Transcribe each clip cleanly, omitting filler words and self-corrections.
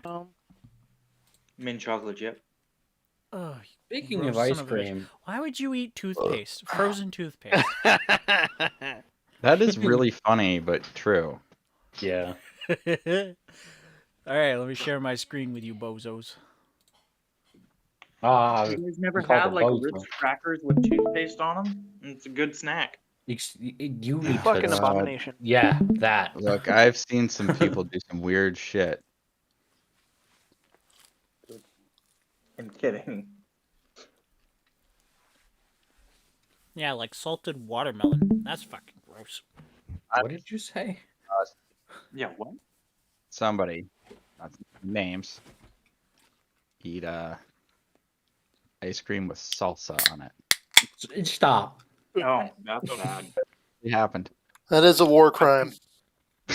tonight. Mint chocolate chip. Ugh, Speaking gross of son ice of a bitch. cream, Why would you eat toothpaste? Frozen toothpaste. That is really funny, but true. yeah. Alright, let me share my screen with you, bozos. You guys never you called had it like bozo. Ritz crackers with toothpaste on them? It's a good snack. You need Fucking to. abomination. Yeah, that. Look, I've seen some people do some weird shit. I'm kidding. Yeah, like salted watermelon. That's fucking gross. What did you say? Yeah, what? Somebody, not names, eat ice cream with salsa on it. Stop. Oh, that's bad. It happened. That is a war crime.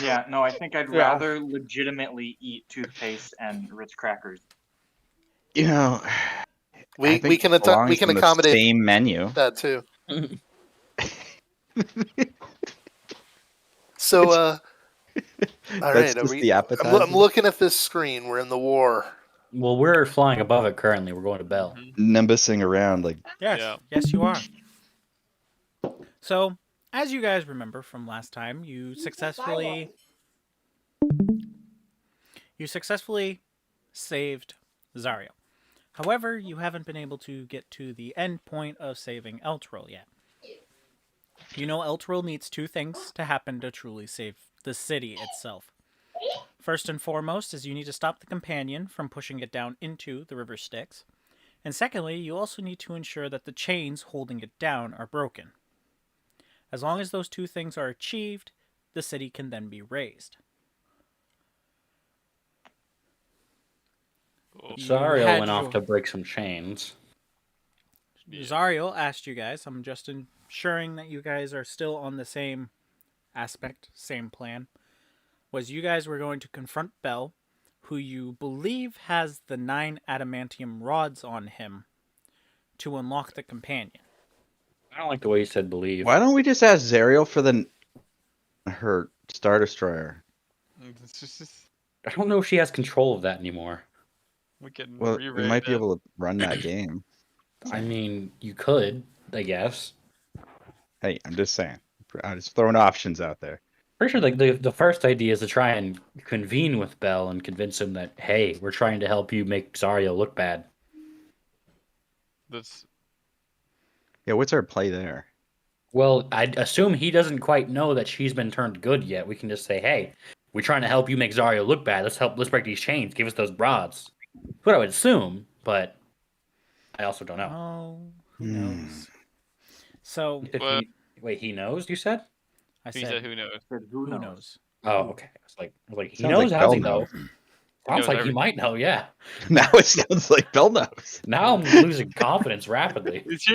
Yeah, no, I think I'd rather legitimately eat toothpaste and Ritz crackers. You know, We can it belongs we can on the accommodate same menu. that too. So, all That's right. just the appetizer. I'm looking at this screen. We're in the war. Well, we're flying above it currently. We're going to Bell. Nimbusing around like Yes, Yeah. yes, you are. So, as you guys remember from last time, you successfully saved Zario. However, you haven't been able to get to the end point of saving Eltril yet. You know Eltril needs two things to happen to truly save the city itself. First and foremost is you need to stop the companion from pushing it down into the river Styx. And secondly, you also need to ensure that the chains holding it down are broken. As long as those two things are achieved, the city can then be razed. Zario went off to break some chains. Zario asked you guys, I'm just ensuring that you guys are still on the same aspect, same plan, was you guys were going to confront Bell, who you believe has the 9 adamantium rods on him, to unlock the companion. I don't like the way you said believe. why don't we just ask Zariel for her Star Destroyer? I don't know if she has control of that anymore. We can Well, we re-rate might be it. able to run that game. I mean, you could, I guess. Hey, I'm just saying. I'm just throwing options out there. Pretty sure like the first idea is to try and convene with Bell and convince him that, hey, we're trying to help you make Zario look bad. That's Yeah, what's our play there? Well, I assume he doesn't quite know that she's been turned good yet. We can just say, hey, we're trying to help you make Zario look bad. Let's break these chains. Give us those rods. That's what I would assume, but I also don't know. Oh, who knows? So, Wait, he knows, you said? I he said, said who knows. who knows? Oh, okay. I was like he Sounds knows, like how's he Bell know? knows. Sounds knows like he everything. might know, yeah. Now it sounds like Bell knows. Now I'm losing confidence rapidly. It's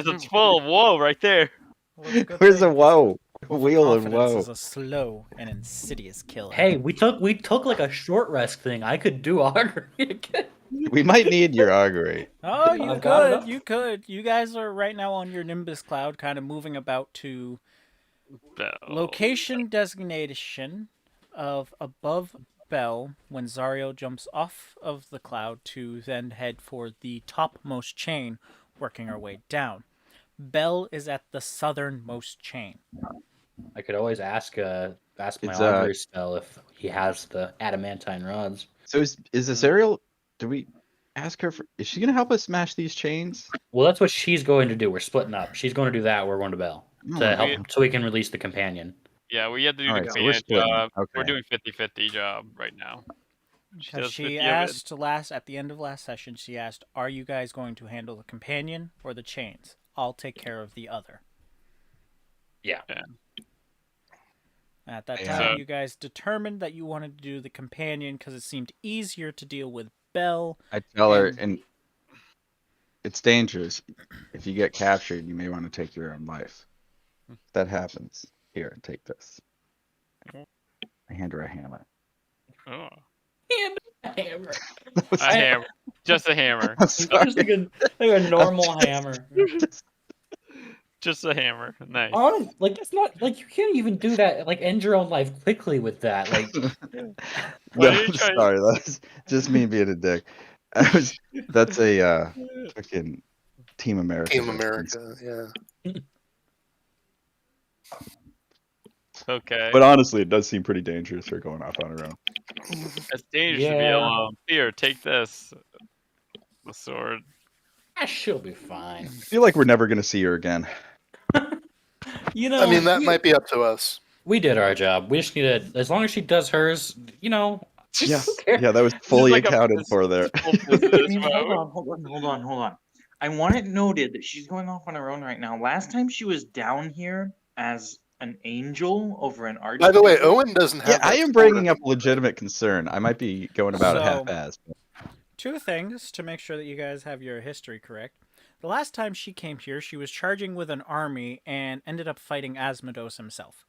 a 12. Whoa, right there. Well, it's a good Where's thing. the whoa? Wheel and Confidence whoa. is a slow and insidious killer. Hey, we took like a short rest thing. I could do augury again. We might need your augury. Oh, you I've got it could. up. You could. You guys are right now on your Nimbus cloud, kind of moving about to location designation of above Bell when Zario jumps off of the cloud to then head for the topmost chain, working our way down. Bell is at the southernmost chain. I could always ask my It's, augury spell if he has the adamantine rods. So is this Ariel? Do we ask her for? Is she gonna help us smash these chains? Well, that's what she's going to do. We're splitting up. She's going to do that. We're going to Bell to help so we can release the companion. Yeah, we have to do All the right, so we're command splitting. job. Okay. We're doing 50-50 job right now. Because does she 50 of it. asked at the end of last session, she asked, "Are you guys going to handle the companion or the chains? I'll take care of the other." Yeah. At that Yeah. time, you guys determined that you wanted to do the companion because it seemed easier to deal with Bell. I tell her, and it's dangerous. If you get captured, you may want to take your own life. If that happens, here, take this. I hand her a hammer. Oh. Hammer. A hammer. Just a hammer. I'm I'm sorry. just thinking like a normal hammer. Just a hammer. Nice. Oh, like that's not like you can't even do that. Like end your own life quickly with that. Like Why No, are you I'm trying- sorry. That's just me being a dick. That's a fucking Team America. Team reference. America, yeah. Okay. But honestly, it does seem pretty dangerous her going off on her own. It's dangerous to be Yeah. alone. Here, take this. The sword. she'll be fine. I feel like we're never gonna see her again. You know, I mean, that we, might be up to us. we did our job. We just need to, as long as she does hers, you know. Yeah, who cares? yeah, that was fully like a accounted business- for there. full I business mean, hold mode. on. I want it noted that she's going off on her own right now. Last time she was down here as an angel over an arch. By the way, Owen doesn't have. Yeah, I that am sword bringing up anymore. legitimate concern. I might be going about it So- half-assed. Two things to make sure that you guys have your history correct. The last time she came here, she was charging with an army and ended up fighting Asmodeus himself.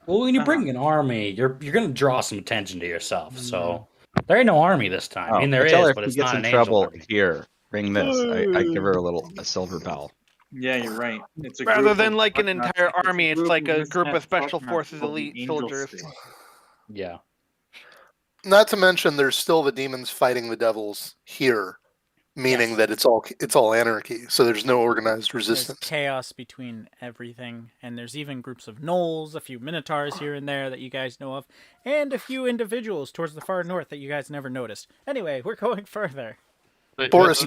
Well, when you bring an army, you're gonna draw some attention to yourself. Mm-hmm. So there ain't no army this time. I mean, there I tell her is, if but she it's gets not in an angel trouble. army. Here, bring this. I give her a silver bell. Yeah, you're right. It's a Rather group than of like an fuck-nuts. entire army, it's like a group of misfit special fuck-nuts forces called the elite Angel soldiers. State. Yeah. Not to mention, there's still the demons fighting the devils here, meaning Yes. that it's all anarchy. So there's no organized There's resistance. chaos between everything, and there's even groups of gnolls, a few minotaurs here and there that you guys know of, and a few individuals towards the far north that you guys never noticed. Anyway, we're going further. But- Boris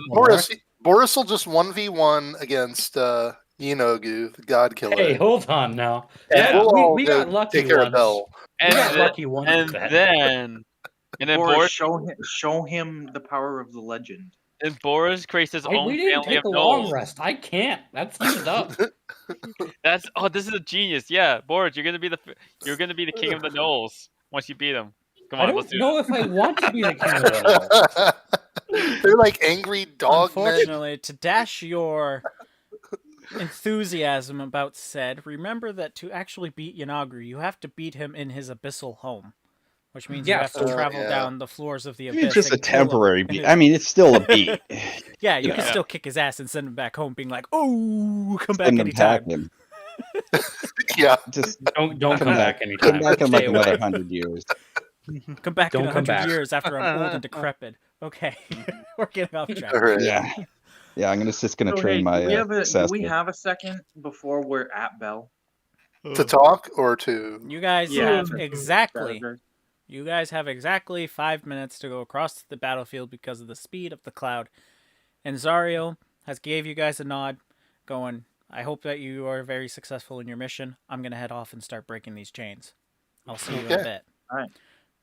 Boris- will just 1v1 against Yinogu, the God Killer. Hey, hold on now. Yeah. We'll all we go got lucky take care of once. Bell. We got And, lucky once. and with that. then Boris, Boris show him the power of the legend. creates his own we didn't family take of a long gnolls. rest. I can't. That's used up. This is a genius. Yeah, Boris, you're gonna be the king of the gnolls once you beat him. Come I on, let's don't do it. know if I want to be the king of the world. They're like angry dog men. Unfortunately, to dash your enthusiasm about said, remember that to actually beat Yanagru, you have to beat him in his abyssal home, which means you Yes. have to travel yeah. down the floors of the Maybe abyss. it's just a and kill him temporary in beat. his- I mean, it's still a beat. yeah, you can Yeah. still kick his ass and send him back home, being like, "Oh, come back Send him anytime. packing. Yeah. Just Don't come Come back back. anytime. come back in Stay like another away. 100 years. Come back in Don't come 100 back. years after I'm old and decrepit." Okay, we're getting off track. All right. Yeah, yeah. I'm just gonna So, train hey, my. do we have assessment. a second before we're at Bell? To talk or to. You guys Yeah. have exactly Better. You guys have exactly 5 minutes to go across the battlefield because of the speed of the cloud. And Zario has gave you guys a nod, going, "I hope that you are very successful in your mission. I'm going to head off and start breaking these chains. I'll see you in a Okay. bit." Alright.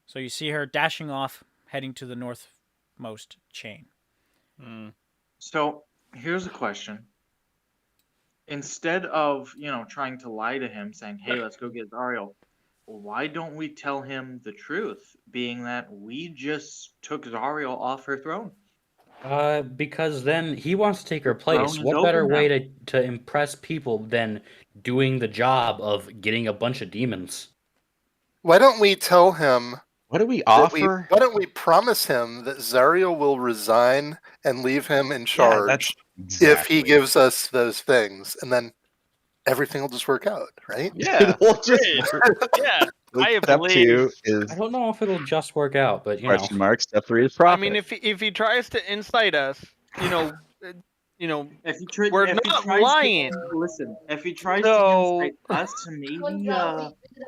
So you see her dashing off, heading to the northmost chain. So here's a question. Instead of, trying to lie to him, saying, "Hey, let's go get Zario," why don't we tell him the truth, being that we just took Zario off her throne? Because then he wants to take her throne place. is What better open way now. to impress people than doing the job of getting a bunch of demons? Why don't we tell him What do we that we? offer? Why don't we promise him that Zario will resign and leave him in charge if he gives us those things, and then everything will just work out, right? Yeah, We'll just great. Yeah, I Step believe- 2 is I don't know if it'll just work out, but you know. question mark. Step 3 is I profit. mean, if he tries to incite us, If he tries, We're if he not tries lying. To, listen, if he tries So- to incite us,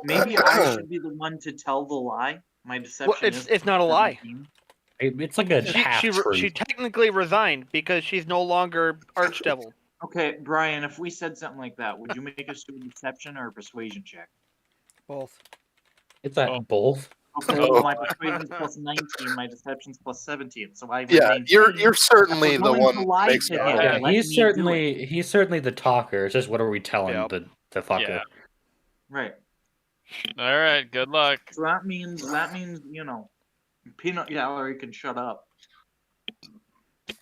maybe I should be the one to tell the lie. My deception. it's not a lie. 17. It's like a half She truth. technically resigned because she's no longer Archdevil. Okay, Brian, if we said something like that, would you make us do a deception or a persuasion check? Both. It's at both. Okay, well, my persuasion's plus 19, my deception's plus 17, so I Yeah, maintain- you're certainly I'm the willing one to who lie makes to it him. happen. Yeah, let me he's do certainly the talker. It's just what are we telling Yep. the fucker? Yeah. Right. All right, good luck. So that means peanut gallery can shut up.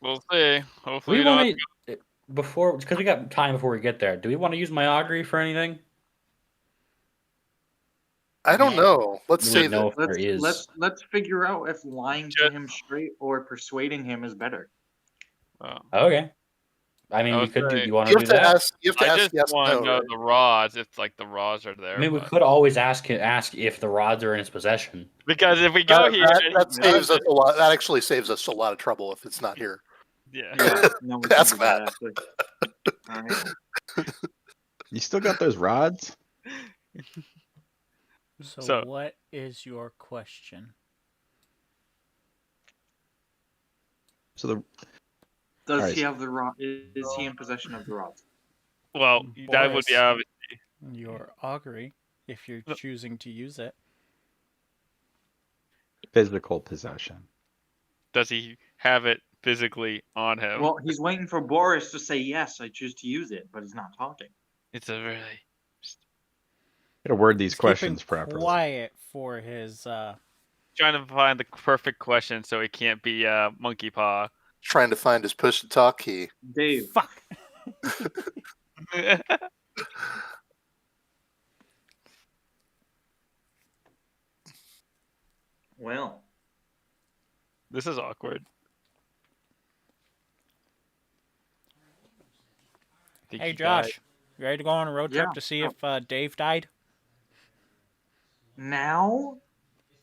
We'll see. Hopefully, We you don't. want to before because we got time before we get there. Do we want to use my augury for anything? I don't know. Let's We say would know that. if there is. Let's figure out if lying to him straight or persuading him is better. Oh. Okay. I mean, I we was could do. saying- You want You to have do to that? ask. You have to I ask just yes, want to no. know Right? the rods, if like the rods are there. I mean, we but- could always ask if the rods are in his possession. Because if we go here, and That he saves does us it- a lot. That actually saves us a lot of trouble if it's not here. Yeah. Yeah, no, we can Ask do that. that. Actually. All right. You still got those rods? So, So- what is your question? So the Does Alright. he have the rod? Is he in possession of the rods? Well, that would be Boris. obvious. Your augury, if you're No. choosing to use it. physical possession. Does he have it physically on him? Well, he's waiting for Boris to say yes. I choose to use it, but he's not talking. It's a really. Gotta word these He's questions keeping properly. quiet for his. Trying to find the perfect question so it can't be monkey paw. Trying to find his push to talk key. Dave, Fuck. well, This is awkward. Think Hey, he died. Josh, you ready to go on a road trip Yeah, to see sure. if Dave died? now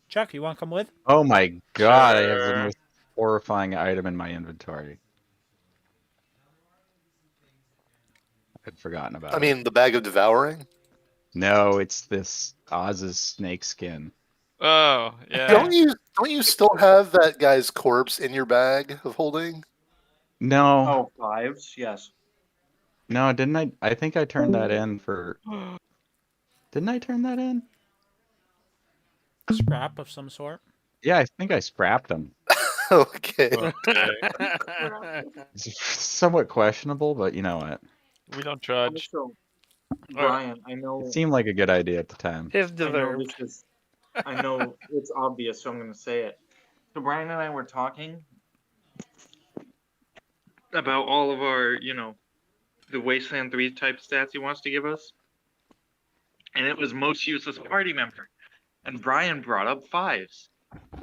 Chuck, you want to come with? Oh my god, I have the Sure. most horrifying item in my inventory. I'd forgotten about I it. mean, the bag of devouring. No, it's this Oz's snake skin. Oh, yeah. Don't you still have that guy's corpse in your bag of holding? No, oh fives, yes. no, didn't I? I think I turned that in for. Didn't I turn that in? Scrap of some sort. Yeah, I think I scrapped them. Okay. Okay. It's somewhat questionable, but you know what? We don't judge. Also, Brian, I know. It seemed like a good idea at the time. His I know deserved. this is. I know it's obvious, so I'm going to say it. So Brian and I were talking about all of our, the Wasteland 3 type stats he wants to give us. And it was most useless party member. And Brian brought up fives.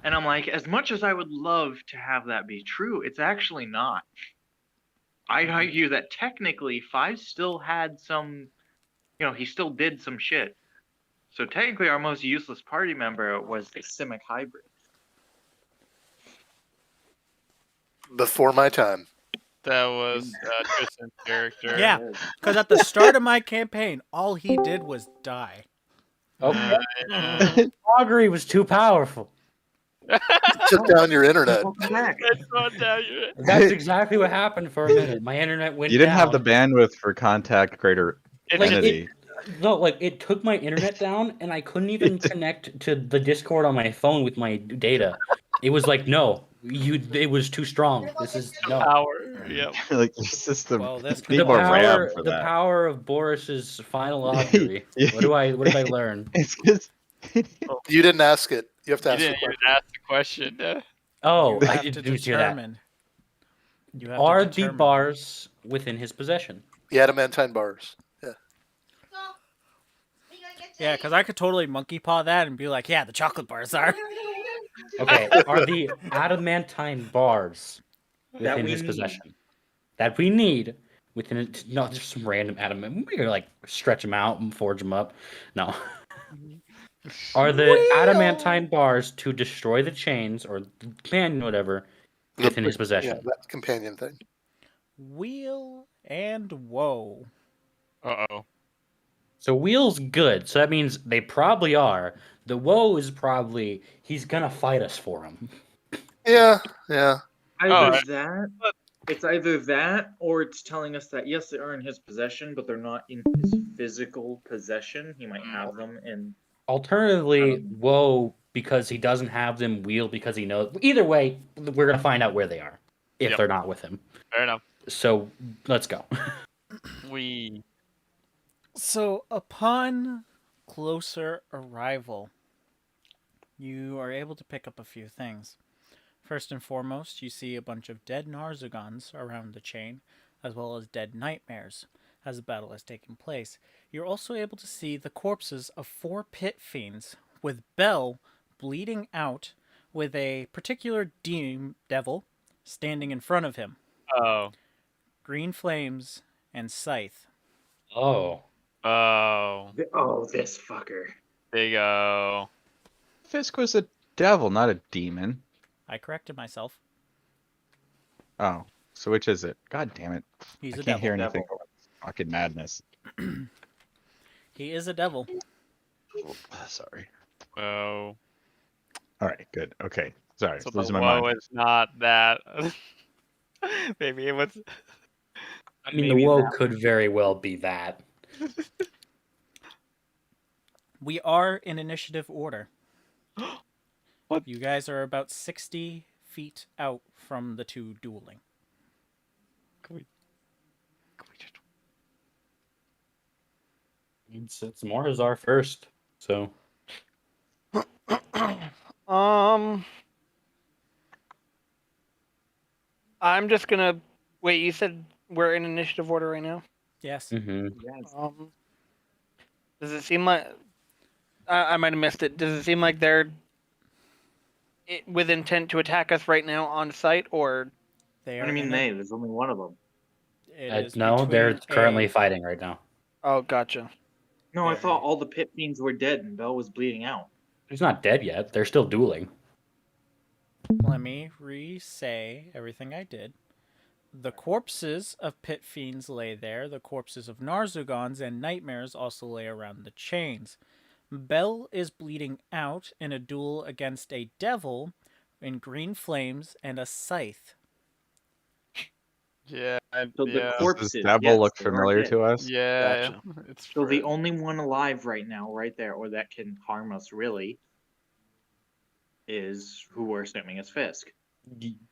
And I'm like, as much as I would love to have that be true, it's actually not. I'd argue that technically fives still had some, he still did some shit. So technically our most useless party member was the Simic hybrid. Before my time. That was Tristan's character. Yeah, because at the start of my campaign, all he did was die. Okay. Yeah. Augury was too powerful. Took down your internet. Welcome back. It's not down yet. That's exactly what happened for a minute. My internet went You didn't down. have the bandwidth for contact greater It Like, just- entity. No, like it took my internet down, and I couldn't even connect to the Discord on my phone with my data. It was like, no, it was too strong. This is no. power. Yep. Like your system. Well, this need The more power, RAM for the that. power of Boris's final augury. What did I learn? It's just. You didn't ask it. You have to You ask the didn't even question. ask the question. Oh, You I have to didn't do that. determine. You have to Are the determine. bars within his possession? The adamantine bars. Yeah, because I could totally monkey paw that and be like, yeah, the chocolate bars are. Okay, are the adamantine bars That within we his need. possession that we need within it? Not just some random adamant. We're gonna like stretch them out and forge them up. No. Are the adamantine bars to destroy the chains or the companion, whatever, within his possession? Yeah, that companion thing. Wheel and woe. Uh-oh. So wheel's good. So that means they probably are. The woe is probably he's gonna fight us for him. Yeah, yeah. Either that, it's either that, or it's telling us that yes, they are in his possession, but they're not in his physical possession. He might have them, and Alternatively, woe because he doesn't have them. Wheel because he knows. Either way, we're gonna find out where they are if Yep. they're not with him. Fair enough. So let's go. We So, upon closer arrival, you are able to pick up a few things. First and foremost, you see a bunch of dead Narzagons around the chain, as well as dead nightmares, as the battle is taking place. You're also able to see the corpses of 4 pit fiends, with Bell bleeding out, with a particular devil standing in front of him. oh. Green Flames, and Scythe. Oh. Oh, Oh, this fucker. there you go. Fisk was a devil, not a demon. I corrected myself. Oh, so which is it? God damn it! He's I a can't hear devil. anything. About this fucking madness. He is a devil. Sorry. Whoa. All right, good. Okay, sorry, So the losing my whoa mind. is not that. Maybe it was. I mean, Maybe the woe that- could very well be that. We are in initiative order. What? You guys are about 60 feet out from the two dueling. Can we just... It's more as our first, so I'm just gonna wait. You said we're in initiative order right now. Yes. Yes. Does it seem like I might have missed it? Does it seem like they're with intent to attack us right now on site, or They What are do you mean in they? There's only one of them. It is no, they're between currently a- fighting right now. oh, gotcha. No, I There. thought all the pit fiends were dead and Bell was bleeding out. He's not dead yet. They're still dueling. Let me re-say everything I did. The corpses of pit fiends lay there. The corpses of Narzugons and nightmares also lay around the chains. Bell is bleeding out in a duel against a devil in green flames and a scythe. Yeah. So the yeah. corpses. Does this devil yes, look they are familiar dead. to us? Yeah. Gotcha. It's So the Fred. only one alive right now, right there, or that can harm us really, is who we're assuming is Fisk.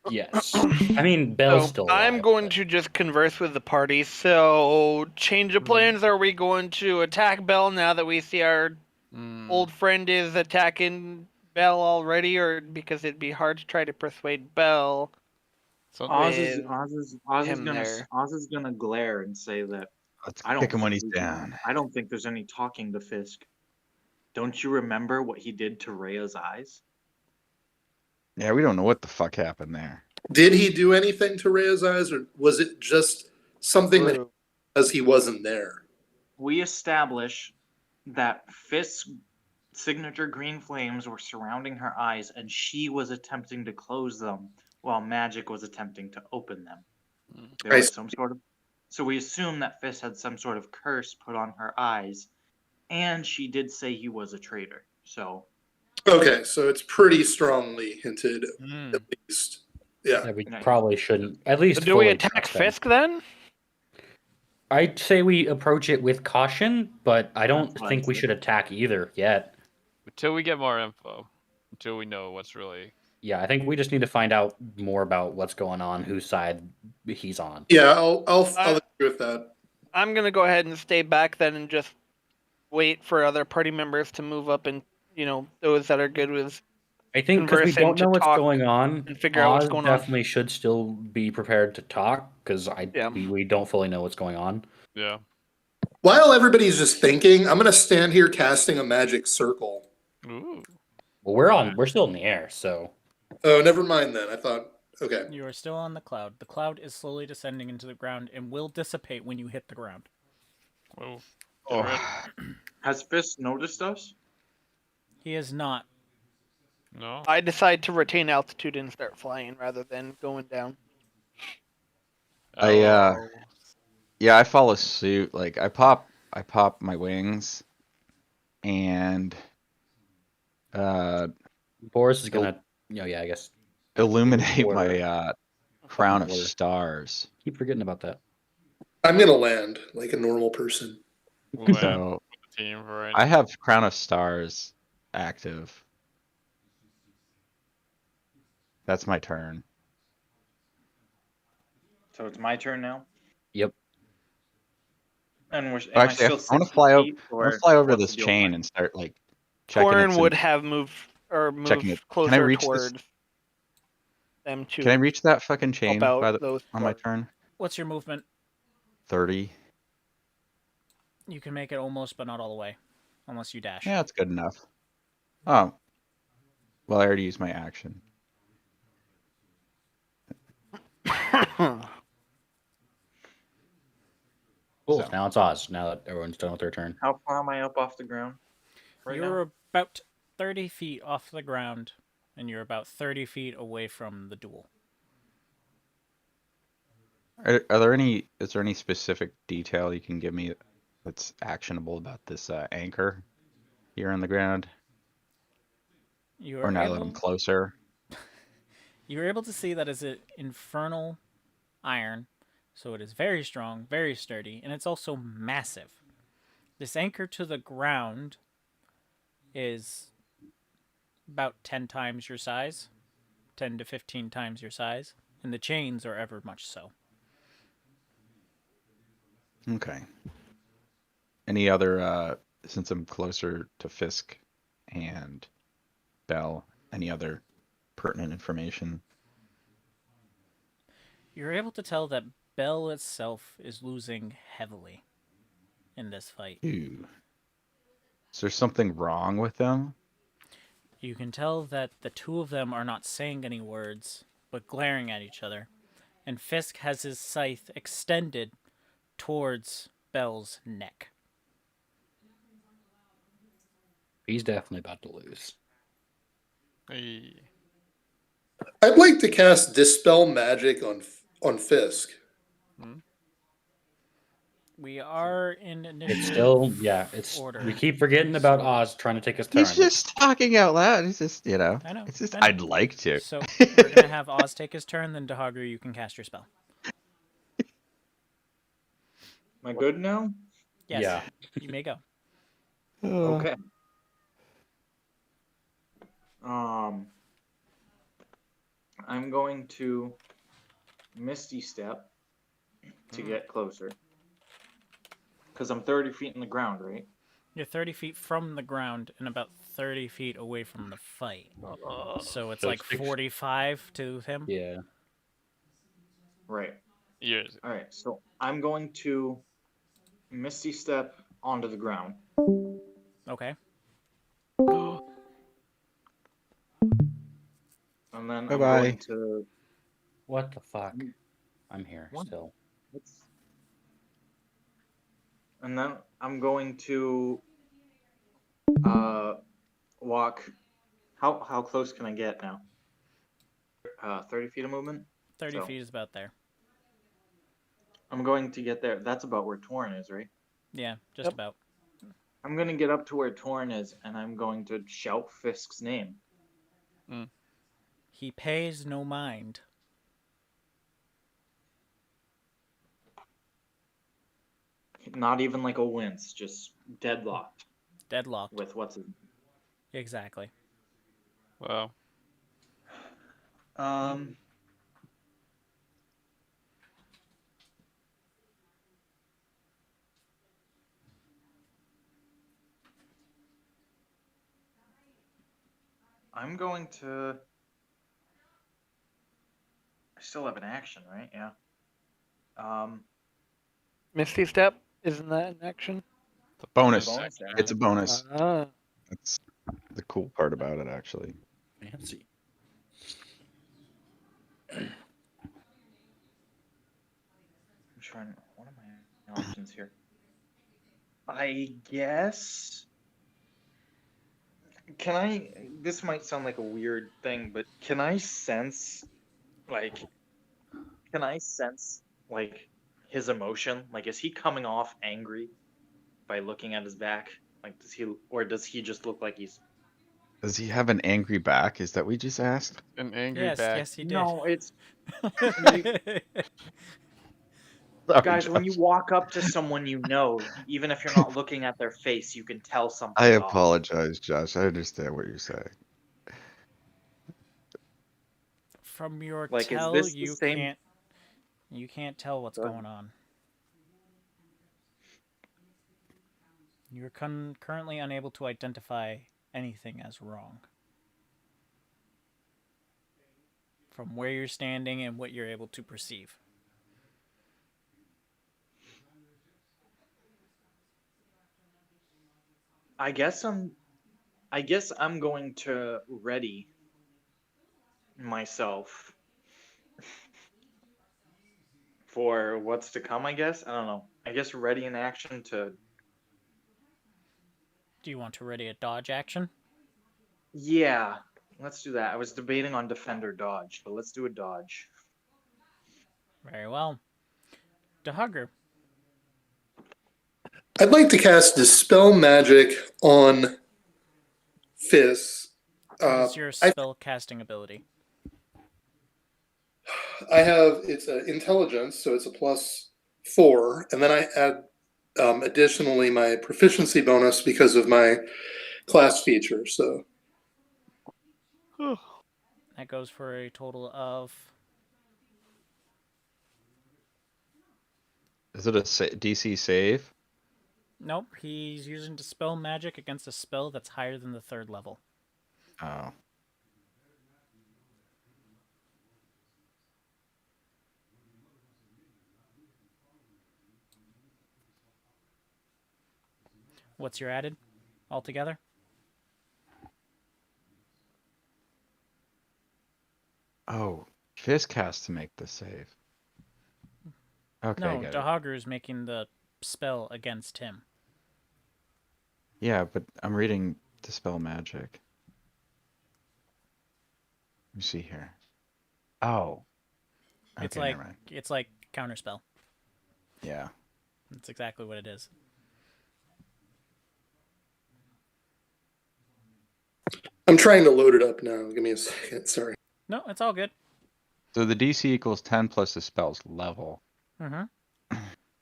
Yes. I mean, Bell's So still I'm alive, going but- to just converse with the party. So, change of plans. Are we going to attack Bell now that we see our Mm. old friend is attacking Bell already, or because it'd be hard to try to persuade Bell? So, Oz is with him there. Oz is gonna glare and say that Let's I don't kick him when think he's we can- down. I don't think there's any talking to Fisk. Don't you remember what he did to Rhea's eyes? Yeah, we don't know what the fuck happened there. Did he do anything to Rhea's eyes, or was it just something that because he wasn't there? We establish that Fisk's signature green flames were surrounding her eyes and she was attempting to close them while magic was attempting to open them. There I was see. some sort of So we assume that Fisk had some sort of curse put on her eyes, and she did say he was a traitor. So Okay, so it's pretty strongly hinted, Mm. at least. Yeah. Yeah, we Nice. probably shouldn't. At least So do we fully attack trust them. Fisk then? I'd say we approach it with caution, but I don't That's what think I'd we say. should attack either yet. Until we get more info. Until we know what's really. Yeah, I think we just need to find out more about what's going on, whose side he's on. Yeah, I'll agree with that. I'm gonna go ahead and stay back then and just wait for other party members to move up, and those that are good with I think because we conversing don't to know what's talk going on, and figure out what's Oz going on. definitely should still be prepared to talk because Yeah. we don't fully know what's going on. Yeah. While everybody's just thinking, I'm gonna stand here casting a magic circle. Ooh. Well, we're still in the air, so Oh, never mind then. I thought, okay. You are still on the cloud. The cloud is slowly descending into the ground and will dissipate when you hit the ground. Whoa. Oh, has Fisk noticed us? He is not. No. I decide to retain altitude and start flying rather than going down. I yeah, I follow suit. Like I pop my wings, and Boris is gonna, I guess illuminate Order. my crown of Order. stars. keep forgetting about that. I'm gonna land like a normal person. We'll land So with the team for right I have crown of stars active. That's my turn. So it's my turn now. Yep. And we're. Oh, actually, I want to fly over. I want to fly over this chain and start like checking Corin its. would have moved Checking it. Can I closer reach this? towards them to Can I reach that fucking chain help by out those on my parts. turn? What's your movement? 30. You can make it almost, but not all the way. Unless you dash. Yeah, that's good enough. Oh. Well, I already used my action. Cool. So- Now it's Oz. Now that everyone's done with their turn. How far am I up off the ground? Right You're now? about 30 feet off the ground, and you're about 30 feet away from the duel. Is there any specific detail you can give me that's actionable about this anchor here on the ground? You Or are now that I'm able, closer? you are able to see that is an infernal iron, so it is very strong, very sturdy, and it's also massive. This anchor to the ground is about 10 times your size, 10 to 15 times your size, and the chains are ever much so. Okay. Any other, since I'm closer to Fisk and Bell, any other pertinent information? You're able to tell that Bell itself is losing heavily in this fight. Ooh. Is there something wrong with them? You can tell that the two of them are not saying any words, but glaring at each other, and Fisk has his scythe extended towards Bell's neck. He's definitely about to lose. Hey. I'd like to cast Dispel Magic on Fisk. We are in initiative It's still, yeah. It's order. we keep forgetting about Oz trying to take his turn. He's just talking out loud. He's just, I know, It's just, I know. I'd like to. So we're gonna have Oz take his turn, then Dahagru, you can cast your spell. Am I good now? Yes, Yeah. you may go. Okay. I'm going to Misty Step to get closer. Because I'm 30 feet in the ground, right? You're 30 feet from the ground and about 30 feet away from the fight. So it's So like it's six- 45 to him. Yeah. Right. Years. Alright, so I'm going to Misty Step onto the ground. Okay. And then Bye-bye. I'm going to... What the fuck? I'm here What? still. And then I'm going to walk. How close can I get now? 30 feet of movement? 30 So- feet is about there. I'm going to get there. That's about where Torn is, right? Yeah, just Yep. about. I'm going to get up to where Torn is, and I'm going to shout Fisk's name. He pays no mind. Not even like a wince, just deadlocked Deadlocked. with what's his... Exactly. Wow. I'm going to... I still have an action, right? Yeah. Misty Step, isn't that an action? Bonus. Bonus It's a bonus. Ah. That's the cool part about it, actually. Fancy. I'm trying... What are my options here? I guess... Can I... This might sound like a weird thing, but can I sense... Like... Can I sense, like, his emotion? Like, is he coming off angry by looking at his back? Like, does he... Or does he just look like he's... Does he have an angry back? Is that what we just asked? An angry Yes, back. yes, he did. No, it's... Sorry, Guys, when you Josh. walk up to someone you know, even if you're not looking at their face, you can tell something. I apologize, Josh. I understand what you're saying. From your Like, is tell, this the you same- can't tell what's Go ahead. going on. You're currently unable to identify anything as wrong. From where you're standing and what you're able to perceive. I guess I'm going to ready myself for what's to come, I guess. I don't know. I guess ready in action to. Do you want to ready a dodge action? Yeah, let's do that. I was debating on defend or dodge, but let's do a dodge. Very well. Dahugger. I'd like to cast Dispel Magic on Fizz. What is your spell casting ability? I have it's an intelligence, so it's a +4, and then I add additionally my proficiency bonus because of my class feature. So That goes for a total of. Is it a DC save? Nope, he's using Dispel Magic against a spell that's higher than the 3rd level. Oh. What's your added altogether? Oh, Fizz cast to make the save. Okay, No, got it. Dahugger is making the spell against him. Yeah, but I'm reading Dispel Magic. Let me see here. Oh. It's Okay, like never mind. it's like counterspell. Yeah. That's exactly what it is. I'm trying to load it up now. Give me a second. Sorry. No, it's all good. So the DC equals 10 plus the spell's level. Mm-hmm.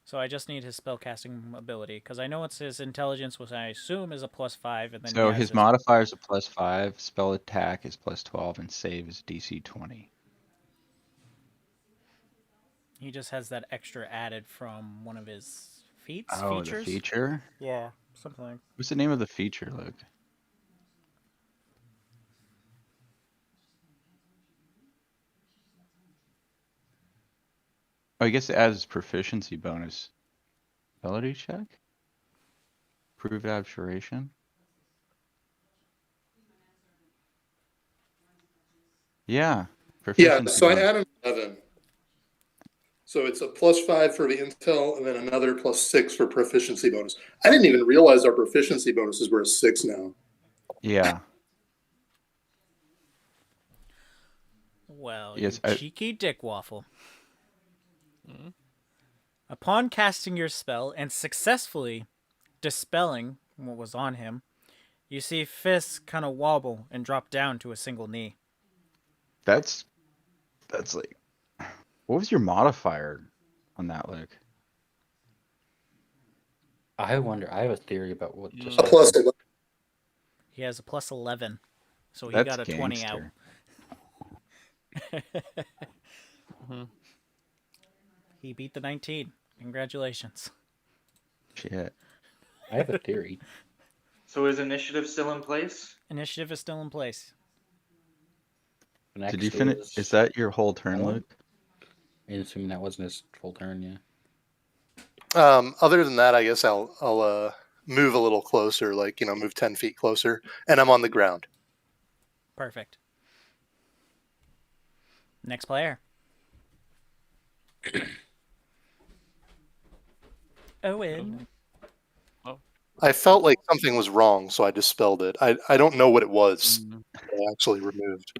So I just need his spellcasting ability, because I know it's his intelligence, which I assume is a +5, and then So he has his modifier is a +5, spell attack is +12, and save is DC 20. He just has that extra added from one of his feats. Oh, features? the feature? Yeah, something like. What's the name of the feature, Luke? Oh, I guess it adds proficiency bonus. Ability check? Prove abjuration? Yeah. Yeah, Proficiency so I bonus. add an 11. So it's a +5 for the intel, and then another +6 for proficiency bonus. I didn't even realize our proficiency bonuses were a 6 now. Yeah. Well, Yes, you cheeky dick waffle. Mm-hmm. Upon casting your spell and successfully dispelling what was on him, you see Fizz kind of wobble and drop down to a single knee. That's like, what was your modifier on that, Luke? I wonder. I have a theory about what just A +11. He has a +11, so he That's got a 20 out. Mhm. He beat the 19. Congratulations. Shit. I have a theory. So is initiative still in place? Initiative is still in place. Next Did you finish? Is that your whole turn, Alan? Luke? I'm assuming that wasn't his full turn, yeah. Other than that, I guess I'll move a little closer, like, move 10 feet closer, and I'm on the ground. Perfect. Next player. Owen. I felt like something was wrong, so I dispelled it. I don't know what it was Mhm. that I actually removed.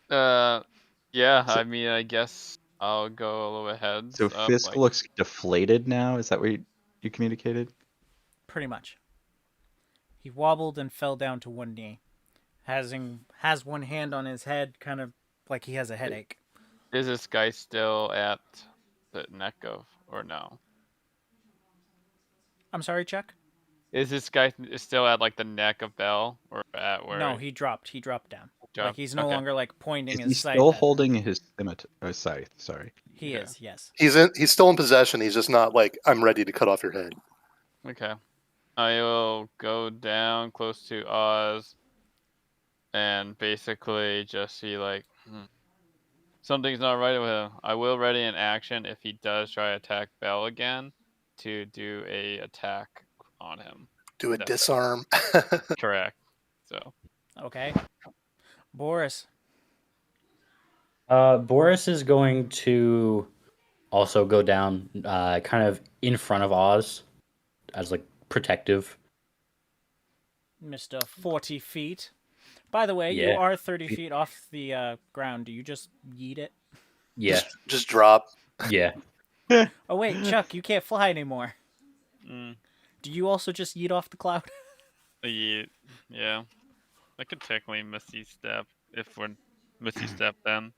Yeah. I mean, I guess I'll go a little ahead. So Fisk looks deflated now? Is that what you communicated? Pretty much. He wobbled and fell down to one knee. Has one hand on his head, kind of like he has a headache. Is this guy still at the neck of, or no? I'm sorry, Chuck? Is this guy still at like the neck of Bell, or at where? No, he dropped. He dropped down. Dropped? Like he's no Okay. longer like pointing Is his he scythe still at her. holding his scythe? Sorry. He Yeah. is, yes. He's still in possession. He's just not like, I'm ready to cut off your head. Okay. I will go down close to Oz and basically just see like something's not right with him. I will ready an action if he does try to attack Bell again to do a attack on him. Do a That's disarm. Correct. So Okay. Boris. Boris is going to also go down kind of in front of Oz as like protective. Mr. 40 feet. By the way, you Yeah. are 30 feet off the ground. Do you just yeet it? Yeah, Just drop. yeah. Oh, wait, Chuck, you can't fly anymore. Mm, Do you also just yeet off the cloud? yeah. I could technically Misty Step if we're Misty Step then.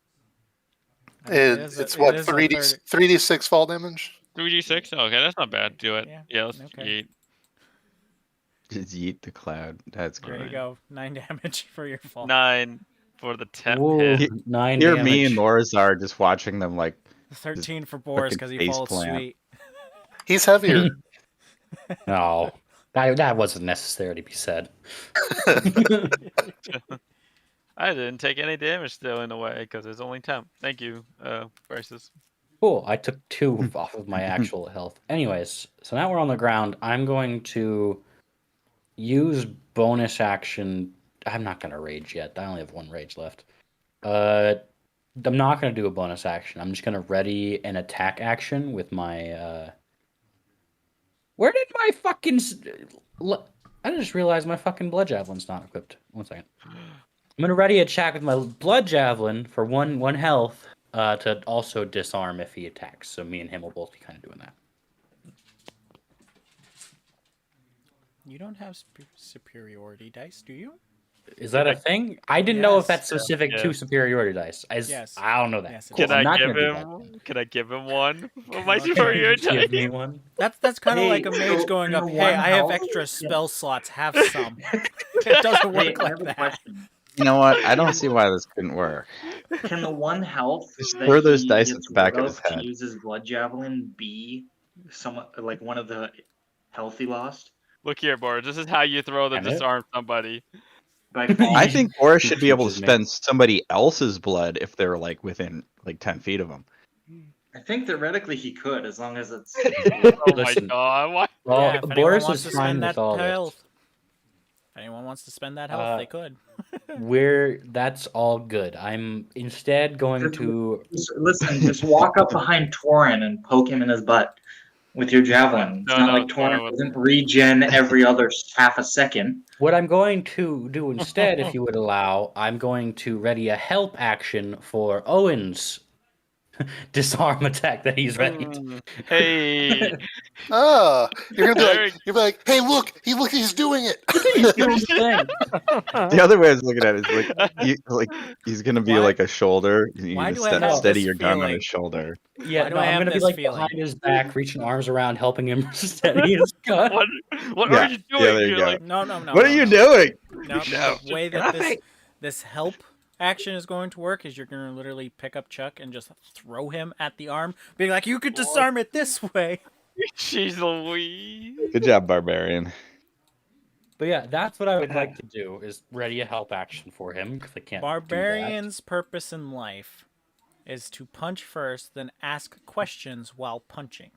It's what, 3d6 fall damage? 3d6? Okay, that's not bad. Do it. Yeah, Yeah, let's okay. eat. Just yeet the cloud. That's There you great. go. 9 damage for your fall. 9 for the temp Whoa, hit. 9 Here, damage. me and Lorazar just watching them like 13 for Boris because he face followed plant. sweet. He's heavier. No, that wasn't necessary to be said. I didn't take any damage still in a way because it's only temp. Thank you, Bryces. Cool. I took 2 off of my actual health. Anyways, so now we're on the ground. I'm going to use bonus action. I'm not going to rage yet. I only have 1 rage left. I'm not going to do a bonus action. I'm just going to ready an attack action with my. Where did my fucking? I just realized my fucking blood javelin's not equipped. 1 second. I'm going to ready a attack with my blood javelin for one health. To also disarm if he attacks. So me and him will both be kind of doing that. You don't have superiority dice, do you? Is that a thing? I didn't know if Yes. that's specific Yeah. to superiority dice. Yes. I don't know that. Yes, it Cool, is. Can I'm I not give gonna do that. him? Can I give him one for my Okay. superior Give attack? me one. That's kind of Hey, like a mage so going in up, the hey, one I have health- extra spell slots, have some. It doesn't Hey, work I like have a that. question. You know what? I don't see why this couldn't work. Can the one health Just that throw those he dice at gets the back rid of his to head. use his blood javelin be some like one of the health he lost Look here, Boris. This is how you throw the Can it? disarm somebody. by falling? I think Boris should be able to Teaches me. spend somebody else's blood if they're like within like 10 feet of him. I think theoretically he could, as long as it's. Oh my Listen. god! Why? Well, Yeah, if anyone Boris wants is to fine spend with that all this. health. If anyone wants to spend that health, they could. That's all good. I'm instead going to. Listen, just walk up behind Torin and poke him in his butt with your javelin. It's No, not no, like Torin Torin was- doesn't regen every other half a second. What I'm going to do instead, if you would allow, I'm going to ready a help action for Owen's disarm attack that he's ready. Mm, Hey, Ah, you're gonna Very- be like, hey, look, he's doing it. He's doing his thing. The other way I was looking at it is he's gonna be Why- like a shoulder. You why need to do I have steady this your gun on feeling? his shoulder. Yeah, Why do no, I I'm have gonna be this like feeling? behind his back, reaching arms around, helping him steady his gun. what Yeah, are you doing? yeah, there you You're go. like, No. What are you doing? No, No. the way that this help action is going to work is you're going to literally pick up Chuck and just throw him at the arm, being like, you could disarm it this way. Jeez Louise. Good job, barbarian. But yeah, that's what I would like to do: is ready a help action for him because I can't. Barbarian's purpose in life is to punch first, then ask questions while punching.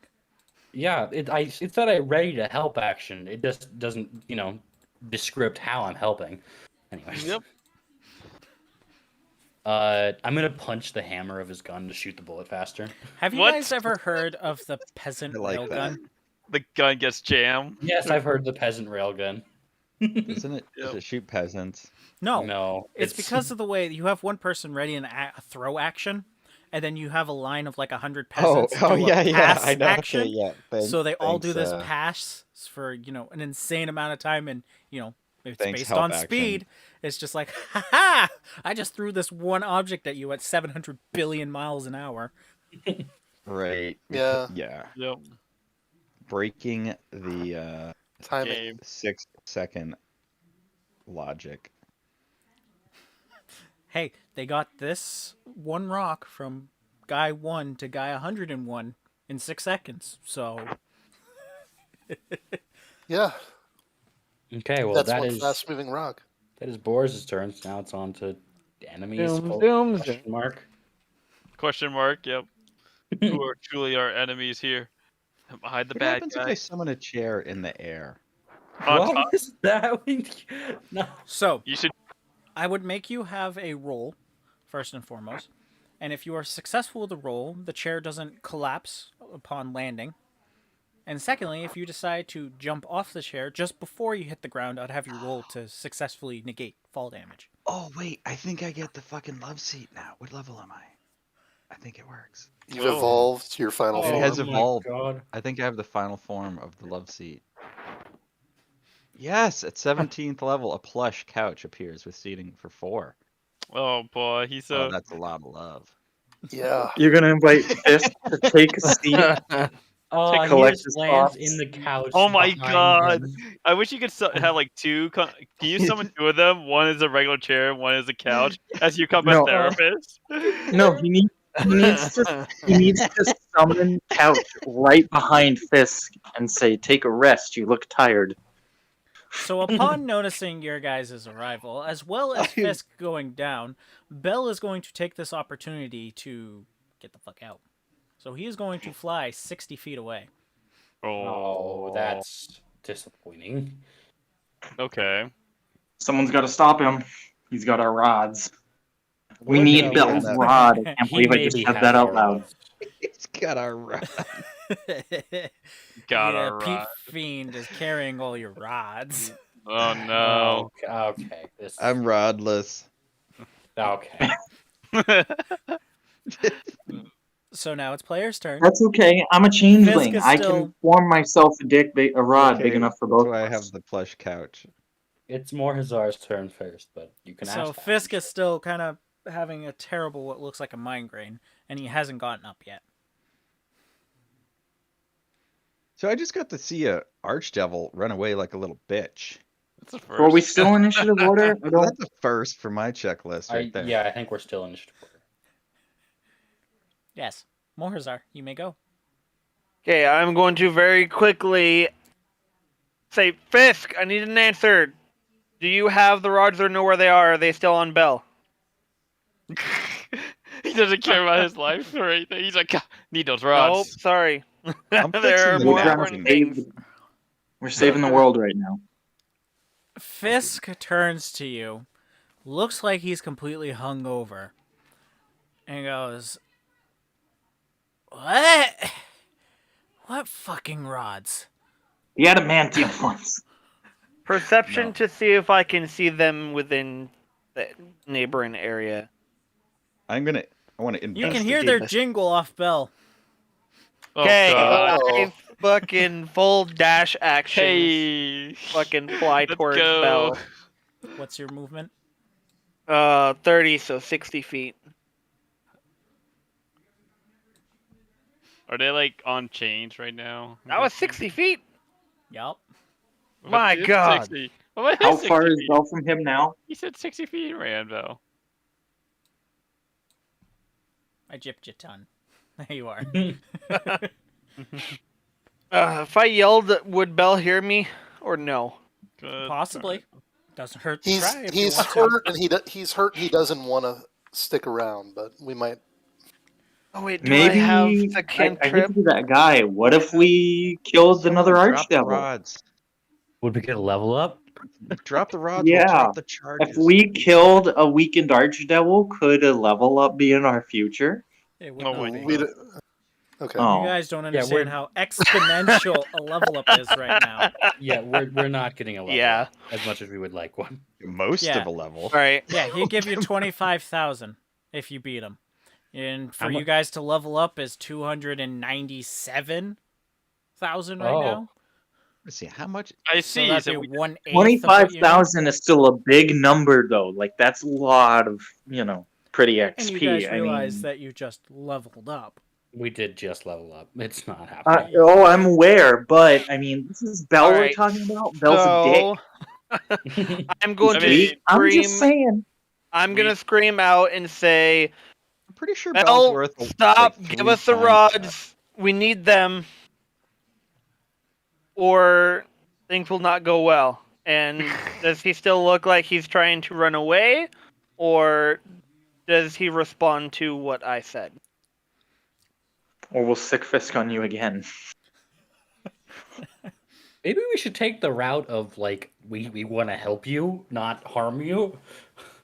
Yeah, it said I ready to help action. It just doesn't, descript how I'm helping. Anyway. Yep. I'm gonna punch the hammer of his gun to shoot the bullet faster. Have you What? guys ever heard of the peasant I like railgun? The gun gets jammed. Yes, I've heard the peasant railgun. Isn't it? Yep. Does it shoot peasants? No, No, it's because of the way you have one person ready in a throw action, and then you have a line of like 100 peasants do a pass action. Okay, yeah. So they all do thanks, this pass for an insane amount of time, and it's Thanks, based help on action. speed. It's just like, ha ha! I just threw this one object at you at 700 billion miles an hour. Right. Yeah. Yeah. Yep. Breaking the Timing. Game. 6-second logic. Hey, they got this one rock from guy 1 to guy 101 in 6 seconds. So Yeah, Okay, well that's that one is fast-moving rock. Boris' turn. So now it's on to enemies. Question mark. Question mark. Yep. Who are truly our enemies here? Hide the What bad happens if I guy. summon a chair in the air? On What top. is that? No. So You should. I would make you have a roll, first and foremost. And if you are successful with the roll, the chair doesn't collapse upon landing. And secondly, if you decide to jump off the chair just before you hit the ground, I'd have you roll to successfully negate fall damage. Oh wait, I think I get the fucking love seat now. What level am I? I think it works. You've evolved to your final It form. has my evolved. God. I think I have the final form of the love seat. Yes, at 17th level, a plush couch appears with seating for 4. Oh boy, he's so. Oh, that's a lot of love. Yeah. You're gonna invite Fisk to take a seat. Oh, he collect just his lands thoughts. in the couch. Oh my behind God. him. I wish you could have like two. Can you summon two of them? One is a regular chair, one is a couch. As you come No. a therapist. No, he needs to summon Couch right behind Fisk and say, "Take a rest. You look tired." So upon noticing your guys' arrival, as well as Fisk going down, Bell is going to take this opportunity to get the fuck out. So he is going to fly 60 feet away. Oh, that's disappointing. Okay. Someone's got to stop him. He's got our rods. We We're need gonna Bell's have- rod. I can't He believe I just maybe said has that out our loud. rods. It's got our rod. Got yeah, a Pete rod. Fiend is carrying all your rods. Oh no. Okay. This. I'm rodless. Okay. So now it's player's turn. That's okay. I'm a changeling. Fisk is I still- can form myself a rod big Okay, enough for that's both why I of have us. the plush couch. It's Morhazar's turn first, but you can So ask. that. Fisk is still kind of having a terrible, what looks like a migraine, and he hasn't gotten up yet. So I just got to see a archdevil run away like a little bitch. That's the first. So are we still initiative order? I don't- That's a first for my checklist right there. Yeah, I think we're still in initiative order. Yes. Morhazar, you may go. Okay, I'm going to very quickly say, Fisk, I need an answer. Do you have the rods or know where they are? Are they still on Bell? He doesn't care about his life or anything. He's like, "God, need those Nope, rods." sorry. I'm There are fixing the more We're trying to important save- things. We're saving the world right now. Fisk turns to you, looks like he's completely hungover, and goes, "What? What fucking rods?" The adamantium ones. Perception No. to see if I can see them within the neighboring area. I want to You investigate. can hear their this. jingle off Bell. Oh, Okay, God. I fucking full dash action. Hey. Fucking fly Let's towards go. Bell. What's your movement? 30, so 60 feet. Are they like on chains right now? That was 60 feet. Yup. What My is God. 60? What How 60 far is feet? Bell from him now? He said 60 feet he ran, though. I gypped you a ton. There you are. If I yelled, would Bell hear me or no? Good. Possibly. Doesn't hurt to He's try if you he's want hurt and he's hurt. He doesn't want to stick around, but we might. Oh wait, do Maybe I have the I hate cantrip? to be that guy. What if we killed another Drop the archdevil? rods. Would we get a level up? Drop the rods. Yeah. We'll drop the charges. If we killed a weakened archdevil, could a level up be in our future? to. It would Oh, not wait, be. We okay. Oh. You guys don't we're- understand how exponential a level up is right now. Yeah, we're not getting a level Yeah. up as much as we would like one. Most Yeah. of a level. All right. Yeah, he'd give you 25,000 if you beat him. And for How you mu- guys to level up is 297,000 right Oh. now. Let's see how much. I So see. that'd So be we- 1/8 of what you need. 25,000 is still a big number, though. Like, that's a lot of, pretty And XP. you guys I realize mean, that you just leveled up. We did just level up. It's not happening. I'm aware, but, I mean, this is Bell All we're right, talking about. Bell's a dick. I'm going I to mean, I'm scream. just saying. I'm gonna scream out and say, I'm pretty sure Bell's "Bell, worth. stop! like, Give 3 us the times rods. We need them, or things will not go well." And does he still look like he's trying to run away, or does he respond to what I said? Or we'll sick Fisk on you again. Maybe we should take the route of like we want to help you, not harm you,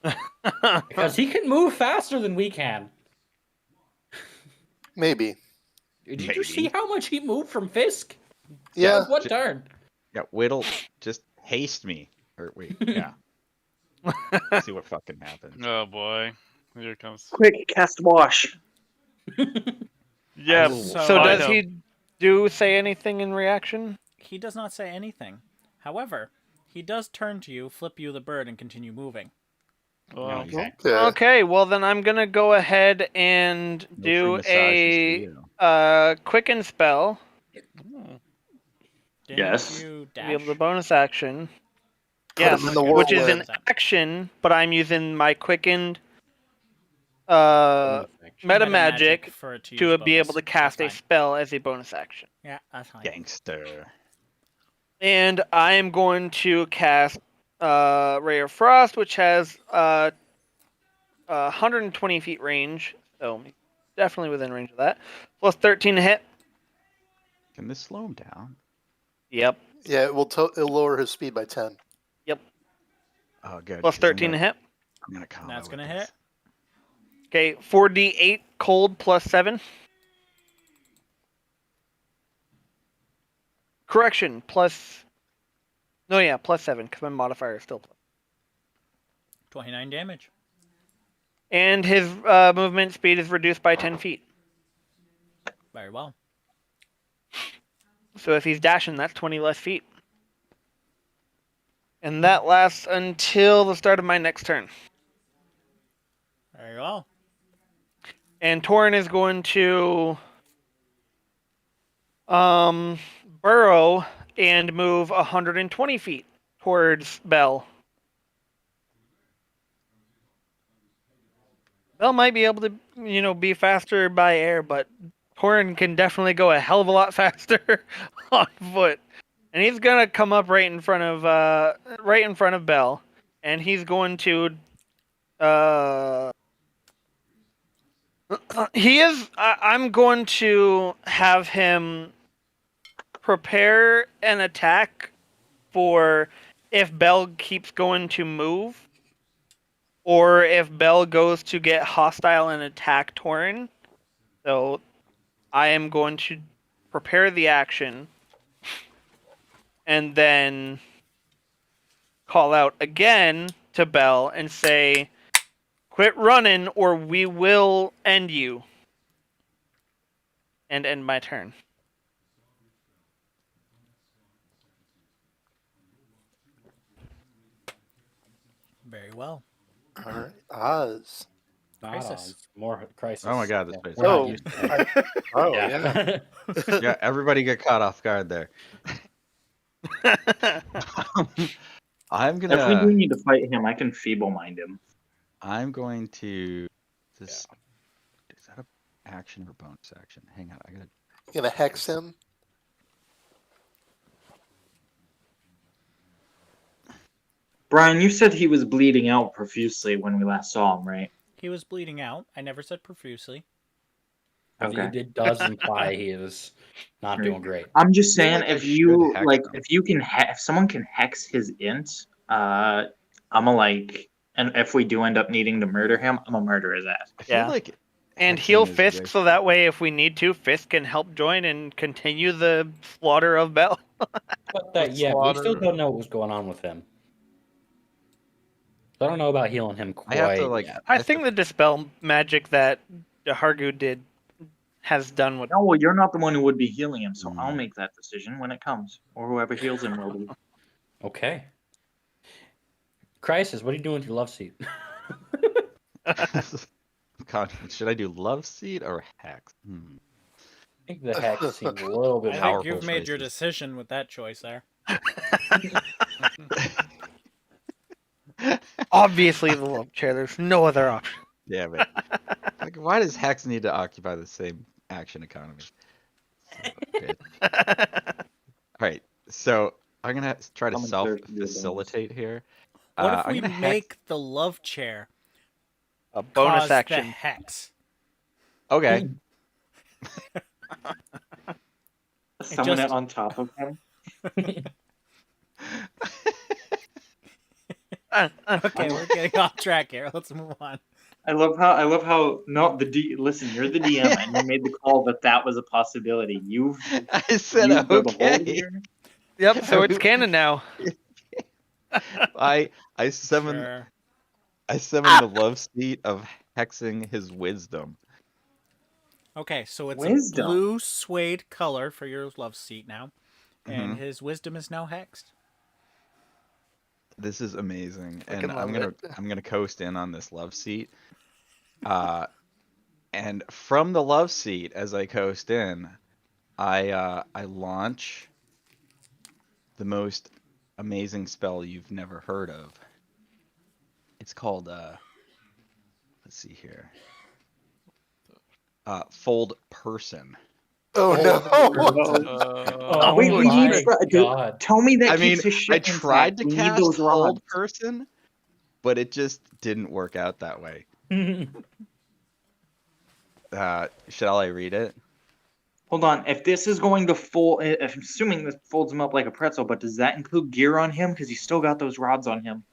because he can move faster than we can. Maybe. Did you Maybe. see how much he moved from Fisk? Yeah. That was one turn. Yeah, Whittle, just haste me. Or wait, yeah. See what fucking happens. Oh boy, here it comes. Quick, cast wash. Yeah. So I does know. he say anything in reaction? He does not say anything. However, he does turn to you, flip you the bird, and continue moving. Well, Okay. Okay, well then I'm gonna go ahead and No free do massages for a you. quicken spell Didn't Yes. you to be able to dash? bonus action. Put Yes, him in the which is an whirlwind. action, but I'm using my quickened meta magic for it to to use be able to bonus. cast a That's fine. spell as a bonus action. Yeah, that's fine. Gangster. And I am going to cast Ray of Frost, which has 120 feet range, so definitely within range of that. Plus 13 to hit. Can this slow him down? Yep. Yeah, it'll lower his speed by 10. Oh, good. Plus 'cause 13 to hit. I'm gonna combo That's with gonna this. hit. Okay, 4d8 cold plus 7. Correction, plus. No, yeah, plus 7, because my modifier is still plus. 29 damage. And his movement speed is reduced by 10 feet. Very well. So if he's dashing, that's 20 less feet. And that lasts until the start of my next turn. Very well. And Torin is going to burrow and move 120 feet towards Bell. Bell might be able to, be faster by air, but Torin can definitely go a hell of a lot faster on foot. And he's gonna come up right in front of Bell, and he's going to I'm going to have him prepare an attack for if Bell keeps going to move, or if Bell goes to get hostile and attack Torin. So I am going to prepare the action and then call out again to Bell and say, "Quit running or we will end you." And end my turn. Very well. All right. Oz. Crisis. More crisis. Oh my god, this Yeah, place. we're not Oh. used to that. Oh, yeah. Yeah, everybody get caught off guard there. I'm If we do gonna. need to fight him, I can feeble mind him. I'm going to. This. Is that a action or bonus action? Hang on, I gotta. Gonna hex him. Brian, you said he was bleeding out profusely when we last saw him, right? He was bleeding out. I never said profusely. Okay. It does imply he is not doing great. I'm just feel saying, like I if should you hex like, him. if someone can hex his int, I'ma like, and if we do end up needing to murder him, I'm gonna murder his ass. I feel Yeah. like. And hexing heal is Fisk, way- so that way, if we need to, Fisk can help join and continue the slaughter of Bell. But Let's we still slaughter- don't know what was going on with him. So I don't know about healing him I quite have to like. yet. I have think to- the dispel magic that Hargu did has done what. No, well, you're not the one who would be healing him, so I'll Mm. make that decision when it comes, or whoever heals him will be. Okay. Crisis, what are you doing with your love seat? God, should I do love seed or hex? I think the hex seems a little bit I think Powerful you've made your choices. decision with that choice there. Obviously, the love chair. There's no other option. Damn it. Like, why does hex need to occupy the same action economy? Son of a bitch. Alright, so I'm gonna try to I'm exerting your bonus. self-facilitate here. What if I'm we gonna hex- make the love chair A bonus cause the action. hex? Okay. Summon just- it on top of him. Okay, we're getting off track here. Let's move on. I love how no listen, you're the DM and you made the call that was a possibility. You've I said dug a hole okay. here. Yep. So it's canon now. I summon Sure. the love seat of hexing his wisdom. Okay, so it's Wisdom. a blue suede color for your love seat now, and Mhm. his wisdom is now hexed. This is amazing, and Fucking love it. I'm gonna coast in on this love seat. And from the love seat, as I coast in, I launch the most amazing spell you've never heard of. It's called let's see here. Fold Person. Oh no! Wait, we need my dude, God. tell me that I mean, keeps his I shit tried intact. to We need cast those rods. Fold Person, but it just didn't work out that way. Shall I read it? Hold on. If this is going to fold, if I'm assuming this folds him up like a pretzel, but does that include gear on him? Because he's still got those rods on him.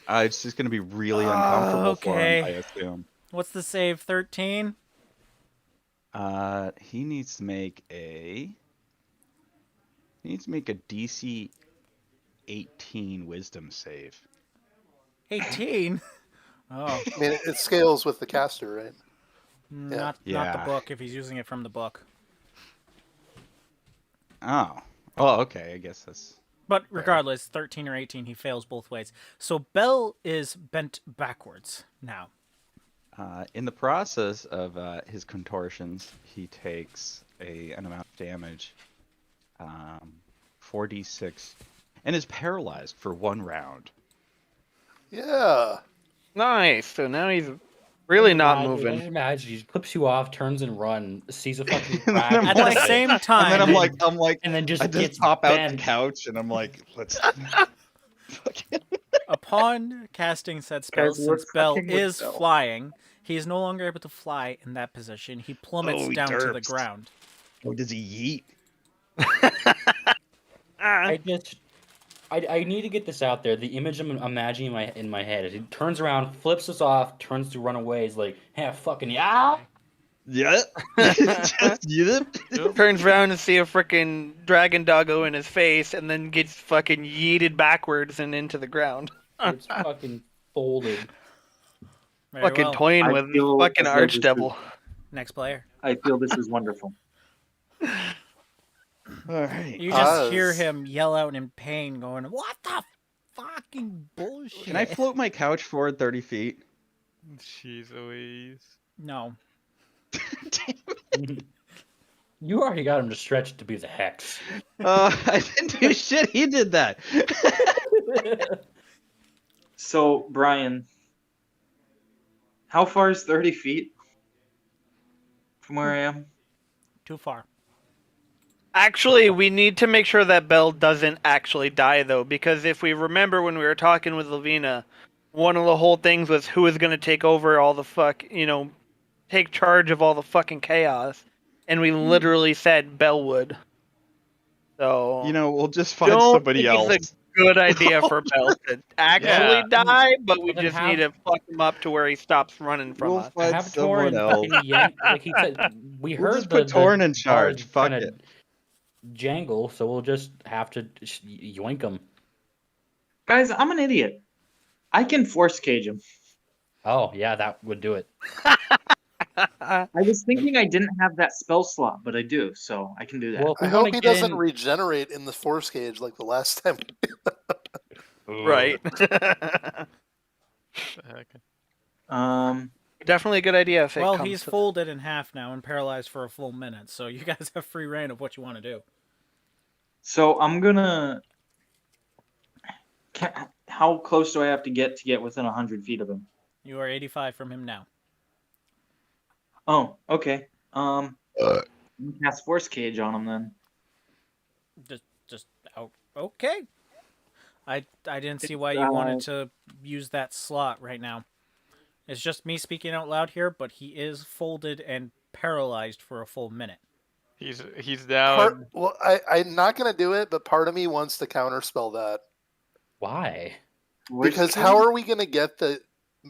It's just gonna be really uncomfortable for him, okay. I assume. What's the save? 13? He needs to make a DC 18 wisdom save. 18? Oh, I mean, it scales with the caster, right? not the Yeah. book if he's using it from the book. Oh. Oh, okay. I guess that's But regardless, 13 or 18, he fails both ways. So Bell is bent backwards now. in the process of his contortions, he takes an amount of damage, 4d6, and is paralyzed for 1 round. Yeah. Nice. So now he's really not Just moving. imagine he clips you off, turns and run, sees a fucking And then crack, I'm At the like- same And time, then I'm like, and then just I gets just pop out the bent. couch, and I'm like, let's. upon casting said spell, Guys, we're since Bell fucking with is Bell. flying, he is no longer able to fly in that position. He plummets Oh, he down to the derps. ground. Oh, does he yeet? I need to get this out there. The image I'm imagining in my head is he turns around, flips us off, turns to run away. He's like, "Hey, fucking yeah!" Yeah. Just yep. Turns around and see a freaking dragon doggo in his face, and then gets fucking yeeted backwards and into the ground. It's fucking folded. Very Fucking well. toying I with feel fucking as though this archdevil. Next player. I feel this is wonderful. All right. You just Oz. hear him yell out in pain, going, "What the fucking bullshit?" Can I float my couch forward 30 feet? Jeez Louise. No. You already got him to stretch to be the hex. I didn't do shit. He did that. So, Brian, how far is 30 feet from where I am? Too far. Actually, we need to make sure that Bell doesn't actually die, though, because if we remember when we were talking with Lavina, one of the whole things was who is going to take over all the take charge of all the fucking chaos, and we literally said Bell would. So We'll just find don't somebody think else. it's a good idea for Bell to actually die, but we Well, then just have- need to fuck him up to where he stops running from We'll us. find Have someone Torn else. fucking yank, like he said. We We'll heard just put Torn in charge. guard Fuck kinda it. jangle, so we'll just have to yoink him. Guys, I'm an idiot. I can force cage him. Oh yeah, that would do it. I was thinking I didn't have that spell slot, but I do, so I can do that. Well, if I we want hope to he get doesn't in, regenerate in the force cage like the last time. Right. The heck? Definitely a good idea if it Well, comes he's to folded in half now and paralyzed for a full minute, so you guys have free reign of what you want to do. So I'm gonna. How close do I have to get within 100 feet of him? You are 85 from him now. Oh, okay. Cast force cage on him then. Okay. I didn't see why you wanted to use that slot right now. It's just me speaking out loud here, but he is folded and paralyzed for a full minute. He's down. I'm not going to do it, but part of me wants to counterspell that. why? Because how are we going to get the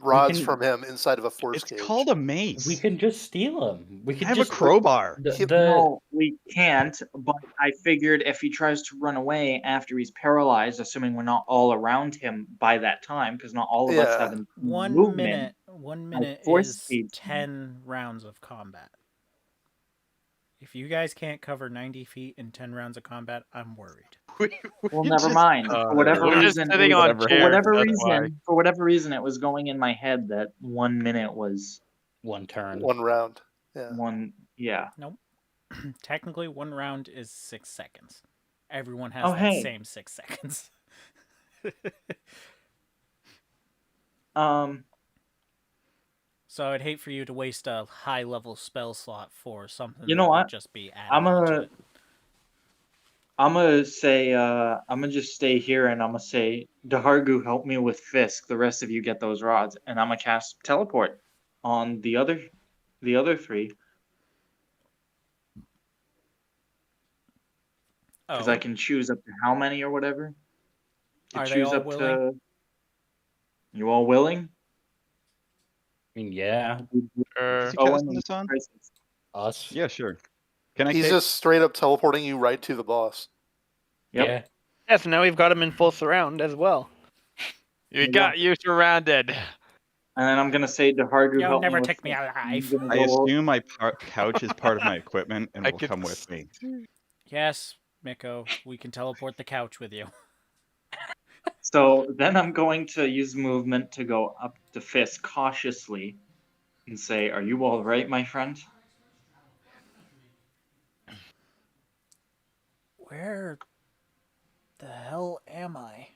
rods can- from him inside of a force It's cage. called a mace. We can just steal them. We I can have just a crowbar. No, we can't. But I figured if he tries to run away after he's paralyzed, assuming we're not all around him by that time, because not all of us Yeah. have One movement. minute. 1 minute force is feed. 10 rounds of combat. If you guys can't cover 90 feet in 10 rounds of combat, I'm worried. Well, never mind. For whatever We're just reason, sitting it was- on for chairs, whatever that's why. reason, for whatever reason, it was going in my head that 1 minute was one turn. One round. Yeah. one. Yeah. Technically, 1 round is 6 seconds. Everyone has Oh, that hey. same 6 seconds. So I'd hate for you to waste a high-level spell slot for something You know that would what? just be I'm added to a- it. I'm gonna say, I'm gonna just stay here and I'm gonna say, Dahargu, help me with Fisk. The rest of you get those rods, and I'm gonna cast teleport on the other 3 because I can choose up to how many or whatever. To Are they choose all up willing? to. You all willing? I mean, yeah, Sure. Is he Oh, casting and this on? Crisis. us. Yeah, sure. Can I He's take- just straight up teleporting you right to the boss. Yep. Yeah. Yeah, so now we've got him in full surround as well. You got you surrounded. And then I'm gonna say, Dahargu, You'll help never with take me Fisk. alive. I'm gonna I go- assume my couch is part of my equipment and I will could come with me. Yes, Miko, we can teleport the couch with you. So then I'm going to use movement to go up to Fisk cautiously and say, "Are you all right, my friend?" Where the hell am I?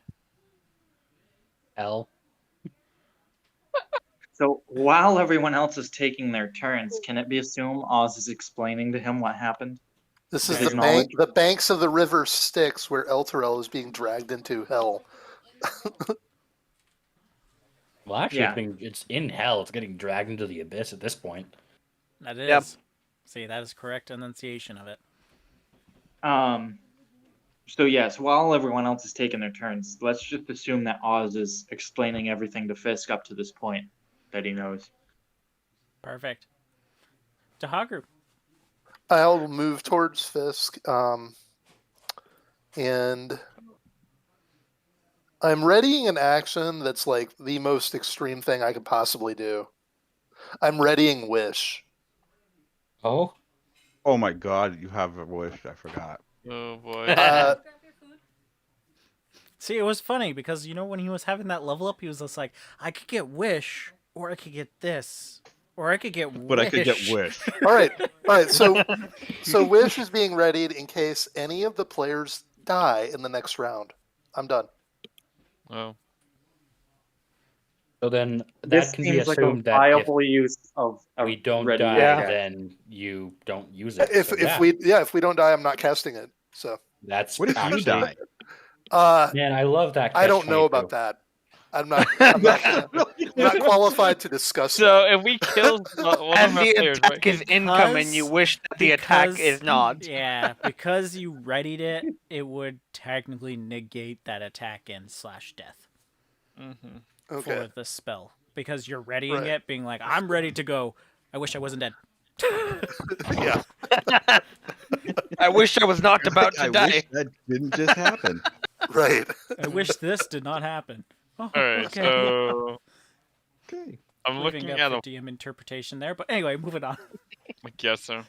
L. So while everyone else is taking their turns, can it be assumed Oz is explaining to him what happened? This is His the knowledge. the banks of the river Styx where Elturel is being dragged into hell. Well, actually, Yeah. it's in hell. It's getting dragged into the abyss at this point. That is. Yep. See, that is correct enunciation of it. So yes, while everyone else is taking their turns, let's just assume that Oz is explaining everything to Fisk up to this point that he knows. Perfect. Daharu. I'll move towards Fisk, and I'm readying an action that's like the most extreme thing I could possibly do. I'm readying Wish. Oh, Oh my god, you have a wish. I forgot. Oh boy. See, it was funny because, you know, when he was having that level up, he was just like, I could get Wish, or I could get this, or I could get Wish. But I could get wish. All right. So Wish is being readied in case any of the players die in the next round. I'm done. Oh. so then This that can be seems like a assumed that if viable use of we don't ready die, Yeah. then you don't use it. If So, if we don't die, I'm not casting it. So that's What if you actually, die? man, I love that. I don't know about that. I'm not qualified to discuss So that. if we kill one And of our the players, attack right? is incoming, you wish that the attack because- is not. Yeah, because you readied it, it would technically negate that attack in /death Mm-hmm. Okay. for the spell. Because you're readying Right. it, being like, I'm ready to go. I wish I wasn't dead. Yeah. I wish I was not about to I die. wish that didn't just happen. Right. I wish this did not happen. Oh, All right. okay. So Okay. I'm Leaving looking up at for a. DM interpretation there. But anyway, moving on. I guess so.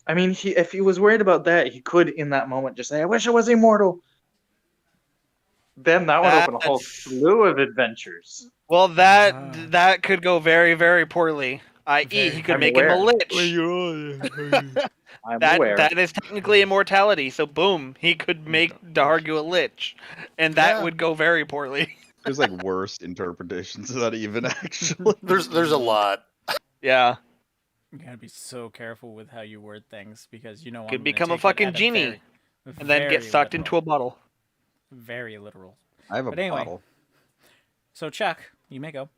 I mean, if he was worried about that, he could, in that moment, just say, "I wish I was immortal." Then that would open a whole That's- slew of adventures. Well, that Ah. that could go very, very poorly. I.e., Very- he could I'm make him a aware. lich. I'm That aware. that is technically immortality. So boom, he could make Dahargu a lich, and that Yeah. would go very poorly. There's like worse interpretations of that even actually. There's a lot. Yeah, You gotta be so careful with how you word things because you know I'm Could gonna become a take it fucking at genie, and then get sucked into a bottle. Very literal. I have a But anyway. bottle. So Chuck, you may go.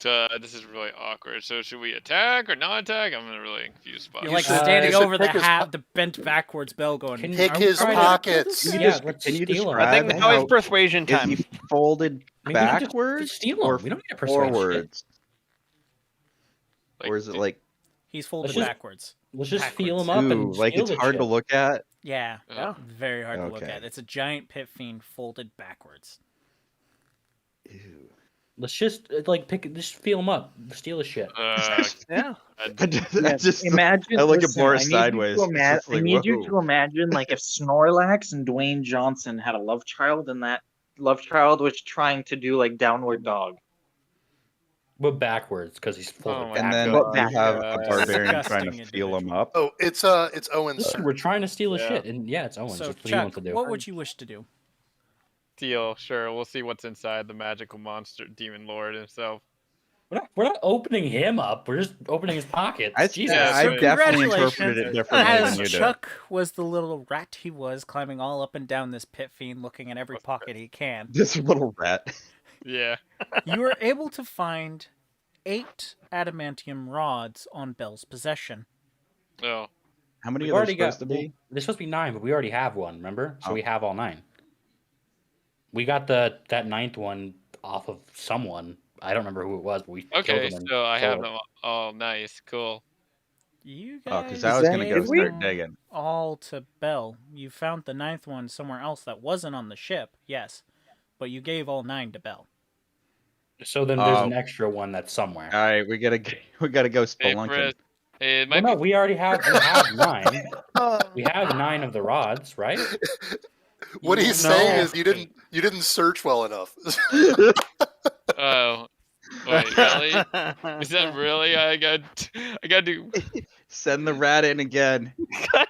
This is really awkward. So should we attack or not attack? I'm in a really confused spot. You're You like should- standing you should over the pick his the bent backwards bell going. Can- Pick "Are we his trying to- pockets. Can you Yeah, just- let's can you steal 'em. I think describe now is how persuasion is time. he folded I mean, we can just backwards steal 'em. or We don't need to persuade shit. forwards? Like, Or is it like He's folded just- backwards. Let's just feel Backwards. him up ooh, and like steal it's the hard to shit. look at? Yeah, Yeah. very hard to look Okay. at. It's a giant pit fiend folded backwards. Ew. Let's just just feel him up, steal his shit. Yeah. I just, I Yes, just imagine. I look at listen, Boris I need you sideways. to It's just I like, need you whoa. to imagine like if Snorlax and Dwayne Johnson had a love child, and that love child was trying to do like downward dog. But backwards, because he's folded Oh my And then backwards. God. you have a God. barbarian trying to Disgusting feel him up. Oh, it's Owen's Listen, turn. we're trying to steal his Yeah. shit, and yeah, it's Owens. So, That's what he Chuck, wants to do. what would you wish to do? Deal. Sure. We'll see what's inside the magical monster demon lord himself. We're not opening him up. We're just opening his pockets. I, Jesus. Yeah, I so definitely congratulations. interpreted it differently As than you did. Chuck was the little rat he was, climbing all up and down this pit fiend, looking in every pocket he can, This little rat. Yeah. you were able to find 8 adamantium rods on Bell's possession. Oh. How many We've are there already got. supposed to be? There's supposed to be 9, but we already have one. Remember? So Oh. we have all 9. We got that 9th one off of someone. I don't remember who it was, but we killed Okay. him. and So I have sold it. them. Oh, nice. Cool. You Oh, guys because I was gonna gave go start them digging. all to Bell. You found the 9th one somewhere else that wasn't on the ship, yes, but you gave all 9 to Bell. So then there's Oh. an extra one that's somewhere. All right, we gotta go Hey, spelunking. Chris. Hey, it Well, might no, be. we already have 9. We have 9 of the rods, right? What You he's know- saying is you didn't search well enough. Oh. Wait, really? Is that really? I got to do. Send the rat in again. What?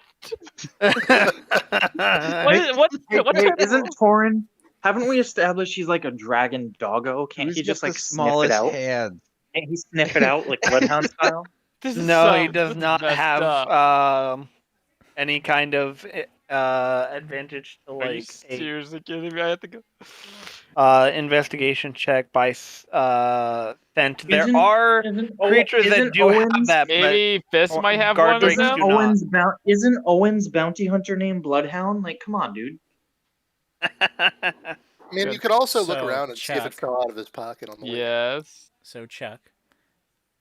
Hey, isn't Torin? Haven't we established he's like a dragon doggo? Can't Who's he just got like the sniff it smallest out? hands? Can't he sniff it out like bloodhound style? This is No, he so- does this is not messed have up. any kind of advantage to Are you like a seriously kidding me? I have to go. investigation check by scent. There Isn't- are creatures that isn't do have Owens- that, Maybe Fist or might have guard one of drakes them. do not. Isn't Owens bounty hunter named Bloodhound? Like, come on, dude. I mean, you could also look So, around and see if it Chuck. fell out of his pocket on the way. Yes. So, Chuck,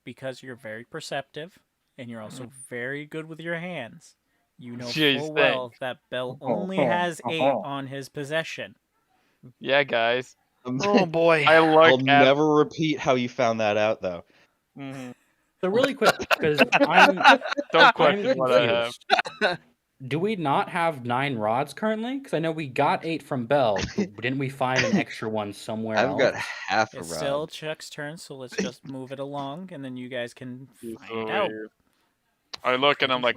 because you're very perceptive and you're also very good with your hands, you know Jeez, full well that Bell only has 8 on his possession. Yeah, guys. Oh boy. I I'll look at. never repeat how you found that out, though. Mhm. So really quick, because I'm Don't question what I have. confused. Do we not have 9 rods currently? Because I know we got 8 from Bell, but didn't we find an extra one somewhere I've else? got half a It's still rod. Chuck's turn, so let's just move it along, and then you guys can So find out. weird. I look and I'm like,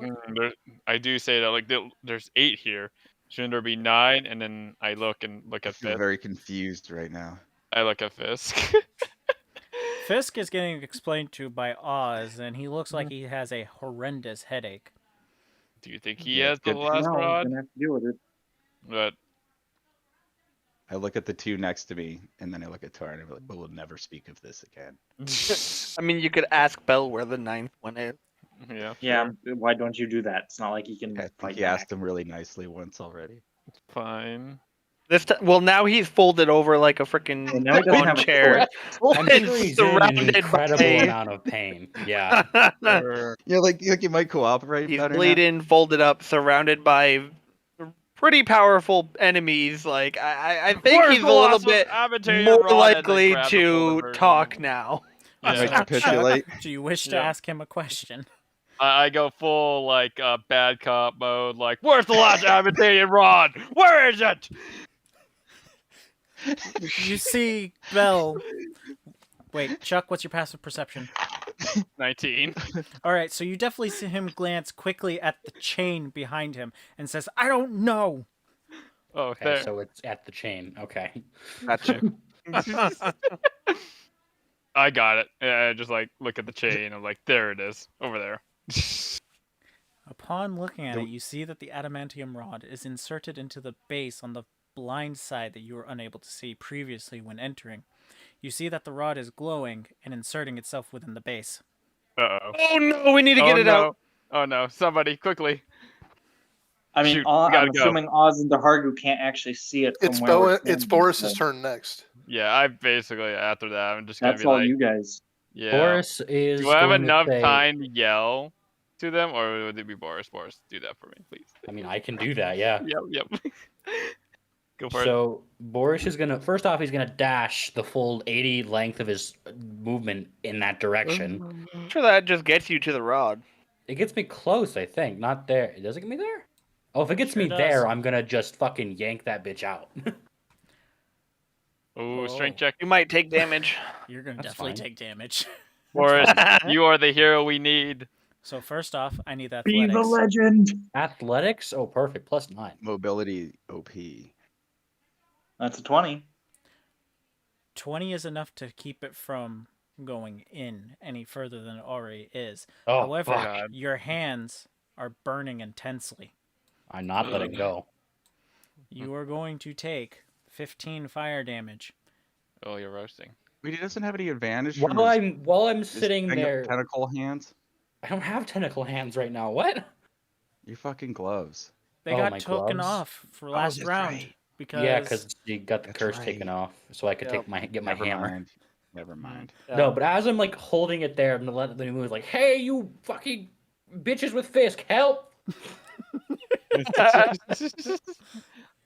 I do say that like there's 8 here. Shouldn't there be 9? And then I look and look I at feel Fisk. very confused right now. I look at Fisk. Fisk is getting explained to by Oz, and he looks like he has a horrendous headache. Do you think he Yeah, has it's the good. last No, rod? gonna have to deal with it. But I look at the 2 next to me, and then I look at Tar, and I'm like, we'll never speak of this again. I mean, you could ask Bell where the 9th one is. yeah, Yeah, why don't you do that? It's not like he can I think fight he back. asked him really nicely once already. fine. Well, now he's folded over like a freaking And now he doesn't have a chair. I'm sure he's in an surrounded incredible by- amount of pain. Yeah. Yeah, like you might cooperate He's better now. bleeding, folded up, surrounded by pretty powerful enemies. Like I think Where's he's a the little last bit Aventurian more rod? And I likely grab the to folded version. talk now. I might Yeah. capitulate. Do you wish to Yeah. ask him a question? I go full like bad cop mode. Like, where's the last Aventurian rod? Where is it? You see Bell. Wait, Chuck, what's your passive perception? 19. All right, so you definitely see him glance quickly at the chain behind him and says, "I don't know." Oh, Okay, there. so it's at the chain. Okay. Gotcha. I got it. Yeah, I just like look at the chain. I'm like, there it is, over there. Upon looking at it, you see that the adamantium rod is inserted into the base on the blind side that you were unable to see previously when entering. You see that the rod is glowing and inserting itself within the base. Uh oh. Oh no, we need to get it out. Oh no! Somebody quickly. I mean, Shoot, we gotta I'm go. assuming Oz and Dehargu can't actually see it from It's where we're It's standing, Boris's so turn next. Yeah, I basically after that I'm just gonna That's be all like, you guys. yeah. Boris is Do I have going to enough say, time to yell to them, or would it be Boris? Boris, do that for me, please. I mean, I can do that, yeah. Yep. Go for it. So Boris is gonna first off, he's gonna dash the full 80 length of his movement in that direction. I'm sure that just gets you to the rod. It gets me close, I think. Not there. Does it get me there? Oh, if it gets Sure me does. there, I'm gonna just fucking yank that bitch out. Ooh, Whoa. strength check. You might take damage. You're gonna That's definitely fine. take damage. Boris, you are the hero we need. So first off, I need Be the athletics. legend. Athletics? Oh, perfect. +9. Mobility OP. That's a 20. 20 is enough to keep it from going in any further than it already is. Oh, However, fuck. your hands are burning intensely. I'm not letting go. You are going to take 15 fire damage. Oh, you're roasting. Wait, he doesn't have any advantage from While I'm his sitting there, tentacle hands. I don't have tentacle hands right now. What? Your fucking gloves. They Oh, got my taken gloves? off for last that's round right. because Yeah, because you got the That's curse right. taken off, so I could Yep. get my Never hammer. mind. Never mind. No, but as I'm like holding it there, and the moves like, "Hey, you fucking bitches with Fisk, help!"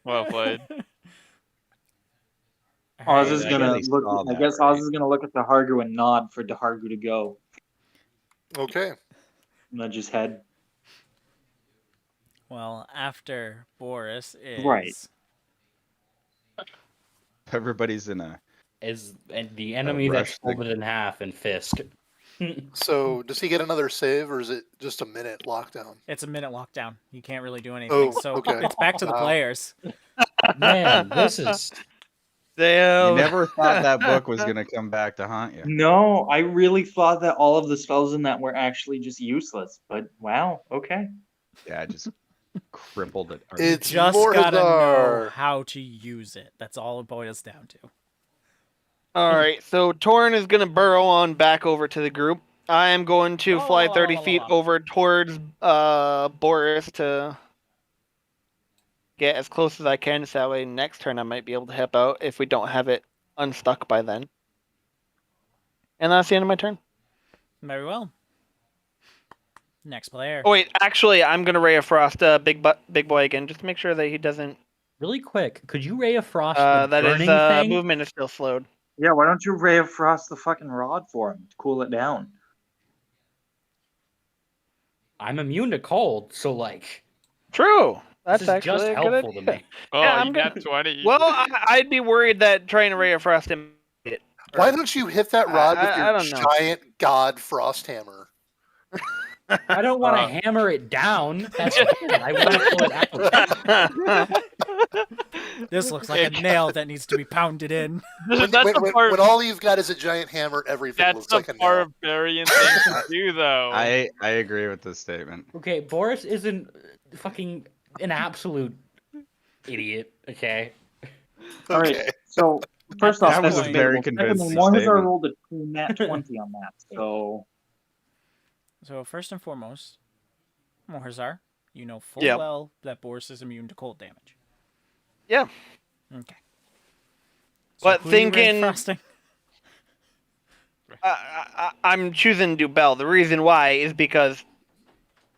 Well played. Oz Hey, is I gonna really look. saw I that, guess right? Oz is gonna look at Dehargu and nod for Dehargu to go. Okay. Nudge his head. well, after Boris is Right. Everybody's in a. And the enemy that's rush to- folded in half in Fisk. So does he get another save, or is it just a minute lockdown? It's a minute lockdown. You can't really do anything. Oh, so okay. it's back to the Wow. players. Man, this is Damn. You never thought that book was gonna come back to haunt you. No, I really thought that all of the spells in that were actually just useless. But wow, okay. Yeah, I just crippled it. It's Just gotta know Mordor. how to use it. That's all it boils down to. All right, so Torin is going to burrow on back over to the group. I am going to fly 30 feet over towards Boris to get as close as I can, so that way next turn I might be able to help out if we don't have it unstuck by then. And that's the end of my turn. Very well. Next player. Oh wait, actually, I'm going to Ray of Frost big boy again, just to make sure that he doesn't. really quick. Could you Ray of Frost the That is burning thing? movement is still slowed. Yeah, why don't you Ray of Frost the fucking rod for him to cool it down? I'm immune to cold, so like True. That's this is actually just a good helpful idea. to me. Oh, Yeah, you I'm got gonna- 20. Well, I'd be worried that trying to Ray of Frost him. Why don't you hit that rod with I your don't know. giant god frost hammer? I don't want to hammer it down. That's it. I want to pull it out. This looks like a nail that needs to be pounded in. When, That's when, a when all you've got is a giant hammer, everything That's looks a like a nail. barbarian thing to do, though. I agree with this statement. Okay, Boris isn't fucking an absolute idiot. Okay. All right, Okay. so first off, That that's was a very debatable. Secondly, convincing Morzar statement. rolled a nat 20 on that, so So first and foremost, Morzar, you know full Yeah. well that Boris is immune to cold damage. Yeah. Okay. But who you Ray thinking- frosting? I'm choosing to do Bell. The reason why is because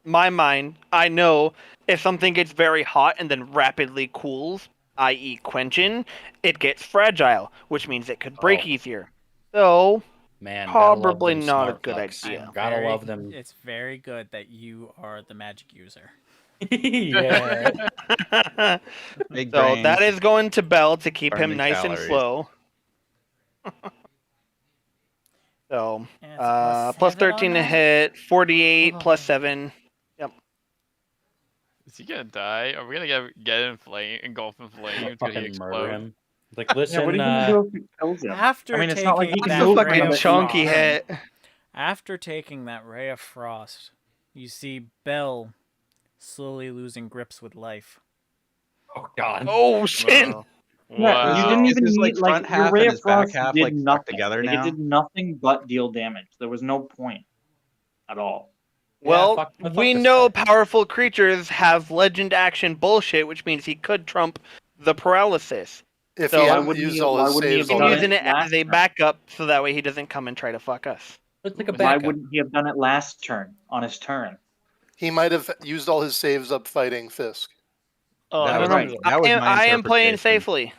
my mind, I know if something gets very hot and then rapidly cools, i.e. quenching, it gets fragile, which means it could break easier. So, Man, gotta love probably them not a smart good fucks. idea. Gotta Very- love them. It's very good that you are the magic user. Yeah. Big So brains. that is going to Bell to keep him Burning nice calories. and slow. So, And it's plus 7 on 13 to that? hit, 48 Hold plus on. 7. Is he gonna die? Are we gonna get in flame, engulfed in flames? Could he Fucking murder explode? him. Like, listen, yeah, what are you gonna do if it kills him? After I mean, it's not like taking you That's can that a move ray fucking him of if you want chunky to. hit. After taking that ray of frost, you see Bell slowly losing grips with life. oh god. Oh, shit! Wow. Yeah, you didn't Is even his, need like, front like your half Ray and of his back Frost half, did like, stuck nothing. together Like, now? it did nothing but deal damage. There was no point at all. Well, fuck we this know guy. powerful creatures have legend action bullshit, which means he could trump the paralysis. If So he why hadn't wouldn't used he- all why his wouldn't he saves have He's done already. using it last as a turn? backup so that way he doesn't come and try to fuck us. Let's take a Why backup. wouldn't he have done it last turn on his turn? He might have used all his saves up fighting Fisk. Oh, That I was don't right. know. that was my I am playing interpretation. safely.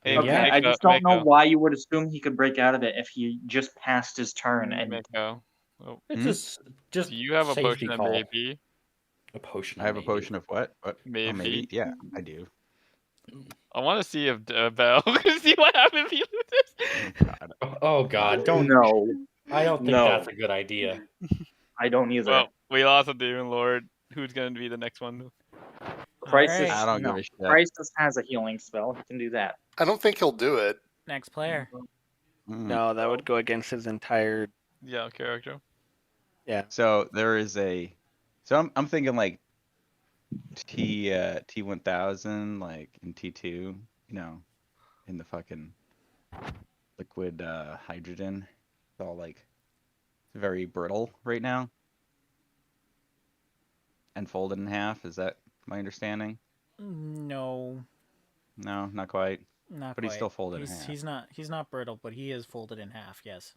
Hey, Okay, Yeah. I just don't know Mako. why you would assume he could break out of it if he just passed his turn and Mako. Oh, It's Hmm? just do you have a safety potion of call. maybe? A potion. I have a maybe. potion of what? What? Oh, Maybe. maybe. Yeah, I do. I want to see if Bell. See what happens if he loses. Oh, God. Oh God! Don't. No, I don't think No. that's a good idea. I don't either. Well, we lost a Demon Lord. Who's gonna be the next one? Crisis. I don't no. give a shit. Crisis has a healing spell. He can do that. I don't think he'll do it. Next player. Mm. No, that would go against his entire. Yeah, character. Yeah. So there is a. So I'm thinking like T1000 like in T2, you know, in the fucking liquid hydrogen. It's all like very brittle right now and folded in half. Is that my understanding? No, No, not quite. not But he's quite. still folded in half. He's not brittle, but he is folded in half. Yes.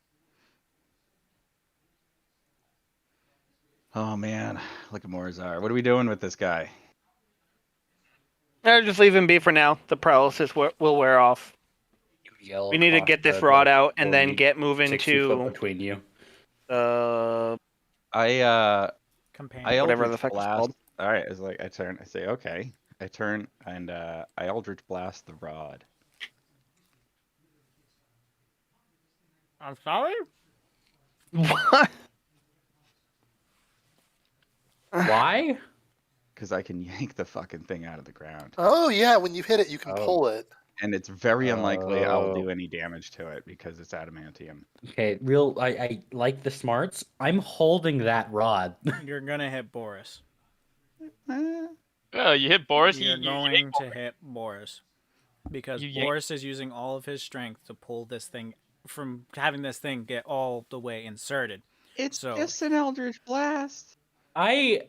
Oh man, look at Morazar. What are we doing with this guy? No, just leave him be for now. The paralysis will wear off. You yell We need to across get this the, rod like, out and then 40, get moving 60 foot to between you. I Companion. Whatever Eldritch the fuck it's Blast. called. All right, it's like I turn. I say okay. I turn and I Eldritch Blast the rod. I'm sorry. What? Why? Because I can yank the fucking thing out of the ground. Oh yeah, when you hit it, you can Oh. pull it. And it's very unlikely I'll Oh. do any damage to it because it's adamantium. Okay, I like the smarts. I'm holding that rod. You're gonna hit Boris. Oh, you hit Boris. You're you going to hit Boris because You yank- Boris is using all of his strength to pull this thing from having this thing get all the way inserted. It's So- just an Eldritch Blast. I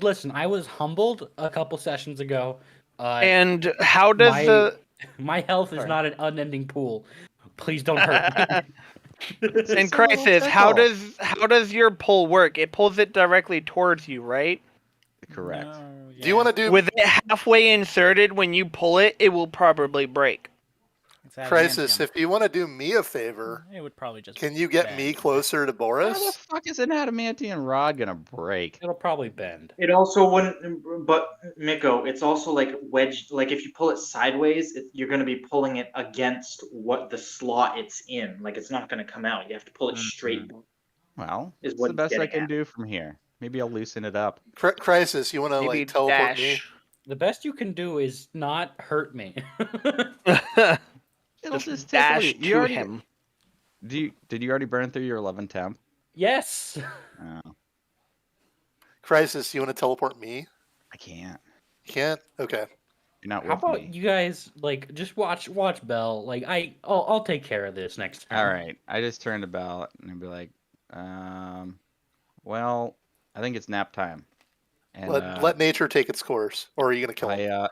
listen. I was humbled a couple sessions ago. And how does my, the my health is Sorry. not an unending pool. Please don't hurt me. It's in just a little Crisis, how tickle. does your pull work? It pulls it directly towards you, right? Correct. No, Do you want to do With it halfway inserted, when you pull it, it will probably break. It's Crisis? adamantium. If you want to do me a favor, It would probably just. can you get bend. me closer to How the Boris? fuck is an adamantium rod gonna break? It'll probably bend. It also wouldn't, but Miko, it's also like wedged. Like if you pull it sideways, you're going to be pulling it against what the slot it's in. Like it's not going to come out. You have to pull it straight. Well, Is it's what the he's best I getting can at. do from here. Maybe I'll loosen it up. Crisis, you want to Maybe like teleport me? dash. The best you can do is not hurt me. It'll Just tickle dash you. to You already- him. Did you already burn through your 11 temp? Yes. Oh, Crisis, you want to teleport me? I can't. You can't? Okay. You're not How with about me. you guys like just watch Bell? Like I'll take care of this next time. All right. I just turned about and I'd be like, well, I think it's nap time. And Let nature take its course, or are you gonna kill him?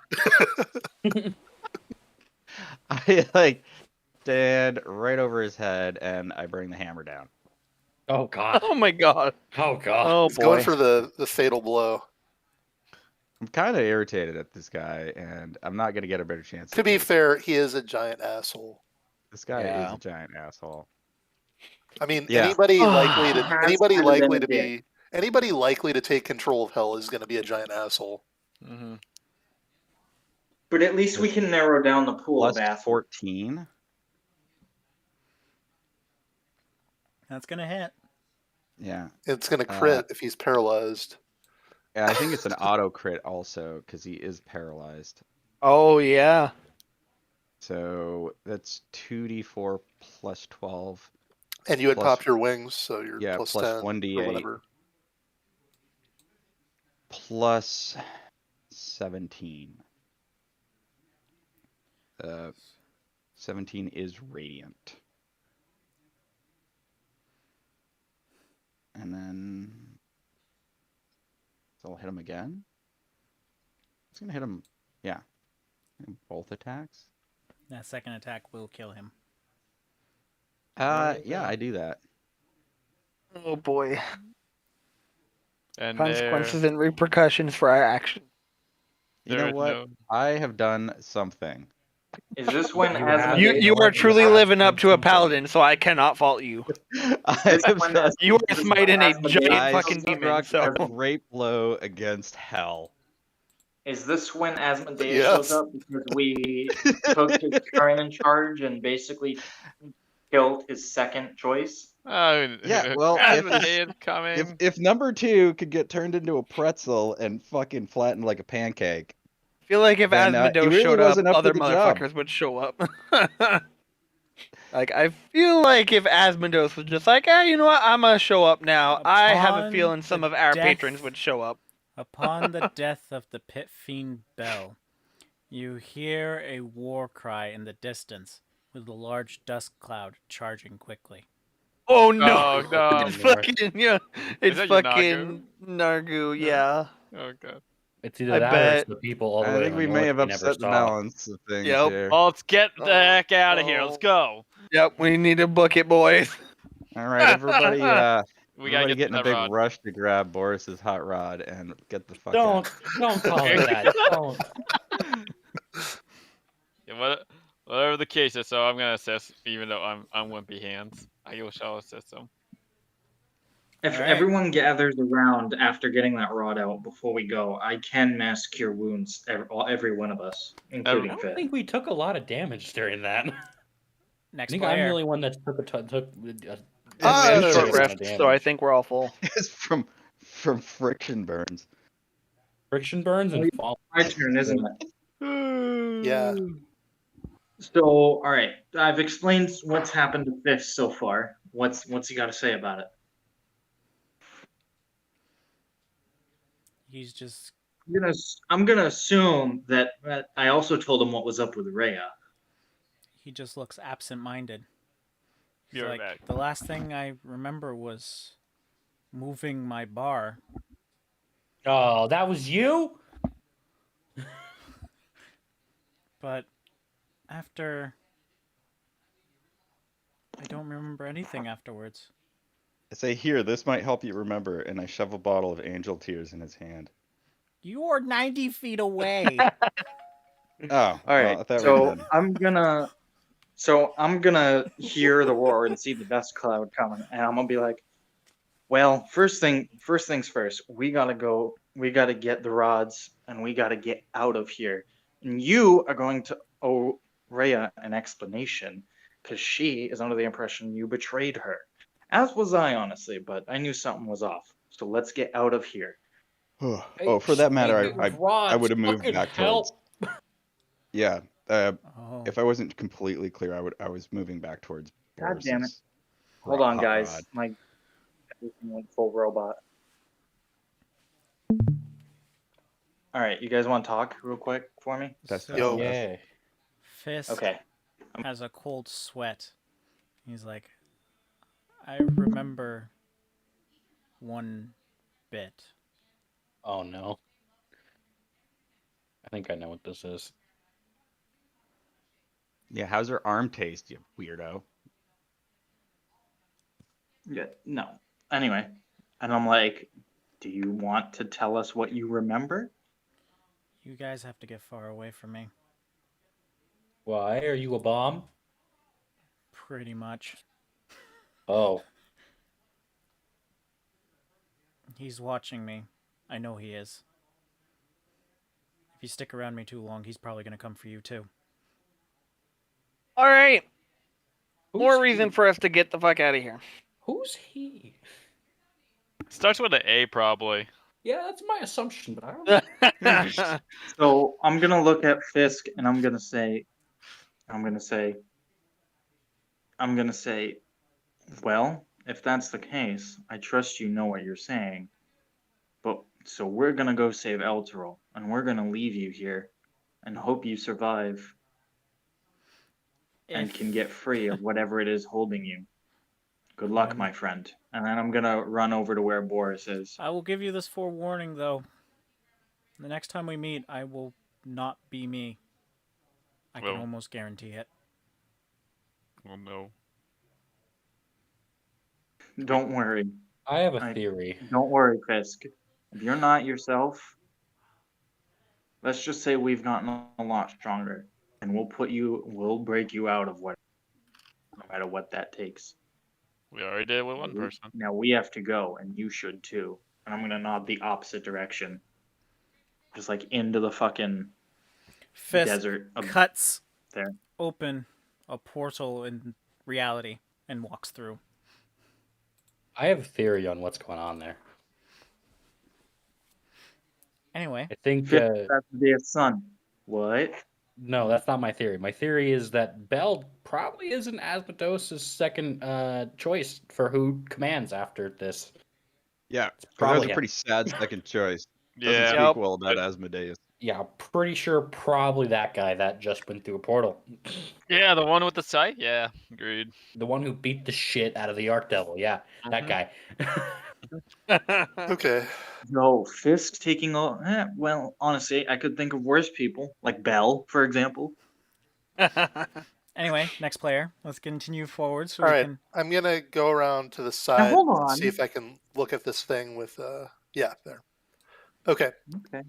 I like stand right over his head and I bring the hammer down. Oh God. Oh my god. Oh God. Oh He's going boy. for the fatal blow. I'm kind of irritated at this guy, and I'm not gonna get a better chance. To be fair, he is a giant asshole. this guy is Yeah. a giant asshole. I mean, Yeah. anybody likely Has to kind of been a anybody likely to take control of hell is going to be a giant asshole. Mm-hmm. But at least we can narrow down the pool Plus of assholes. 14. That's gonna hit. Yeah. It's going to crit if he's paralyzed. Yeah, I think it's an auto crit also because he is paralyzed. Oh yeah. So that's 2d4 plus 12. And you had Plus- popped your wings, so you're Yeah, plus plus 10 or 1d8 whatever. plus 17. 17 is radiant. And then I'll hit him again. It's gonna hit him. Yeah. Both attacks. That second attack will kill him. Yeah, I do that. Oh boy. And Consequences and repercussions for our action. You there know is what? no. I have done something. Is this when You have- You Asmodeus? you are truly have living up done to a something. paladin, so I cannot fault you. I have when done- You are This is smiting when a Asmodeus giant I fucking shows up demon, struck so a great blow against hell. Is this when Asmodeus Yes. shows up because we took his turn in charge and basically killed his second choice? Oh, Yeah, well, if Asmodeus coming. If number 2 could get turned into a pretzel and fucking flattened like a pancake, I feel like if then, he Asmodeus really showed up, wasn't up to other the job. motherfuckers would show up. Like, I feel like if Asmodeus was just like, you know what, I'm gonna show up now, I have a Upon feeling some the of our death- patrons would show up. Upon the death of the pit fiend Bell, you hear a war cry in the distance, with a large dust cloud charging quickly. Oh no! Oh no! It's fucking, yeah, it's that your fucking Nargu, yeah. Oh god. It's either I that or it's bet. the people all the I way think in we the may north have we never upset the saw. balance of things Yep. here. Well, let's get the Oh, heck out of here. Let's go. Yep, we need to book it, boys. All right, everybody. We gotta Everybody get get in a that big rod. rush to grab Boris's hot rod and get the fuck out. Don't call it that. Don't. Yeah, whatever the case is, so I'm gonna assist, even though I'm wimpy hands. I shall assist him. If Alright. everyone gathers around after getting that rod out before we go, I can mass cure wounds, every one of us, I including don't Fit. think we took a lot of damage during that. I Next think I'm the player. only one that took a We had a Oh. short decent amount rest, of so I damage. think we're all full. It's from friction burns. Friction burns and fall. My turn, isn't it? Yeah. So, all right, I've explained what's happened to Fish so far. What's he got to say about it? He's just I'm gonna assume that I also told him what was up with Rhea. he just looks absent-minded. He's You're like, back. the last thing I remember was moving my bar. Oh, that was you? But after, I don't remember anything afterwards. I say, here, this might help you remember, and I shove a bottle of angel tears in his hand. You are 90 feet away. Oh, All right, well, I thought we so were done. I'm gonna hear the roar and see the dust cloud coming, and I'm gonna be like, well, first things first. We gotta get the rods, and we gotta get out of here. And you are going to owe Rhea an explanation, because she is under the impression you betrayed her. As was I, honestly, but I knew something was off. So let's get out of here. Oh, for that matter, I would have moved Fucking back help. towards. Yeah, Oh, if I wasn't completely clear, I was moving back towards. God damn it. Boris's Hold on, hot guys. rod. My everything went full robot. All right, you guys want to talk real quick for me? That's Yo. Yeah. Fisk Okay. has a cold sweat. He's like, I remember one bit. Oh no. I think I know what this is. Yeah, how's her arm taste, you weirdo? Yeah, no. Anyway, and I'm like, do you want to tell us what you remember? You guys have to get far away from me. Why? Are you a bomb? Pretty much. Oh. He's watching me. I know he is. If you stick around me too long, he's probably going to come for you too. All right, more Who's reason he? for us to get the fuck out of here. Who's he? Starts with an A, probably. Yeah, that's my assumption, but I don't know. So I'm gonna look at Fisk and I'm gonna say, well, if that's the case, I trust you know what you're saying. But so we're gonna go save Elturel, and we're gonna leave you here, and hope you survive and can get free of whatever it is holding you. Good luck, my friend. And then I'm gonna run over to where Boris is. I will give you this forewarning, though. The next time we meet, I will not be me. I can Well. almost guarantee it. Well, no. Don't worry. I have a I- theory. Don't worry, Fisk. If you're not yourself, let's just say we've gotten a lot stronger, and we'll break you out of what, no matter what that takes. We already did it with one person. Now we have to go, and you should too. And I'm gonna nod the opposite direction, just like into the fucking Fisk desert. cuts there. open a portal in reality and walks through. I have a theory on what's going on there. Anyway, I think That's the day of sun. What? no, that's not my theory. My theory is that Bell probably isn't Asmodeus' second choice for who commands after this. Yeah, probably that was a him. pretty sad second choice. Doesn't Yeah. speak Yep. well about Asmodeus. Yeah, pretty sure probably that guy that just went through a portal. Yeah, the one with the sight. Yeah, agreed. The one who beat the shit out of the Arc Devil. Yeah, that guy. Okay. No, Fisk taking well, honestly, I could think of worse people, like Bell, for example. anyway, next player. Let's continue forward so All we right. can. I'm gonna go around to the side hold and on. see if I can look at this thing with yeah, there. Okay. Okay.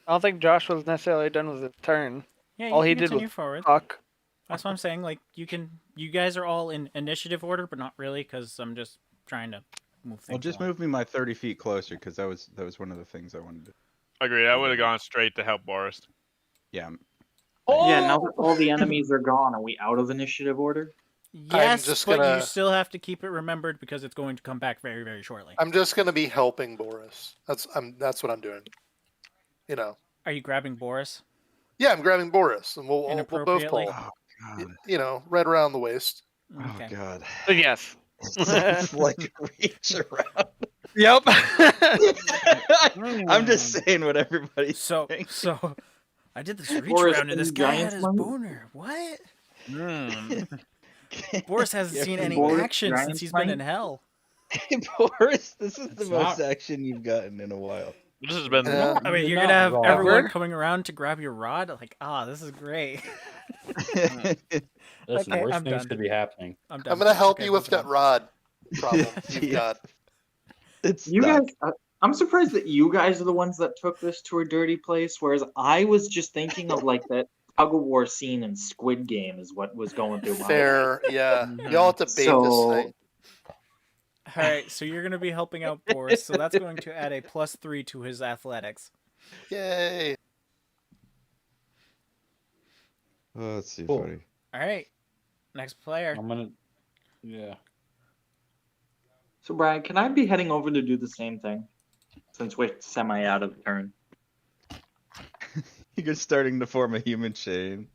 I don't think Josh was necessarily done with his turn. Yeah, All you he can did continue was forward. Fuck. That's what I'm saying. Like you guys are all in initiative order, but not really, because I'm just trying to move things. Well, just along. move me my 30 feet closer because that was one of the things I wanted to. Agreed. I would have gone straight to help Boris. Yeah. Yeah, now that all the enemies are gone, are we out of initiative order? Yes, just but you gonna- still have to keep it remembered because it's going to come back very, very shortly. I'm just gonna be helping Boris. That's what I'm doing. You know. Are you grabbing Boris? Yeah, I'm grabbing Boris, and we'll both Inappropriately? pull. Oh God. You know, right around the waist. Okay. Oh God. Yes. It's like reach around. Yep. I'm just saying what everybody's So, saying. I did this reach Boris, around and can this you guy giant had his slam? boner. What? Hmm. Boris hasn't Yeah, seen any Boris action giant since he's been in slam? hell. Boris, this is the It's most not- action you've gotten in a while. This has been. Yeah. I mean, You're you're gonna not have wrong. everyone Ever? coming around to grab your rod. Like, this is great. Listen, Okay, worse I'm things done. could be happening. I'm done. I'm gonna help Okay, you with moving that on. rod problem you've Yeah. got. It's You stuck. guys, I'm surprised that you guys are the ones that took this to a dirty place, whereas I was just thinking of like that tug of war scene in Squid Game is what was going through my head. Fair, yeah. Mhm. Y'all have to bait So- this thing. All right, so you're gonna be helping out Boris, so that's going to add a +3 to his athletics. Yay. Oh, let's see, Cool. buddy. All right, next player. I'm gonna. Yeah. So Brian, can I be heading over to do the same thing? Since we're semi out of turn. You're starting to form a human chain.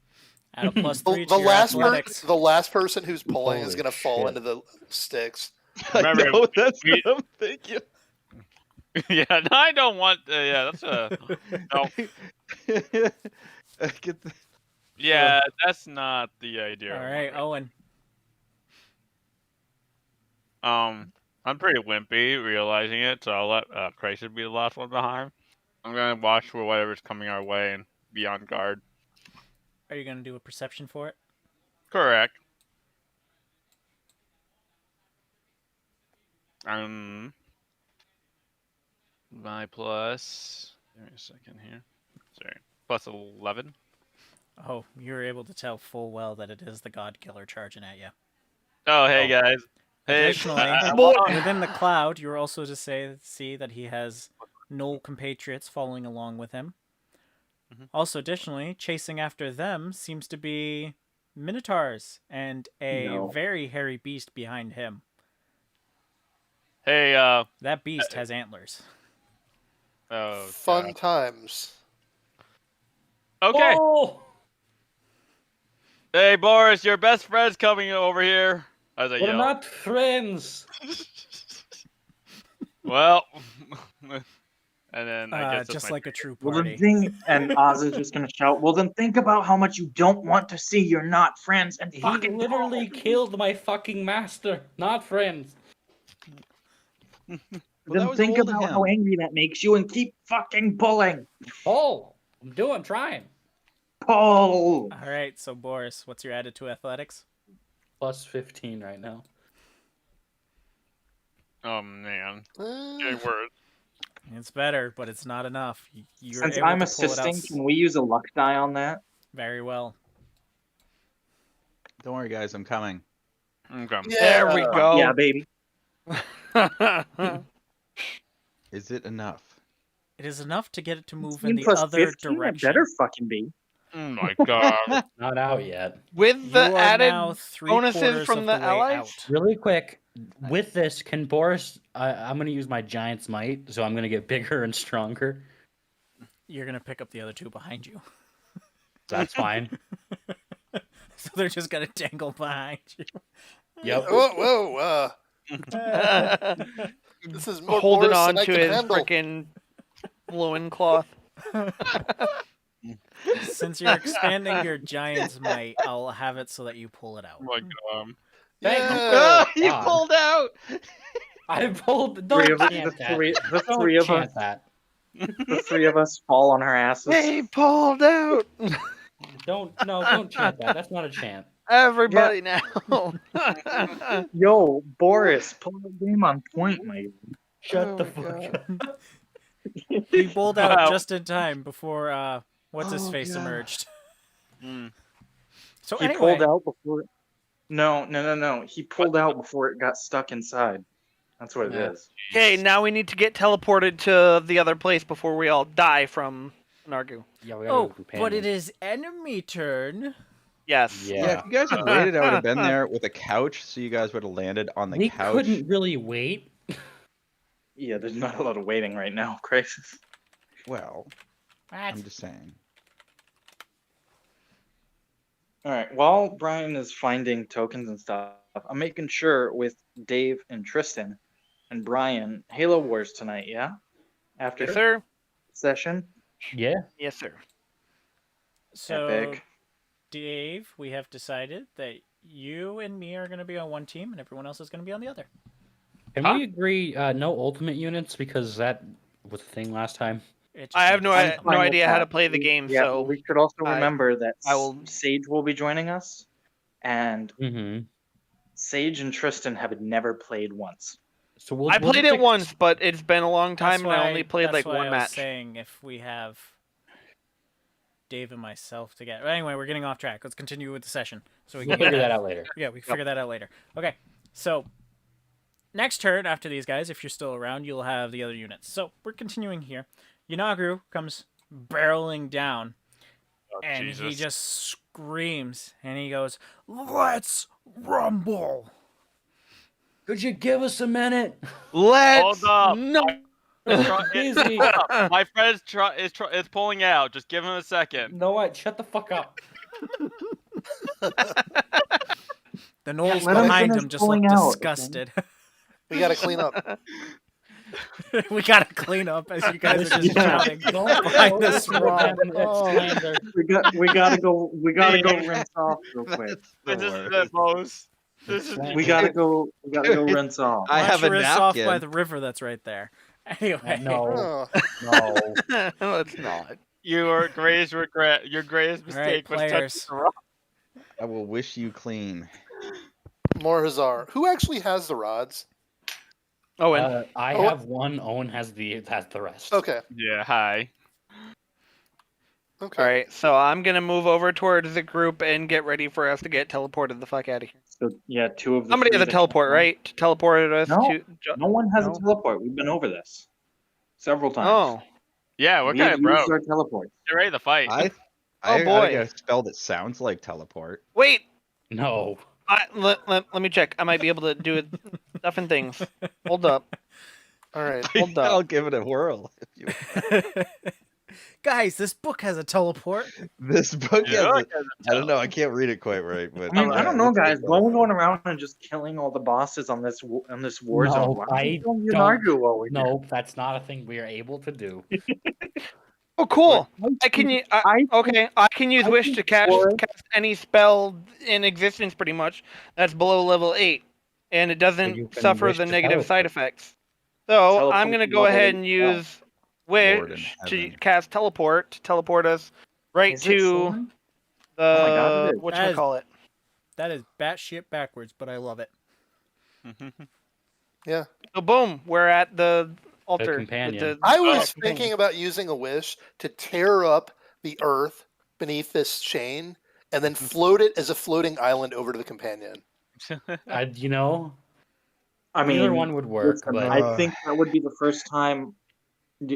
Add a +3 The, to your athletics. the last person who's pulling is Holy gonna fall shit. into the sticks. Remember, I know, that's we- what I'm thinking. Yeah, no, I don't want. Yeah, that's a. No. Get the... Yeah, that's not the idea. All right, Owen. I'm pretty wimpy realizing it, so I'll let Crisis be the last one behind. I'm gonna watch for whatever's coming our way and be on guard. Are you gonna do a perception for it? Correct. My plus. Give me a second here. Sorry, plus 11. Oh, you're able to tell full well that it is the God Killer charging at you. Oh, hey guys. Hey. Additionally, within the cloud, you're also to see that he has no compatriots following along with him. Mhm. Also, additionally, chasing after them seems to be minotaurs and a No. very hairy beast behind him. Hey. That beast has antlers. Oh. Fun times. Okay. Oh! Hey Boris, your best friend's coming over here. As I We're yell. not friends. Well. And then I guess that's Just my like a true Well, party. the thing, and Oz is just gonna shout. Well, then think about how much you don't want to see you're not friends, and He fucking literally killed my fucking master. Not friends. Well, that then was think old of about how him. angry that makes you and keep fucking pulling. Oh, I'm trying. Pull. All right, so Boris, what's your added to athletics? Plus 15 right now. Oh man. Eh, Good word. It's better, but it's not enough. You're Since able I'm to pull it out assisting, can we use a luck die on that? very well. Don't worry, guys. I'm coming. Okay. There we yeah. go. Yeah, baby. Is it enough? It is enough to get it to move in 15 the plus other 15, it direction. better fucking be. Oh my god. Not out yet. With You the are added now 3/4 bonuses from of the way allies? out. Really quick, with this, can Boris? I'm gonna use my giant's might, so I'm gonna get bigger and stronger. You're gonna pick up the other two behind you, That's fine. so they're just gonna dangle behind you. Yep. Whoa. This is more Holding Boris on than I to can his handle. frickin' loincloth. Since you're expanding your giant's might, I'll have it so that you pull it out. Oh my god. Yeah. He God. pulled out. I pulled. Three Don't of us, chant the that. three, the Don't three of us, chant that. the three of us fall on our asses. He pulled out. Don't chant that. That's not a chant. Everybody now. Yo, Boris, pull the game on point, mate. Shut Oh the my fuck God. up. He pulled out Wow. just in time before what's his Oh, face God. emerged. Mm. So He anyway, pulled out before. No. He pulled out before it got stuck inside. That's what it Yeah. is. Okay, now we need to get teleported to the other place before we all die from Nargu. Yeah, we gotta oh, go but companion. it is enemy turn. Yes. Yeah. Yeah, if you guys had waited, I would have been there with a couch, so you guys would have landed on the We couch. couldn't really wait. Yeah, there's not a lot of waiting right now, Crisis. Well, What? I'm just saying. All right. While Brian is finding tokens and stuff, I'm making sure with Dave and Tristan and Brian, Halo Wars tonight. Yeah. After Yes, sir. session. Yeah. Yes, sir. So, Epic. Dave, we have decided that you and me are going to be on one team, and everyone else is going to be on the other. Can we agree no ultimate units because that was the thing last time? It just I have no, changes. I'm fine no with idea how to that. play the game, Yeah, so we should also I- remember that I will- Sage will be joining us, and Mm-hmm. Sage and Tristan have never played once. So we'll. I we'll played just it once, but it's been a long That's time, and I only played that's like why one I was match. saying if we have Dave and myself together. Anyway, we're getting off track. Let's continue with the session. So we We'll can figure that out later. Yeah, we can figure that out later. Okay, so next turn after these guys, if you're still around, you'll have the other units. So we're continuing here. Yanagru comes barreling down, Oh, and he Jesus. just screams, and he goes, "Let's rumble!" Could you give us a minute? Let's Hold up. no. Easy. My friend is pulling out. Just give him a second. No, what? Shut the fuck up. The gnolls let him behind finish him just look pulling out, okay? disgusted. We gotta clean up. We gotta clean up as you guys are just Yeah. shouting behind this wall. We gotta go rinse off real quick. This is the most. This is We gotta go rinse off. I Why don't have you a rinse off by napkin. the river that's right there. Anyway, No, Oh, no. Let's not. your greatest regret. Your greatest All right, mistake was touching players. the rock. I will wish you clean. more Hazar. Who actually has the rods? Owen. I Oh. have one. Owen has the rest. Okay. Yeah. Hi. Okay. All right, so I'm gonna move over towards the group and get ready for us to get teleported the fuck out of here. So yeah, two of the Somebody three has a that teleport, come. right? To teleport us No. to. No one has No. a teleport. We've been over this several times. Oh, Yeah, we're We kind have of broke. used our teleport. Get ready to fight. Oh, boy. got a spell that sounds like teleport. wait. No. Let me check. I might be able to do it. Stuff and things. Hold up. All right. Hold I'll up. give it a whirl. If you... guys, this book has a teleport. This book Yeah, has I don't know. I can't read it quite right, but I mean, I don't know, let's guys. take While we're that. going around and just killing all the bosses on this war No, zone, why I don't you don't- argue while we're here? No, that's not a thing we are able to do. Oh, cool. I can use. Okay, I can use I wish think to cast Boris- any spell in existence, pretty much. That's below level 8, and it doesn't you can suffer wish the to negative teleport. side effects. So I'm gonna go ahead and Teleport. use Lord in Wish to heaven. cast teleport to teleport us right Is it to Solon? the Oh my God, it is. whatchamacallit. That is batshit backwards, but I love it. Yeah. So boom, we're at the altar. companion. I Oh, was companion. thinking about using a wish to tear up the earth beneath this chain and then float it as a floating island over to the companion. You know, I mean, either one would work, listen, but I think that would be the first time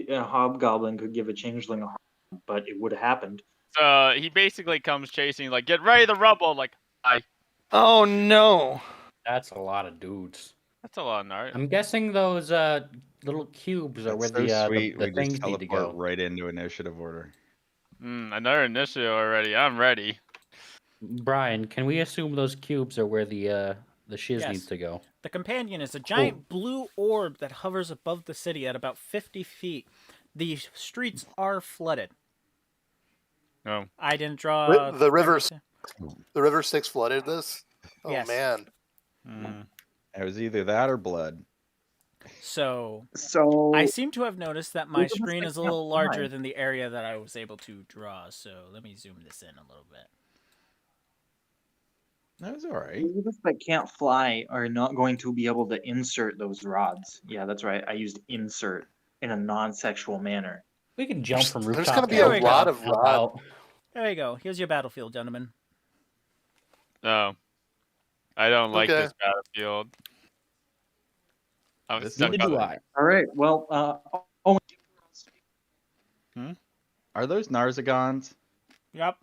a hobgoblin could give a changeling a heart, but it would have happened. So he basically comes chasing, like, get ready to rumble. Like, Oh no. that's a lot of dudes. that's a lot of gnarly. I'm guessing those little cubes are That's where so sweet. the We things just need to teleport go. right into initiative order. Another initiative already. I'm ready. Brian, can we assume those cubes are where the shiz Yes. needs to go? The companion is a giant blue orb that hovers above the city at about 50 feet. The streets are flooded. No. I didn't draw The river, everything. the River Styx flooded this. Oh Yes. man. It was either that or blood. So So I seem to have noticed that my Look at this screen thing is a can't little larger fly. than the area that I was able to draw. So let me zoom this in a little bit. That was all right. Beavers that can't fly are not going to be able to insert those rods. Yeah, that's right. I used insert in a non-sexual manner. We can jump from There's rooftop gonna to be a There we go. lot of help rod. out. There you go. Here's your battlefield, gentlemen. No. I don't like Okay. this battlefield. I'm This stuck Neither on do it. I. All right. Well, Are those Narzagons? Yep.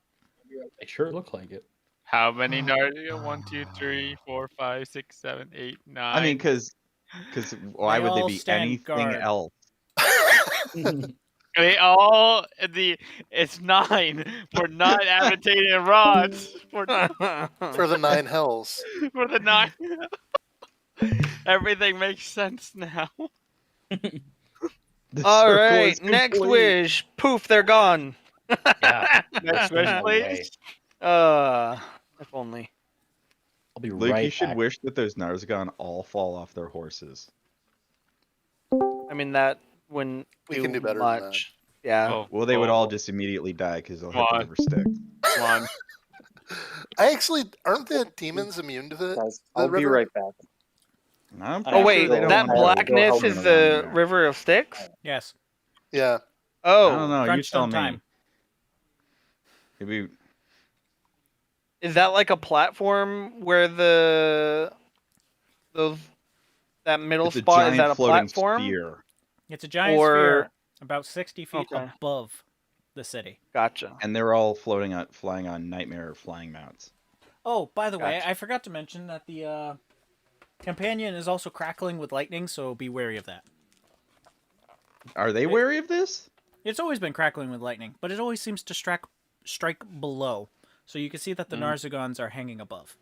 They sure look like it. How many Narnia? 1, 2, 3, 4, 5, 6, 7, 8, 9. I mean, because why They would they all be stand anything guard. else? They all it's 9. We're not advocating rods for For the 9 hells. for the 9. Everything makes sense now. The All circle right, is next complete. wish. Poof, they're gone. Yeah. Next There's wish, no please. way. If only. I'll be Luke, right you should back. wish that those Narzagon all fall off their horses. I mean that wouldn't We can do better than that. much. Yeah. Oh, Well, they would all oh, just immediately die because they'll hit Come the on. river Styx. come on. Aren't the demons immune to the guys, the I'll be river? right back. I'm Oh, pretty Oh sure wait, they don't that want blackness everyone is running the around there. River of Styx? Yes. Yeah. I don't Oh, know. You Crunch tell some me. time. Maybe is that like a platform where that middle it's a spot is giant that a floating platform? sphere, It's a giant Or- sphere about 60 feet Okay. above the city. Gotcha. and they're all flying on nightmare flying mounts. Oh, by the way, Gotcha. I forgot to mention that the companion is also crackling with lightning, so be wary of that. Are they wary of this? It's always been crackling with lightning, but it always seems to strike below. So you can see that the Narzagons are hanging above.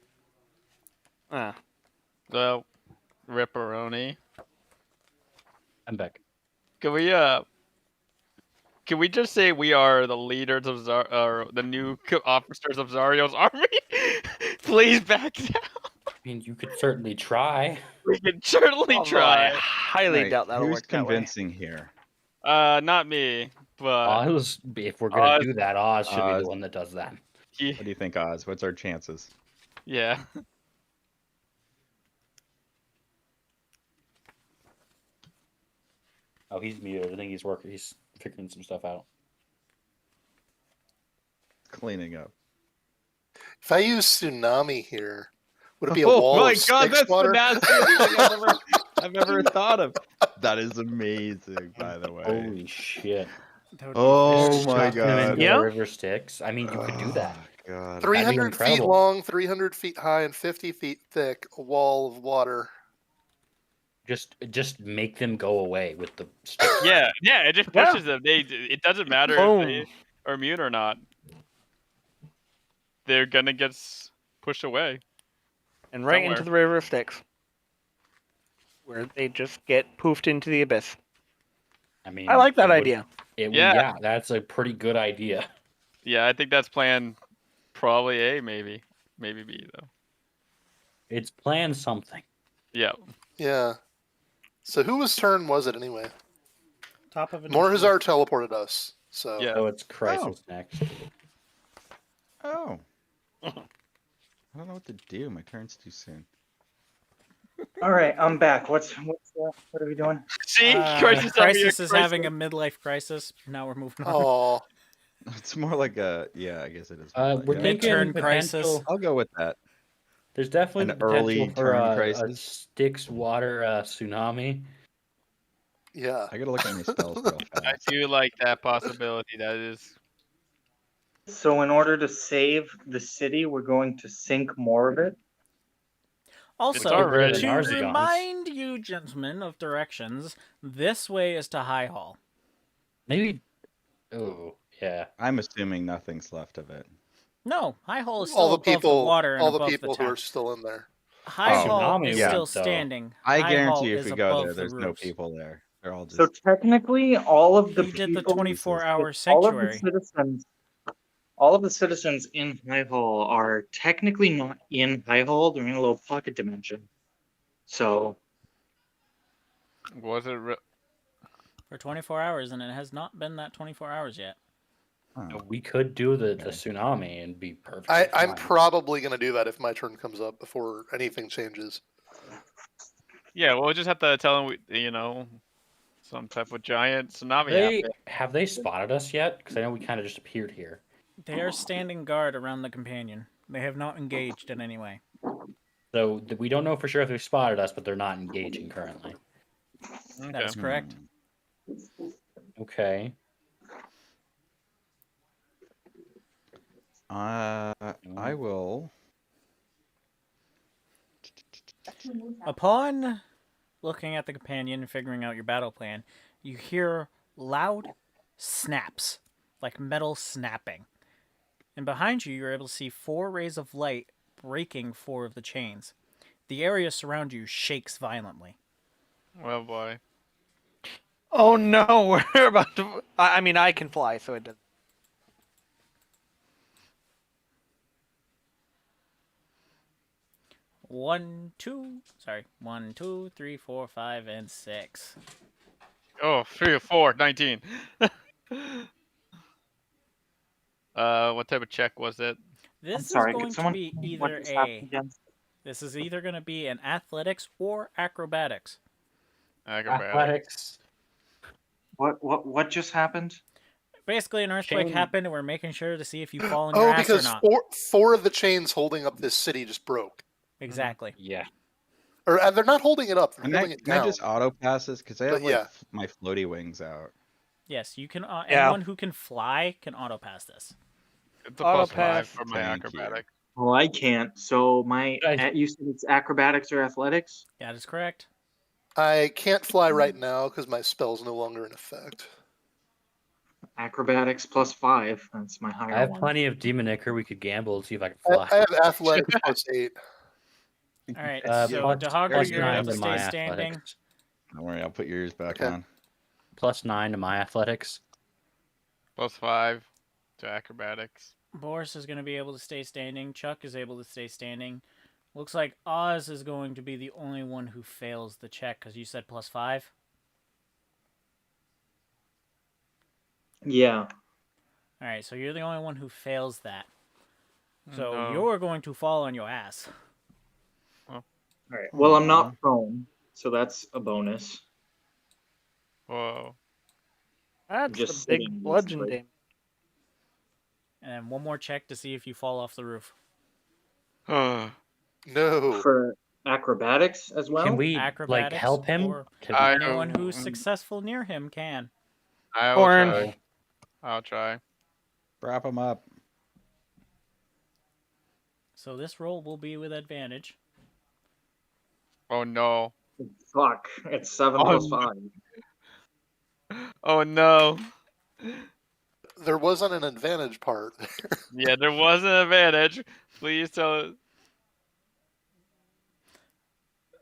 Ah. So, Ripperoni. I'm back. Can we just say we are the leaders of the new officers of Zario's army? Please back down. I mean, you could certainly try. We can certainly Although try. I highly Right, doubt that'll who's work that way. convincing here? Not me, but If we're gonna Oz- do that, Oz should be Oz. the one that does that. he- What do you think, Oz? What's our chances? yeah. Oh, he's muted. I think he's working. He's figuring some stuff out. Cleaning up. If I use tsunami here, would it be a Oh wall my of God, Styx that's water? the nastiest thing I've ever thought of. That is amazing, by the way. Holy shit! That would be Oh very my Chuck them God. into Yeah? the river Styx. I mean, you could do that. Oh, God. 300 feet incredible. long, 300 feet high, and 50 feet thick, a wall of water. Just make them go away with the Styx. Yeah, it just Yeah. pushes them. It doesn't matter Boom. if they are immune or not. They're gonna get pushed away. And right into Somewhere. the River of Styx. Where they just get poofed into the abyss. I mean, I like that it would- idea. Yeah. That's a pretty good idea. Yeah, I think that's plan probably A, maybe B though. It's plan something. Yeah. Yeah. So whose turn was it anyway? Top of Morhazar teleported us. So Yeah. Oh, it's Crisis next. Oh. I don't know what to do. My turn's too soon. All right, I'm back. What are we doing? See, Crisis, Crisis is having a midlife crisis. Now we're moving on. oh, It's more like a I guess it is. We're like a- thinking Midterm potential- crisis. I'll go with that. There's definitely An the potential early for turn a crisis. Styx water tsunami. yeah. I gotta look at my spells real I fast. do like that possibility. That is. So in order to save the city, we're going to sink more of it. Also, already- to Narzegons. remind you, gentlemen, of directions, this way is to High Hall. Maybe. Oh, yeah. I'm assuming nothing's left of it. No, High Hall is still All the above people, the water and all the above people the who are town. still in there. High Oh. Hall Tsunami is went, still though. standing. I High Hall guarantee if is we go above there, the there's no roofs. people there. They're all just. So technically, all of the He did the people, 24-hour all of the sanctuary. citizens, all of the citizens in High Hall are technically not in High Hall. They're in a little pocket dimension. So Was it? For 24 hours, and it has not been that 24 hours yet. Oh. We could do the Okay. tsunami and be perfect. I'm probably going to do that if my turn comes up before anything changes. Yeah, we'll just have to tell them, some type of giant tsunami happened. Have they spotted us yet? Because I know we kind of just appeared here. They are standing guard around the companion. They have not engaged in any way. So we don't know for sure if they've spotted us, but they're not engaging currently. That is correct. Okay. I will. Upon looking at the companion and figuring out your battle plan, you hear loud snaps, like metal snapping. And behind you, you're able to see 4 rays of light breaking 4 of the chains. The area surrounding you shakes violently. Oh boy. Oh no, we're about to. I mean, I can fly, so it doesn't. One, two, 3, 4, 5, and 6. Oh, 3 or 4, 19. What type of check was it? This I'm sorry, is could going to someone be tell me what either just happened again? This is either going to be an athletics or acrobatics. Acrobatics. What just happened? Basically, an earthquake Chain- happened, and we're making sure to see if you fall on your Oh, ass or because not. four of the chains holding up this city just broke. Exactly. Yeah. Or they're not holding it up; they're Can holding I, it can I down. just auto pass this? Because I have But like yeah. my floaty wings out. Yes, you can. Yeah. Anyone who can fly can auto pass this. It's a Auto +5 pass. for my Thank you. acrobatic. Well, I can't. So Guys- you said it's acrobatics or athletics? That is correct. I can't fly right now because my spell's no longer in effect. Acrobatics +5. That's my higher I have one. plenty of Demon Ichor. We could gamble and see if I can I fly. have athletics +8. All right. Uh, So, plus- Dahagr, plus you're 9 able to to stay my standing. athletics. Don't worry, I'll put yours back Okay. on. +9 to my athletics. +5 to acrobatics. Boris is going to be able to stay standing. Chuck is able to stay standing. Looks like Oz is going to be the only one who fails the check because you said +5. Yeah. All right, so you're the only one who fails that. So No. you're going to fall on your ass. All right. Well, I'm Aw. not prone, so that's a bonus. Whoa. That's Just the big sitting, bludgeon basically. damage. And then one more check to see if you fall off the roof. No. For acrobatics as well? Can we Acrobatics help him? or Can I we- anyone who's Um, successful near him can. I'll Corn. try. I'll try. Wrap them up. So this roll will be with advantage. Oh no. Fuck. It's 7 Oh, +5. Oh no. There wasn't an advantage part. Yeah, there was an advantage. Please tell it.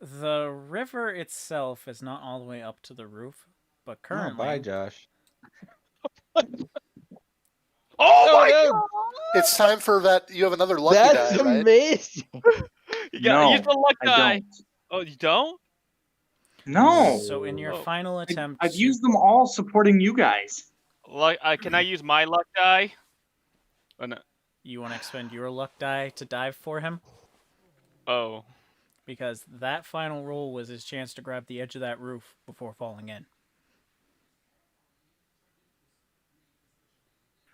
The river itself is not all the way up to the roof, but Oh, currently bye, Josh. Oh my It's time for that. You have another lucky That's die, right? amazing. god! You got No, use the luck I die. don't. Oh, you don't? No. So in your Oh. final attempt, I've used them all supporting you guys. Can I use my luck die? Oh, no. you want to expend your luck die to dive for him, Oh. because that final roll was his chance to grab the edge of that roof before falling in.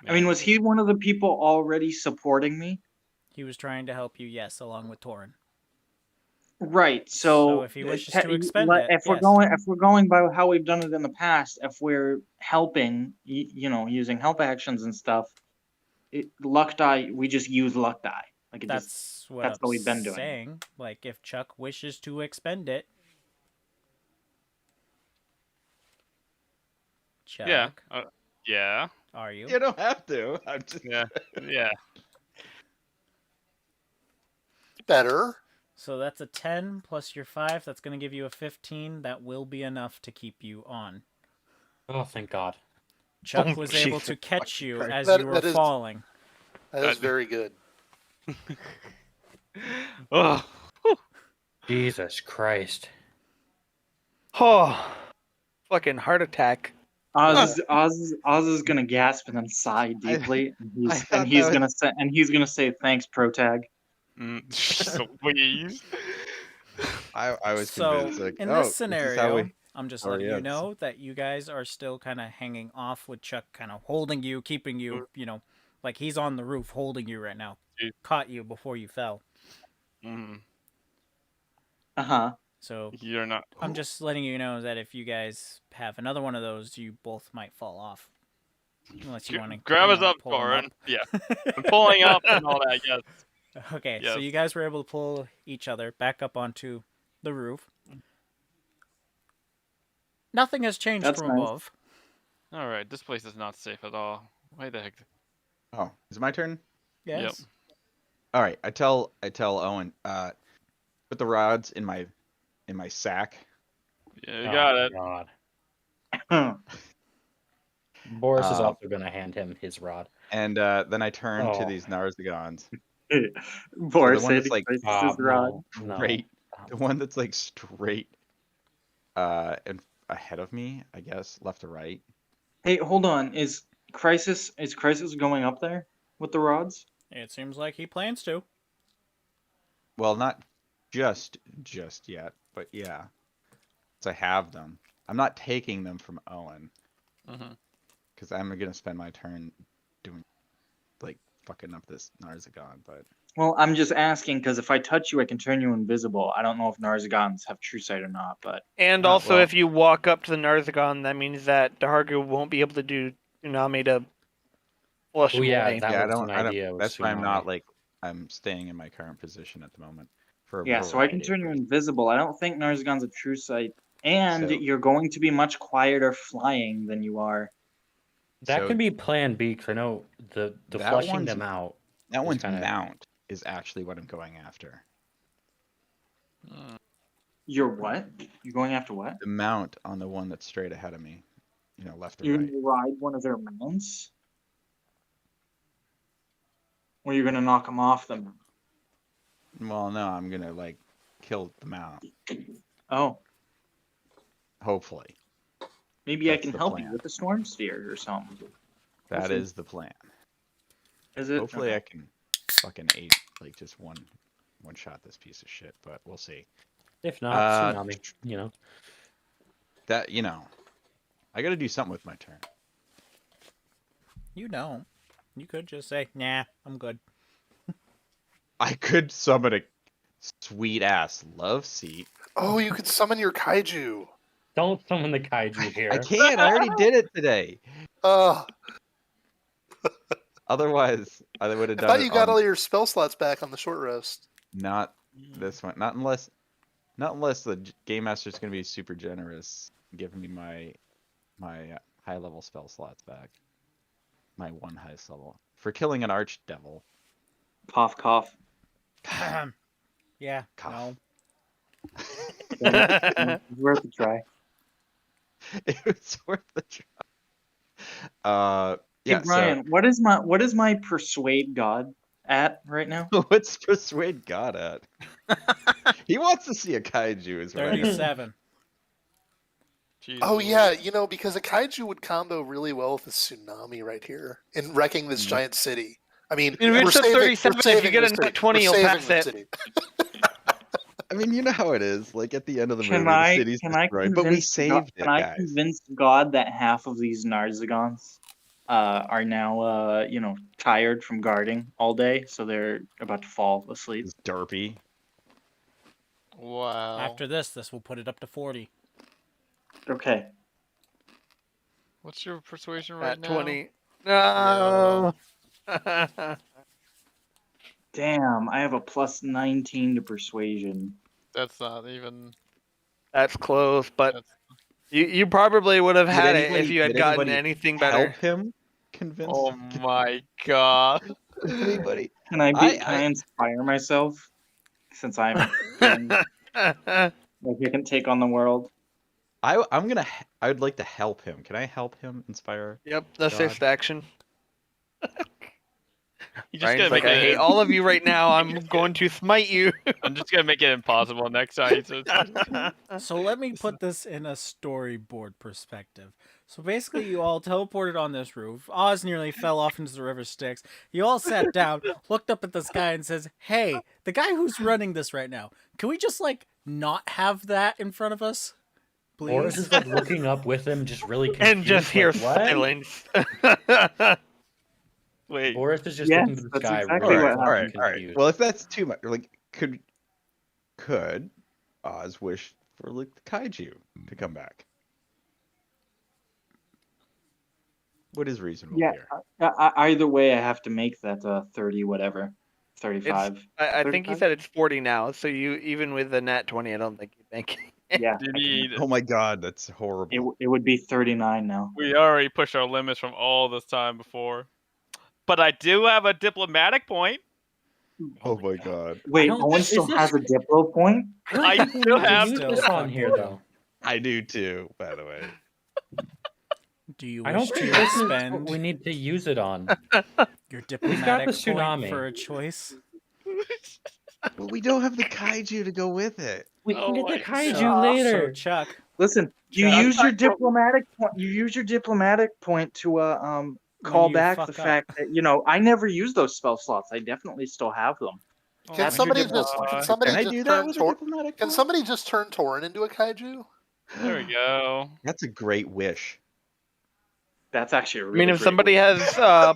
I mean, was he one of the people already supporting me? He was trying to help you, yes, along with Torin. Right. So So, if he wishes to expend it, if we're yes. going by how we've done it in the past, if we're helping, using help actions and stuff, luck die, we just use luck die. Like That's what that's I'm what we've been doing. saying. Like, if Chuck wishes to expend it, Chuck, Yeah. Yeah. are you? You don't have to. I'm just. Yeah. Yeah. Better. So that's a 10 plus your 5. That's going to give you a 15. That will be enough to keep you on. Oh, thank God. Chuck Oh, was able Jesus to catch you Christ. as That- you were that is- falling. That is very good. Oh. Jesus Christ. Oh, fucking heart attack. Oz is gonna gasp and then sigh deeply, I thought he's that gonna say thanks, Protag. Please. I was So, convinced. Like, in oh, this is how scenario, we- I'm just how letting he you is. know that you guys are still kind of hanging off with Chuck kind of holding you, keeping you, like he's on the roof holding you right now. Jeez. Caught you before you fell. Mm, Uh-huh. So you're not. I'm just letting you know that if you guys have another one of those, you both might fall off. Unless you want to Grab us up, Torin. Yeah. I'm pulling up and all that. Yes. Okay, so Yes. you guys were able to pull each other back up onto the roof. Nothing has changed That's from nice. above. All right. This place is not safe at all. Why the heck? Oh, is it my turn? Yes. All right. I tell Owen, put the rods in my sack. Yeah, you got it. God. Boris is Um, also going to hand him his rod. And then I turn to Oh. these Narzagons. Boris one that's saving like, Christ's rod. Straight. The one that's like straight and ahead of me, I guess, left to right. Hey, hold on. Is Crisis going up there with the rods? It seems like he plans to. Well, not just yet, but yeah. So I have them. I'm not taking them from Owen. Mhm. Because I'm going to spend my turn doing, like, fucking up this Narzagon, but... Well, I'm just asking because if I touch you, I can turn you invisible. I don't know if Narzagons have true sight or not, but And Oh, also, well. if you walk up to the Narzagon, that means that Dahargu won't be able to do Tsunami to flush Oh, him yeah, away. that yeah, was an idea. was that's why I'm tsunami. not, like, I'm staying in my current position at the moment. For a yeah, so I can variety turn of you reasons. invisible. I don't think Narzagons have true sight, and So- you're going to be much quieter flying than you are. That So could be Plan B, because I know the that flushing one's- them out. That is one's kinda- mount is actually what I'm going after. You're what? You're going after what? The mount on the one that's straight ahead of me. Left to You're right. gonna ride one of their mounts? Or you're gonna knock them off them? Well, no, I'm gonna, like, kill the mount. Oh, Hopefully. maybe I That's can the help you plan. with the storm sphere or something. That see. is the plan. Is it? Hopefully Okay. I can fucking just one shot this piece of shit, but we'll see. If not, tsunami. That, I gotta do something with my turn. You don't. You could just say, nah, I'm good. I could summon a sweet ass love seat. Oh, you could summon your kaiju. Don't summon the kaiju here. I can't. I already did it today. Uh, Otherwise, I would have I done thought it you got on- all your spell slots back on the short rest. Not this one. Not unless the game master's gonna be super generous, giving me my high level spell slots back. My one highest level for killing an archdevil. Cough, cough. Yeah, Cough. no. Worth a try. It was worth the try. Hey Brian, what is my persuade god at right now? So what's persuade God at? He wants to see a kaiju, is what I heard. 37. Jesus. Oh yeah, you know, because a kaiju would combo really well with a tsunami right here and wrecking this giant city. I mean, In we're Rich saving, 37, we're if you saving get the a city. nat 20, We're you'll saving pass the it. city. I mean, you know how it is. Like at the end of the Can movie, the I city's can I destroyed, but we convince God, saved it, can I guys. convince God that half of these Narzagons are now tired from guarding all day, so they're about to fall asleep? It's derpy. Wow. After this will put it up to 40. Okay. What's your persuasion right At now? 20. No. Damn, I have a plus 19 to persuasion. That's not even. That's close, but That's, you probably would have Did had it if anybody- you had did gotten anybody anything better. Help him convince. oh my god. Anybody? Can I I inspire myself since I'm feeling like I can take on the world? I would like to help him. Can I help him inspire? Yep, that's God. fifth action. You just Ryan's gotta like, make I hate it. all of you right now. I'm going to smite you. I'm just gonna make it impossible next time. So So let me put this in a storyboard perspective. So basically, you all teleported on this roof. Oz nearly fell off into the river Styx. You all sat down, looked up at the sky, and says, "Hey, the guy who's running this right now, can we just like not have that in front of us, Boris please?" is like looking up with him, just really confused. And just hear like, what? silence. wait. Boris is just Yes, looking to the that's sky, exactly really what all right, fucking all right. confused. Well, if that's too much, like, could Oz wish for like the kaiju to come back? What is reasonable Yeah. here? Either way, I have to make that 30 whatever, 35. I think he 35? said it's 40 now, so you even with the nat 20, I don't think you think. Yeah, You I can- need. Oh my god, that's horrible. it would be 39 now. We already pushed our limits from all this time before. But I do have a diplomatic point. Oh my god. Wait, don't- Owen is still this- has a Diplo point? I think we still need to have- use Still this on here though. I do too, by the way. Do you I wish don't think to this is what spend we need to use it on. your got diplomatic the point tsunami. for a choice? But we don't have the kaiju to go with it. We Oh can get my the kaiju So, later. Chuck, Listen, you Chuck. use your diplomatic point. You use your diplomatic point to call you back fuck the up. fact that I never use those spell slots. I definitely still have them. Oh, Can That's your somebody diplo just point. can somebody Can I just do that turn with a Tor- diplomatic Can point? somebody just turn Torin into a kaiju? There we go. That's a great wish. That's actually a I really mean, if great somebody one. has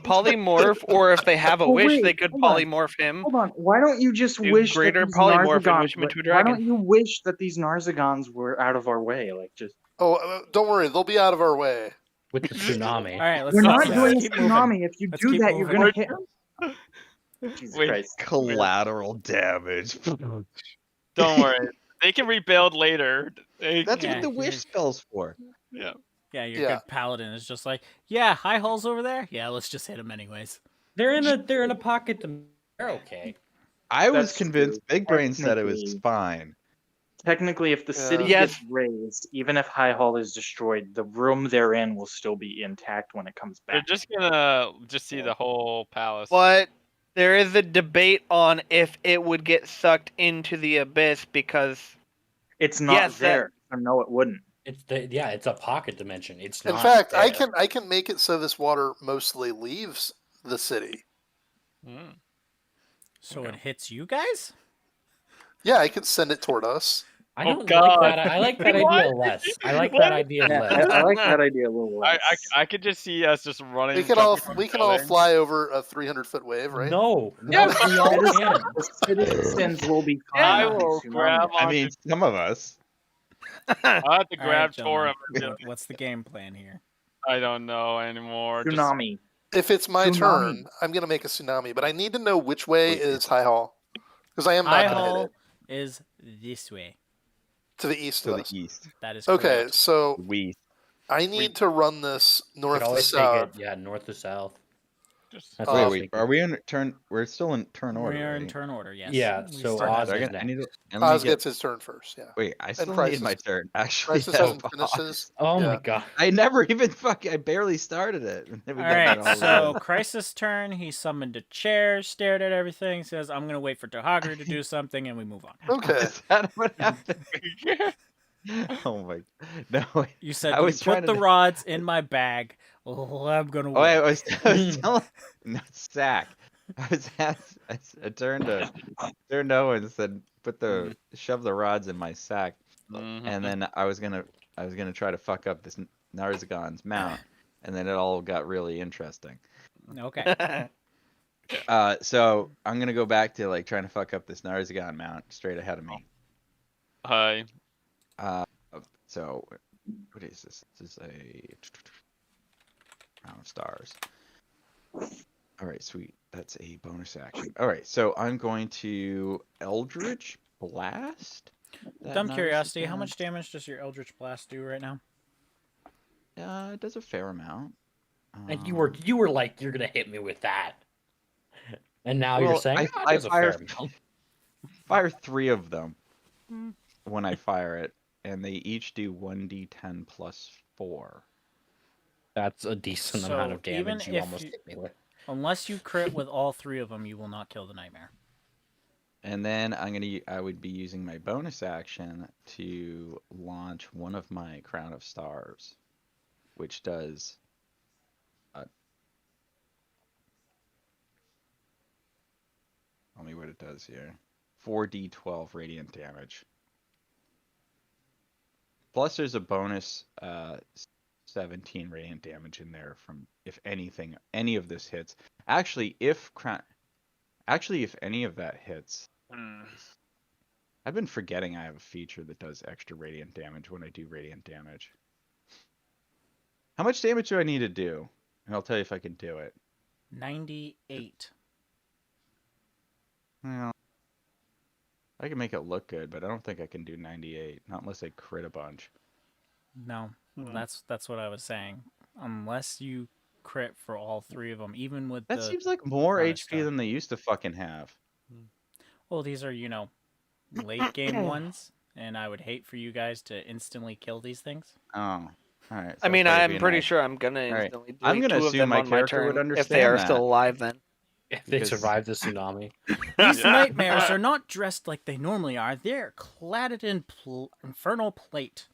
polymorph, or if they have a Oh, wish, wait, they could hold on. polymorph him. Hold on. Why don't you just Do wish greater that these polymorph and Narzagons wish him into a Why dragon. don't you wish that these Narzagons were out of our way? Like just Oh, don't worry, they'll be out of our way. With the tsunami. all right, let's we're not let's doing a keep moving. tsunami. If you Let's do keep that, you're moving. gonna hit them. Jesus Wait. Christ. Collateral damage. Don't worry. They can rebuild later. That's Yeah, what the you wish just- spell's for. Yeah. Yeah, your Yeah. good paladin is just like, yeah, high holes over there. Yeah, let's just hit him anyways. They're in a pocket. They're okay. I was That's convinced true. Big Brain said it was Technically. fine. Technically, if the city Yes. gets razed, even if High Hall is destroyed, the room they're in will still be intact when it comes They're back. just gonna see the whole palace. But there is a debate on if it would get sucked into the abyss because It's not Yes, that- there. So no, it wouldn't. It's a pocket dimension. It's In not fact, there. I can make it so this water mostly leaves the city. Mm. So it hits you guys? Yeah, I can send it toward us. I Oh, don't God. like that. I like that What? idea less. I like What? that idea Yeah, less. I like that idea a little less. I could just see us just running. We can all jumping from we can all buildings. fly over a 300-foot wave, right? No, Yeah, no, we all can. The citizens will be fine. I with will tsunami. grab I onto. mean, some of us. I have to All right, grab gentlemen, Torum. what's the game plan here? I don't know anymore. Just- Tsunami. If it's my Tsunami. turn, I'm gonna make a tsunami, but I need to know which way is High Hall, because I am not High gonna hit Hall it is this way. to the east To of the us. east. That is Okay, correct. so We. I need to run this You north could to always south. take it, yeah, north to south. just- That's what I was Wait. thinking. Are we in turn? We're still in turn order. We are in right? turn order, yes. Yeah, We so still Oz have- is I need to. and let me Oz get- gets his turn first. Yeah. Wait, I still Crisis- need my turn. Actually, Crisis help hasn't finished Oz. his. Oh Yeah. my god. I never even I barely started it. and then we All got right, it all so wrong. Crisis' turn. He summoned a chair, stared at everything, says, I'm going to wait for Tohager to do something, and we move on. Okay. Is that what happened? Oh my, no. You said I you was trying put the to. rods in my bag. Oh, I'm gonna Oh, I wait. was telling. No, sack. I turned to Owen and said, shove the rods in my sack, and then I was gonna try to fuck up this Narzagon's mount, and then it all got really interesting. Okay. So I'm gonna go back to like trying to fuck up this Narzagon mount straight ahead of me. Hi. So what is this? This is a round of stars. All right, sweet. That's a bonus action. All right, so I'm going to Eldritch Blast. Dumb curiosity, how much damage does your Eldritch Blast do right now? It does a fair amount. And you were like, you're gonna hit me with that, and now you're Well, saying I does a fair amount. fire 3 of them when I fire it, and they each do 1d10 plus 4. That's a decent amount of So, even damage. You if almost you- hit me with. Unless you crit with all 3 of them, you will not kill the nightmare. And then I would be using my bonus action to launch one of my Crown of Stars, which does tell me what it does here. 4d12 radiant damage. Plus there's a bonus 17 radiant damage in there from if any of this hits. Actually, if any of that hits. I've been forgetting I have a feature that does extra radiant damage when I do radiant damage. How much damage do I need to do? And I'll tell you if I can do it. 98. Well, I can make it look good, but I don't think I can do 98. Not unless I crit a bunch. No, that's what I was saying. Unless you crit for all 3 of them, even with That the... seems like more Crown of HP Star. than they used to fucking have. Well, these are, late game ones, and I would hate for you guys to instantly kill these things. Oh, all right. I mean, I'm pretty sure I'm gonna right. instantly delete I'm gonna 2 of assume them my on my character would turn if they are understand still that. alive. Then If they Because- survive the tsunami. These nightmares are not dressed like they normally are. They're cladded in infernal plate.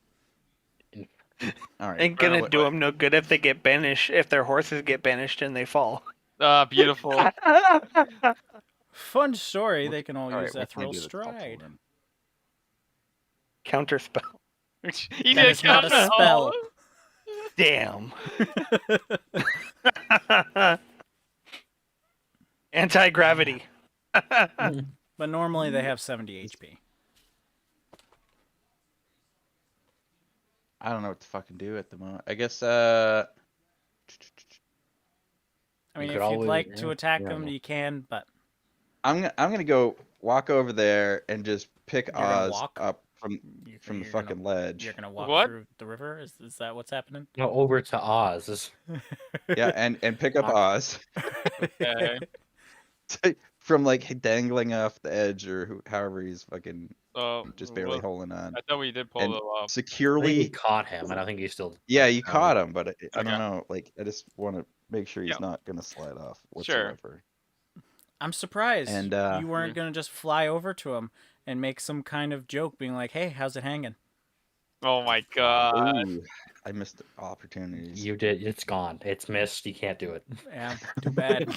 All right. ain't gonna what- do them no good if they get banished. If their horses get banished and they fall. Ah, beautiful. Fun story. They can all all use right, what can I Ethereal do that's helpful Stride. then? Counter spell. You That did is not a counter spell. Damn. Anti-gravity. But normally they have 70 HP. I don't know what to fucking do at the moment. I guess I mean, could if you'd always- like to yeah, attack yeah. them, you can, but I'm gonna go walk over there and just pick gonna Oz walk? up from you're the gonna- fucking ledge. you're gonna walk What? through the river? Is that what's happening? No, over to Oz. This- Yeah, and pick up Walk. Oz Okay. from like dangling off the edge or however he's fucking So just barely holding on. I thought we did pull And them off. I think we securely. caught him. I don't think he's still. Yeah, you caught him, but I don't Okay. know. Like, I just want to make sure he's Yeah. not gonna slide off Sure. whatsoever. I'm surprised And, you weren't gonna just fly over to him and make some kind of joke, being like, "Hey, how's it hanging?" Oh my god. Ooh, I missed opportunities. You did. It's gone. It's missed. You can't do it. Yeah, too bad.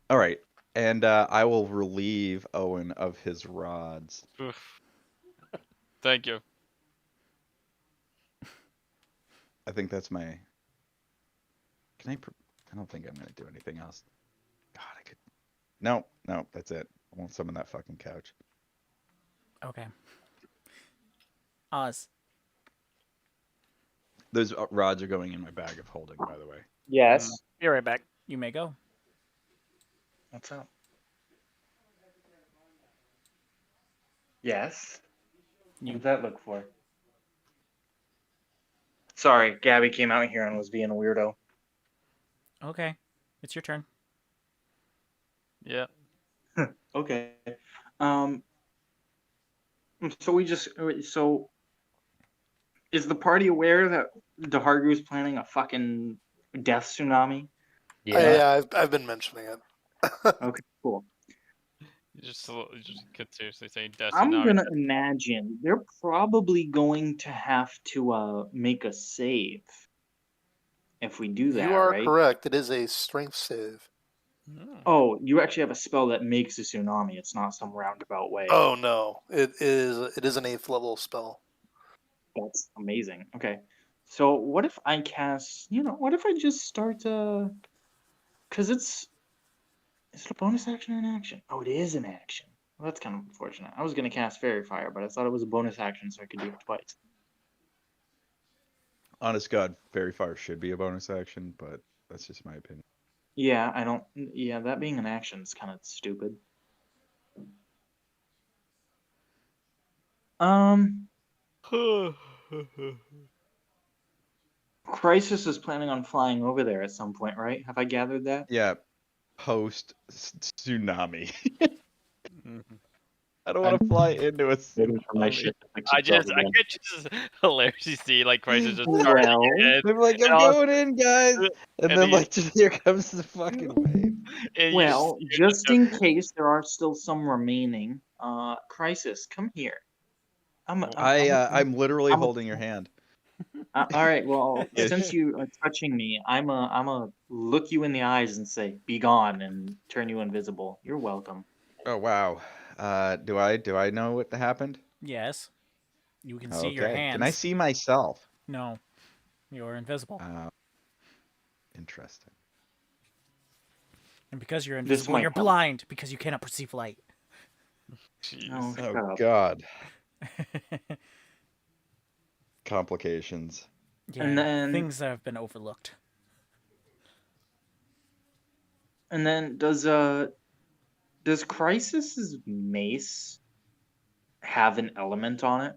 All right, and I will relieve Owen of his rods. Oof. Thank you. I think that's my. Can I? I don't think I'm gonna do anything else. God, I could. No, that's it. I won't summon that fucking couch. Okay. Oz. Those rods are going in my bag of holding, by the way. Yes. Be right back. You may go. What's up? Yes. What did that look for? Sorry, Gabby came out here and was being a weirdo. Okay. It's your turn. Yeah. Okay. So is the party aware that Dahargu's planning a fucking death tsunami? Yeah. I've been mentioning it. Okay, cool. You just could seriously say Death I'm Tsunami. gonna imagine they're probably going to have to make a save if we do that, You are right? correct. It is a strength save. Oh, you actually have a spell that makes a tsunami. It's not some roundabout way. Oh no, it is an 8th level spell. That's amazing. Okay. So what if I cast, what if I just start cuz is it a bonus action or an action? Oh, it is an action. Well, that's kind of unfortunate. I was going to cast Fairy Fire, but I thought it was a bonus action so I could do it twice. Honest God, Fairy Fire should be a bonus action, but that's just my opinion. Yeah, that being an action is kind of stupid. Crisis is planning on flying over there at some point, right? Have I gathered that? Yeah, post tsunami. Mhm. I don't want to fly into a Waiting for my I shit to fix I itself just, I again. could just hilariously see like Crisis just charging Well, ahead, I'm like, I'm And I'll- going in, guys, and and then then like, here comes the fucking wave. and you well, just- just in case there are still some remaining, Crisis, come here. I'm literally I'm a- holding your hand. all right. Well, Yes. since you are touching me, I'm a look you in the eyes and say, "Be gone," and turn you invisible. You're welcome. Oh wow. Do I know what happened? Yes. You can see your Okay. hands. Can I see myself? No. You're invisible. Interesting. And because you're This invisible, might you're help. blind because you cannot perceive light. Jeez. Oh, shut Oh up. God. Complications. Yeah, And then- things that have been overlooked. And then does Crisis's mace have an element on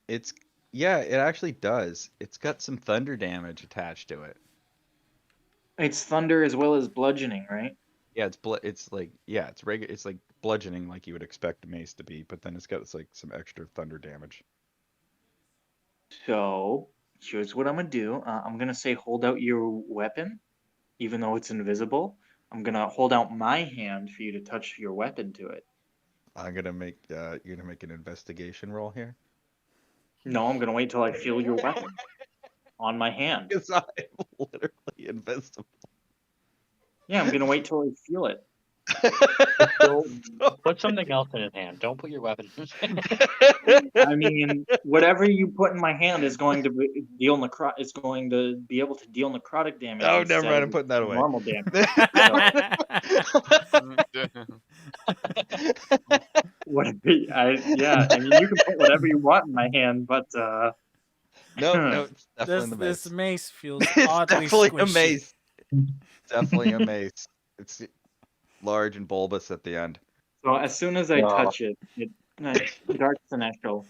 it? Yeah, it actually does. It's got some thunder damage attached to it. It's thunder as well as bludgeoning, right? Yeah, it's like it's regular. It's like bludgeoning, like you would expect a mace to be, but then it's got like some extra thunder damage. So here's what I'm gonna do. I'm gonna say hold out your weapon, even though it's invisible. I'm gonna hold out my hand for you to touch your weapon to it. I'm gonna make you're gonna make an investigation roll here. No, I'm gonna wait till I feel your weapon on my hand. Because I'm literally invisible. Yeah, I'm gonna wait till I feel it. Put something else in his hand. Don't put your weapon in his hand. I mean, whatever you put in my hand is going to deal is going to be able to deal necrotic damage. Oh, instead never mind. I'm of putting that away. normal damage. Whatever. I mean, you can put whatever you want in my hand, but No, it's definitely the This mace. mace feels It's oddly definitely a squishy. mace. Definitely a mace. It's large and bulbous at the end. so as soon as I No. touch it, dark celestial.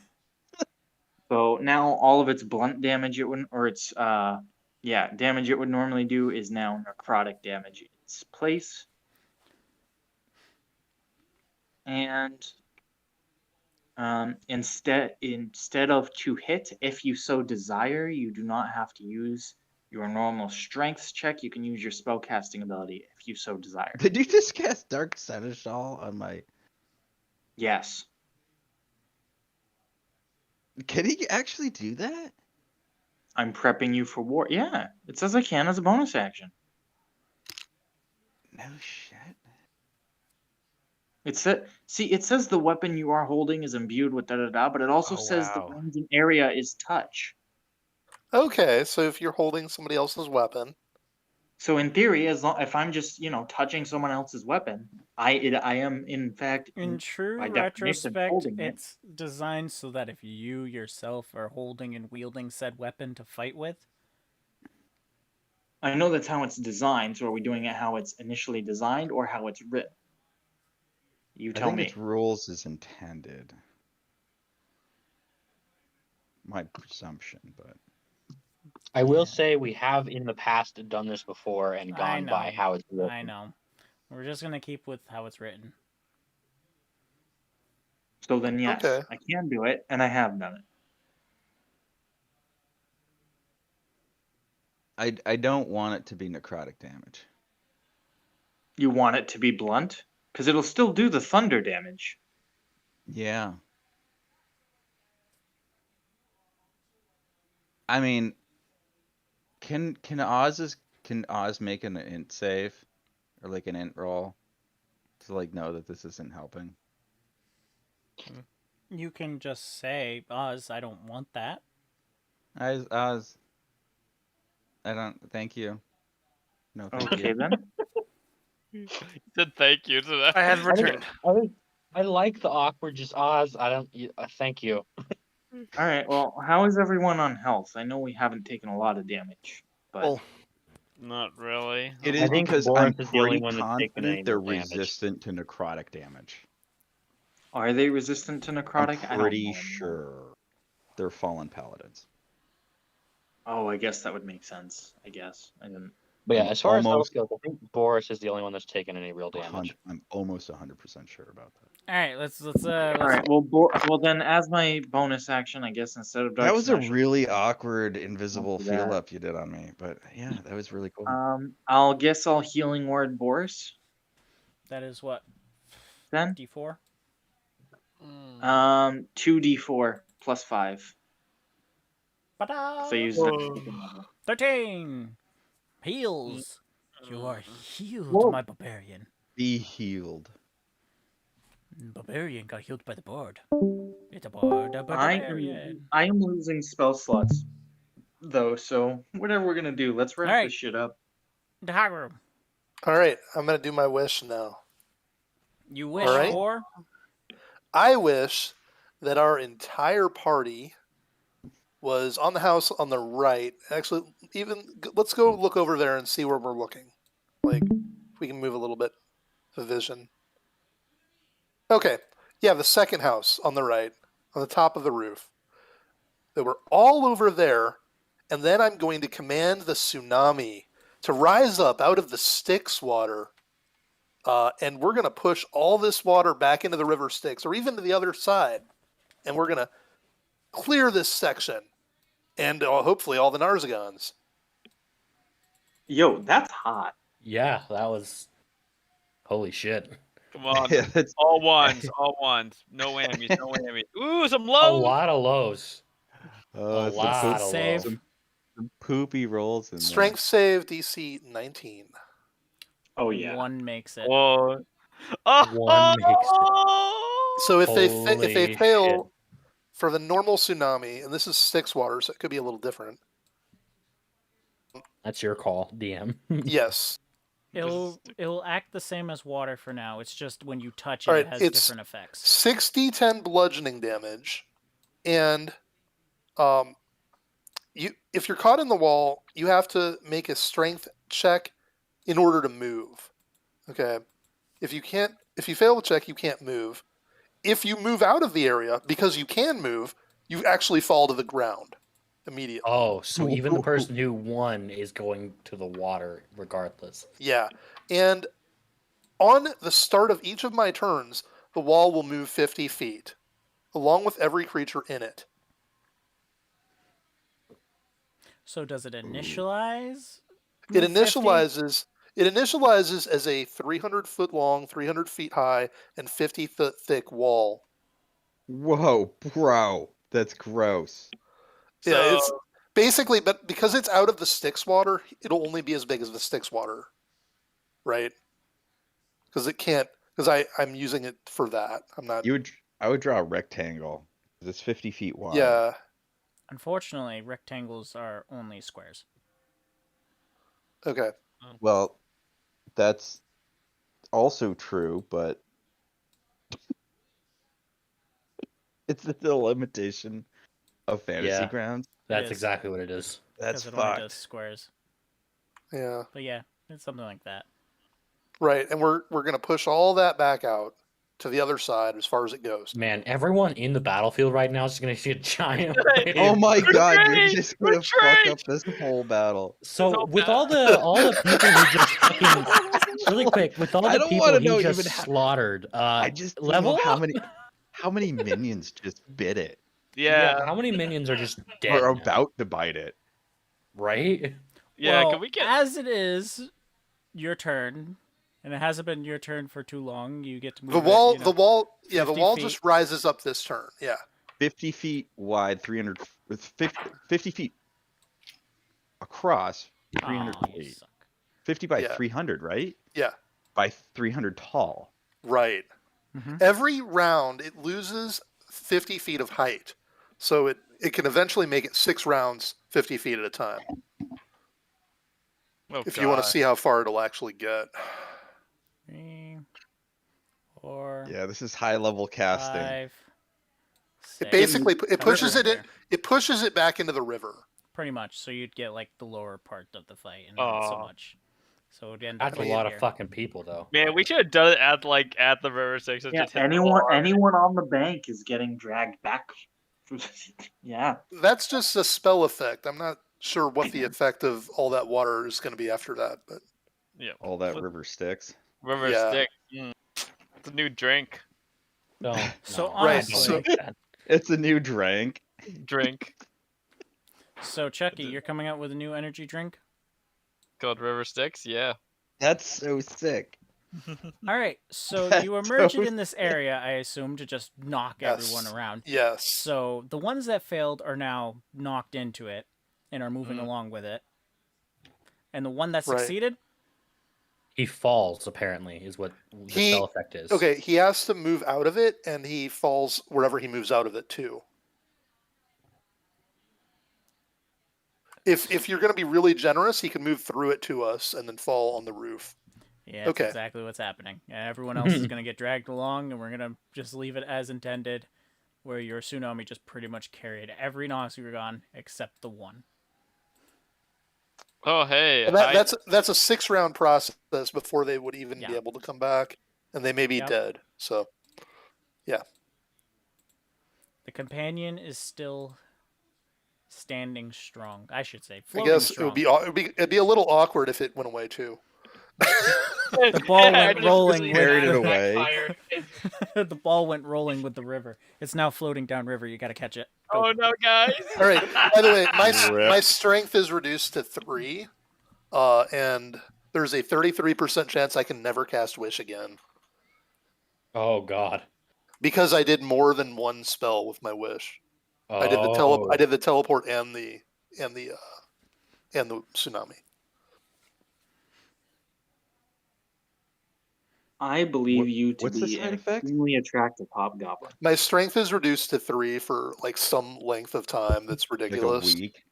So now all of its blunt damage it would, or its damage it would normally do is now necrotic damage in its place. And instead of to hit, if you so desire, you do not have to use your normal strength check. You can use your spellcasting ability if you so desire. Did you just cast Dark Seneschal on my? Yes. Can he actually do that? I'm prepping you for war. Yeah, it says I can as a bonus action. No shit. It says the weapon you are holding is imbued with da-da-da, but it also Oh, says the wow. range and area is touch. Okay, so if you're holding somebody else's weapon, So in theory, if I'm just touching someone else's weapon, I am in fact In true by definition retrospect, holding it. it's designed so that if you yourself are holding and wielding said weapon to fight with, I know that's how it's designed. So are we doing it how it's initially designed or how it's written? You I tell think me. its rules is intended. My presumption, but I will say we have in the past done this before and I gone by know. how it's written. I know. We're just gonna keep with how it's written. So then yes, Okay. I can do it, and I have done it. I don't want it to be necrotic damage. You want it to be blunt? Because it'll still do the thunder damage. Yeah. I mean, can Oz make an int save or like an int roll to like know that this isn't helping? You can just say, Oz, I don't want that. Oz, I don't. Thank you. No, thank Okay you. then. He said thank you to that. I have returned. I like the awkward just Oz. I don't. Thank you. All right. Well, how is everyone on health? I know we haven't taken a lot of damage, but Well, Not really. It I is think because Boris I'm is the only pretty one that's taken any confident they're real damage. resistant to necrotic damage. are they resistant to necrotic? I I'm don't pretty know. sure they're fallen paladins. Oh, I guess that would make sense. I guess I didn't. But yeah, I'm as far as health almost goes, I think Boris is the only one that's taken any real damage. I'm almost 100% sure about that. All right, let's All right. Well, then, as my bonus action, I guess instead of dark That was a Smash, really awkward invisible do feel that. up you did on me, but yeah, that was really cool. I'll healing word Boris that is what then. D4. 2d4 plus 5. Ta-da! So I use the 13 heals. You are healed, Whoa. my barbarian. Be healed. Barbarian got healed by the bard. It's a bard, a barbarian. I am losing spell slots though, so whatever we're gonna do, let's wrap Alright. this shit up. The high room. All right, I'm gonna do my wish now. You wish All right. for I wish that our entire party was on the house on the right. Actually, let's go look over there and see where we're looking. Like, if we can move a little bit the vision. Okay, yeah, the second house on the right, on the top of the roof. They were all over there, and then I'm going to command the tsunami to rise up out of the Styx water. And we're going to push all this water back into the river Styx, or even to the other side. And we're going to clear this section. And hopefully all the Narzagons. Yo, that's hot. Yeah, that was. Holy shit. Come on. Yeah, that's All ones. All ones. No whammies. No whammies. Ooh, some A lows. lot of lows. a lot of save. lows. some poopy rolls in Strength save DC 19. Oh yeah. one makes it. Whoa. One makes So if they Holy fail shit. for the normal tsunami, and this is Styx water, so it could be a little different. That's your call, DM. Yes. It'll act the same as water for now. It's just when you touch it, All right, it has it's different effects. 6d10 bludgeoning damage, and if you're caught in the wall, you have to make a strength check in order to move. Okay. If you fail the check, you can't move. If you move out of the area because you can move, you actually fall to the ground immediately. Oh, so even the person who won is going to the water regardless. Yeah. And on the start of each of my turns, the wall will move 50 feet, along with every creature in it. So does it initialize? It move 50? initializes as a 300 foot long, 300 feet high, and 50 foot thick wall. Whoa, bro, that's gross. Yeah, it's basically, but because it's out of the Styx water, it'll only be as big as the Styx water, right? Because it can't. Because I'm using it for that. I'm not. I would draw a rectangle. It's 50 feet wide. Yeah. Unfortunately, rectangles are only squares. Okay. Well, that's also true, but it's the limitation of Fantasy Yeah. Grounds. That's is. exactly what it is. That's Because it only does fucked. squares. Yeah. But yeah, it's something like that. Right, and we're gonna push all that back out to the other side as far as it goes. Man, everyone in the battlefield right now is going to see a giant wave. Oh my god, you're Retreat! just gonna fuck up this whole battle. So with all the people who just fucking really quick, with all I the don't people wanna he know just even how- slaughtered, I just don't level know up? how many minions just bit it Yeah. How many minions are just dead? or now? about to bite it. Right? Yeah. Well, Can we get? as it is your turn, And it hasn't been your turn for too long. You get to move The it, wall, you know, the wall, yeah, the 50 wall feet. just rises up this turn. Yeah, 50 feet wide, 300 with 50 feet across, 300 Aw, you feet. suck. 50 by Yeah. 300, right? yeah, By 300 tall. right. Mhm. Every round it loses 50 feet of height, so it can eventually make it 6 rounds, 50 feet at a time. Oh, If you want to God. see how far it'll actually get. 3, 4, Yeah, this is high level casting. 5, 6. It basically it pushes it in, There. it pushes it back into the river. Pretty much. So you'd get like the lower part of the fight and not so Aw. much. So it'd end up That's a being lot here. of fucking people, though. Man, we should have done it at the river station. Yeah, Just hit the whole army. anyone on the bank is getting dragged back. Yeah. That's just a spell effect. I'm not sure what the effect of all that water is going to be after that, but Yeah. All that river sticks. River Yeah. stick. It's a new drink. No, So no, I don't honestly- like that. It's a new drink. Drink So Chucky, you're coming out with a new energy drink? called River Sticks. Yeah. That's so sick. All right. So That's you emerge so it in this area, I assume, to just knock everyone Yes. around. yes. So the ones that failed are now knocked into it and are moving along with it. And the one that Right. succeeded, He falls, apparently, is what the He- spell effect is. Okay, he has to move out of it, and he falls wherever he moves out of it too. If you're going to be really generous, he can move through it to us and then fall on the roof. yeah, that's Okay. exactly what's happening. Yeah, everyone else is going to get dragged along, and we're going to just leave it as intended, where your tsunami just pretty much carried every Noxurgon except the one. Oh, hey. And that's a 6-round process before they would even Yeah. be able to come back, and they may be Yep. dead. So The companion is still standing strong. I should say, I floating guess strong. it'd be a little awkward if it went away too. The ball went rolling carried with it away. the ball went rolling with the river. It's now floating down river. You got to catch it. Go. Oh, no, guys. All right. By the way, Rip. my strength is reduced to 3, and there's a 33% chance I can never cast Wish again Oh, God. because I did more than one spell with my Wish. Oh. I did the teleport and the tsunami. I believe you to what's the be side an effect? extremely attractive hobgoblin. My strength is reduced to 3 for like some length of time. That's Like ridiculous. a week.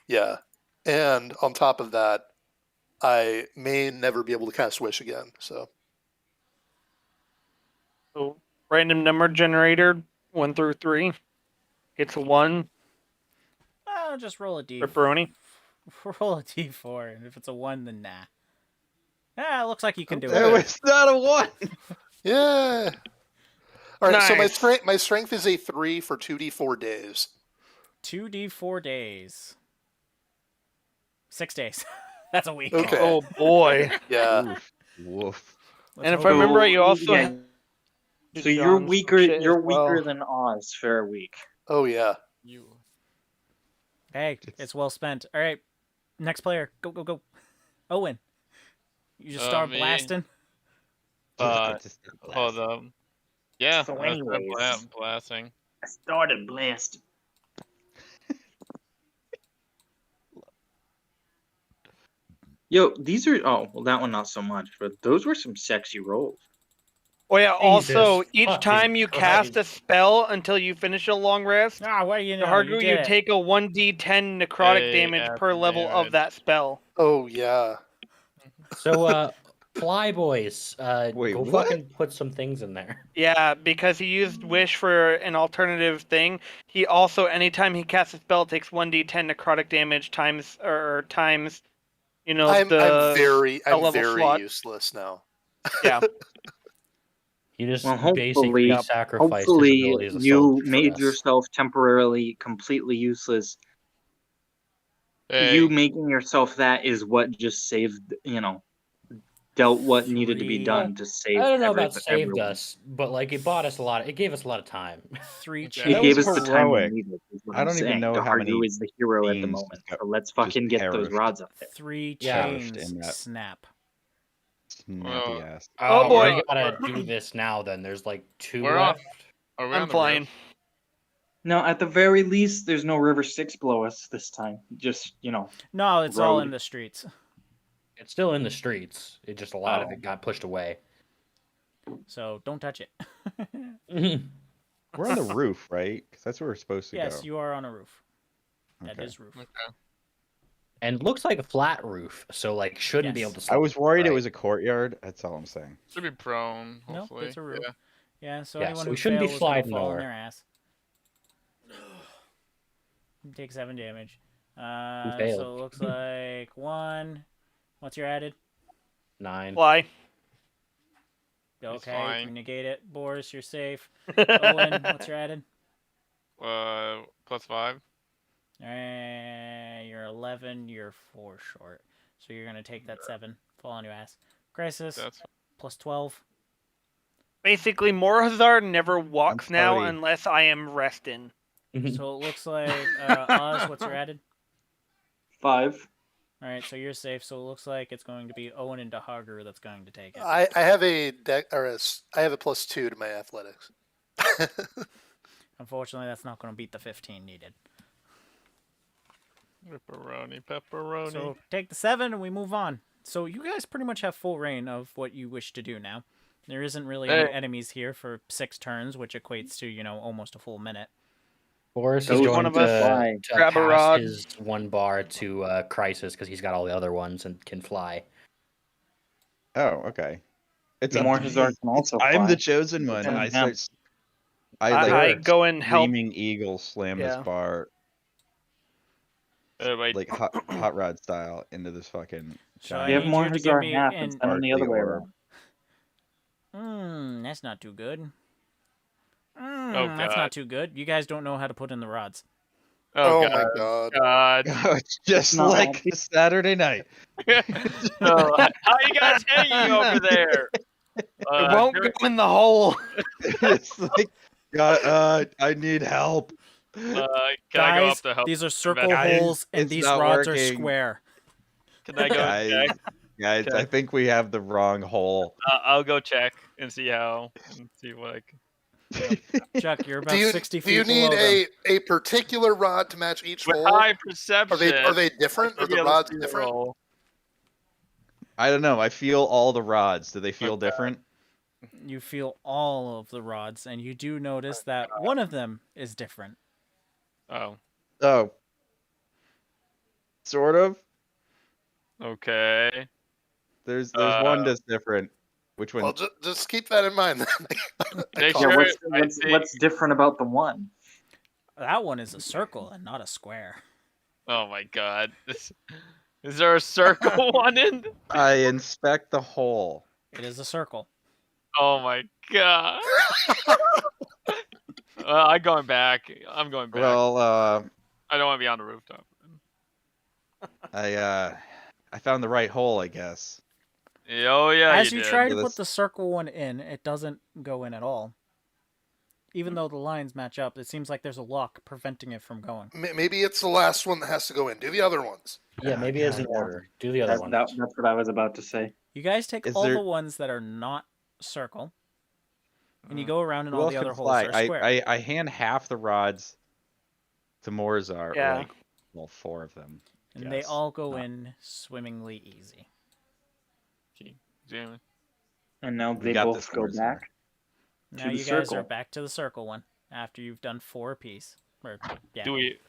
Yeah, and on top of that, I may never be able to cast Wish again. So So random number generator 1 through 3. It's a 1. Just roll a d. Pepperoni. Roll a d4, and if it's a 1, then nah. Ah, it looks like you can do It it. was not a one. yeah. All right. So Nice. my strength is a 3 for 2d4 days. 2d4 days. 6 days. That's a week. Okay. Oh boy. Yeah. Oof. Woof. Let's And if hope- I remember right, you also Yeah, had so you're John weaker. shit as You're well. weaker than Oz. Fair week. Oh yeah. Hey, it's well spent. All right, next player. Go, go, go. Owen. You just start Me. blasting. Just a blast. Hold up. Yeah. So I started anyways. blasting. I started blasting. Yo, these are that one not so much, but those were some sexy rolls. Oh yeah. Also, Jesus each fucking time you cast a Christ. spell until you finish a long rest, Ah, what do you know? the harder you you did it. take a 1d10 necrotic Hey, damage per acid level damage. of that spell. Oh yeah. So, Fly Boys, Wait, go what? fucking put some things in there. Yeah, because he used Wish for an alternative thing. He also, anytime he casts a spell, takes 1d10 necrotic damage times, you know, I'm very level slot. useless now. Yeah. You just Well, basically hopefully, sacrificed his hopefully abilities as a you soldier for made us. yourself temporarily completely useless. Hey, You making yourself that is what just saved, dealt what needed to be 3. done to save. I don't know about saved everyone. us, but like it bought us a lot. It gave us a lot of time. 3 Okay. It That chains. gave was us the time we heroic. needed. Is what I I'm don't even saying. know how Daharu many is the hero at the beings moment. got So let's fucking get those perished. rods up there. 3 Yeah. chains In that. snap. snappy ass. Oh, boy. We gotta do this now. Then there's like 2 We're on. left. Are we on I'm the flying. roof? No, at the very least, there's no river Styx below us this time. Just, No, it's all in Road. the streets. It's still in the streets. It just a lot of Oh. it got pushed away. So don't touch it. We're on the roof, right? Because that's where we're supposed to Yes, go. you are on a roof. That Okay. is roof. Okay. And looks like a flat roof, so like shouldn't be Yes. able to. I Slip, was worried it right? was a courtyard. That's all I'm saying. Should be prone. Nope, Hopefully. it's a roof. Yeah. Yeah, so Yeah, anyone so who we shouldn't be fails is gonna sliding fall on nowhere. their ass. Take 7 damage. failed? So it looks like 1. What's your added? 9. Fly. Okay, flying. we negate it. Boris, you're safe. Owen, what's your added? +5. You're 11. You're 4 short. So you're gonna take that 7. Fall on your ass. Crisis, That's plus 12. Basically, Morazar never walks now sorry. unless I am resting. So it looks like Oz, what's your added? 5. All right, so you're safe. So it looks like it's going to be Owen and Dahager that's going to take it. I have a I have a +2 to my athletics. Unfortunately, that's not going to beat the 15 needed. pepperoni. So take the 7 and we move on. So you guys pretty much have full reign of what you wish to do now. There isn't really any enemies here for 6 turns, which equates to, almost a full minute. Boris is Those going one of us to grab a pass rod. his 1 bar to Crisis because he's got all the other ones and can fly. Oh, okay. It's up to Morazar me. can also I'm fly. the chosen one. And I him. start. I go and help. Screaming eagle slam Yeah. this bar Wait. like hot rod style into this fucking. So giant You have need you to give Morazar me half an- and send him the other way Orb. around. That's not too good. Oh, That's God. not too good. You guys don't know how to put in the rods. Oh, my God. god. God. It's just No. like a Saturday night. Oh, how you guys hanging over there? It won't Jerry- go in the hole. It's like, God, I need help. Can I go Guys, up to help? these are circle Guys, holes, and it's these not rods are working. square. Can I go Guys, check? guys, Okay. I think we have the wrong hole. I'll go check and see what I can. Chuck, you're about Do you 60 do you feet need below them. a particular rod to match each With hole? high perception. Are they different? Are I'll be the able to rods see the different? roll. I don't know. I feel all the rods. Do they feel Okay. different? You feel all of the rods, and you do notice that one of them is different. Oh, Oh. Sort of. okay. There's one Uh, that's different. Which one? Well, just keep that in mind. Then. Make I sure call- What's different about the one? That one is a circle and not a square. Oh my God. Is there a circle one in? I inspect the hole. It is a circle. Oh my God. I'm going back. I'm going back. Well, I don't want to be on the rooftop. I found the right hole, I guess. Oh yeah. As you did. try to Yeah, put that's- the circle one in, it doesn't go in at all. Even though the lines match up, it seems like there's a lock preventing it from going. Maybe it's the last one that has to go in. Do the other ones. Yeah, maybe as an Yeah. order. Do the other one. That's what I was about to say. You guys take Is all there- the ones that are not circle, and you Mhm. go around and Who all else the can other holes fly? are square. I hand half the rods to Morazar. Or Yeah. like, well, 4 of them. and they yes. all go Not- in swimmingly easy. Damn it. And now We they got both this, go Morazar. back. Now the you guys are circle. back to the circle one after you've done 4 apiece. Or, yeah. Do we?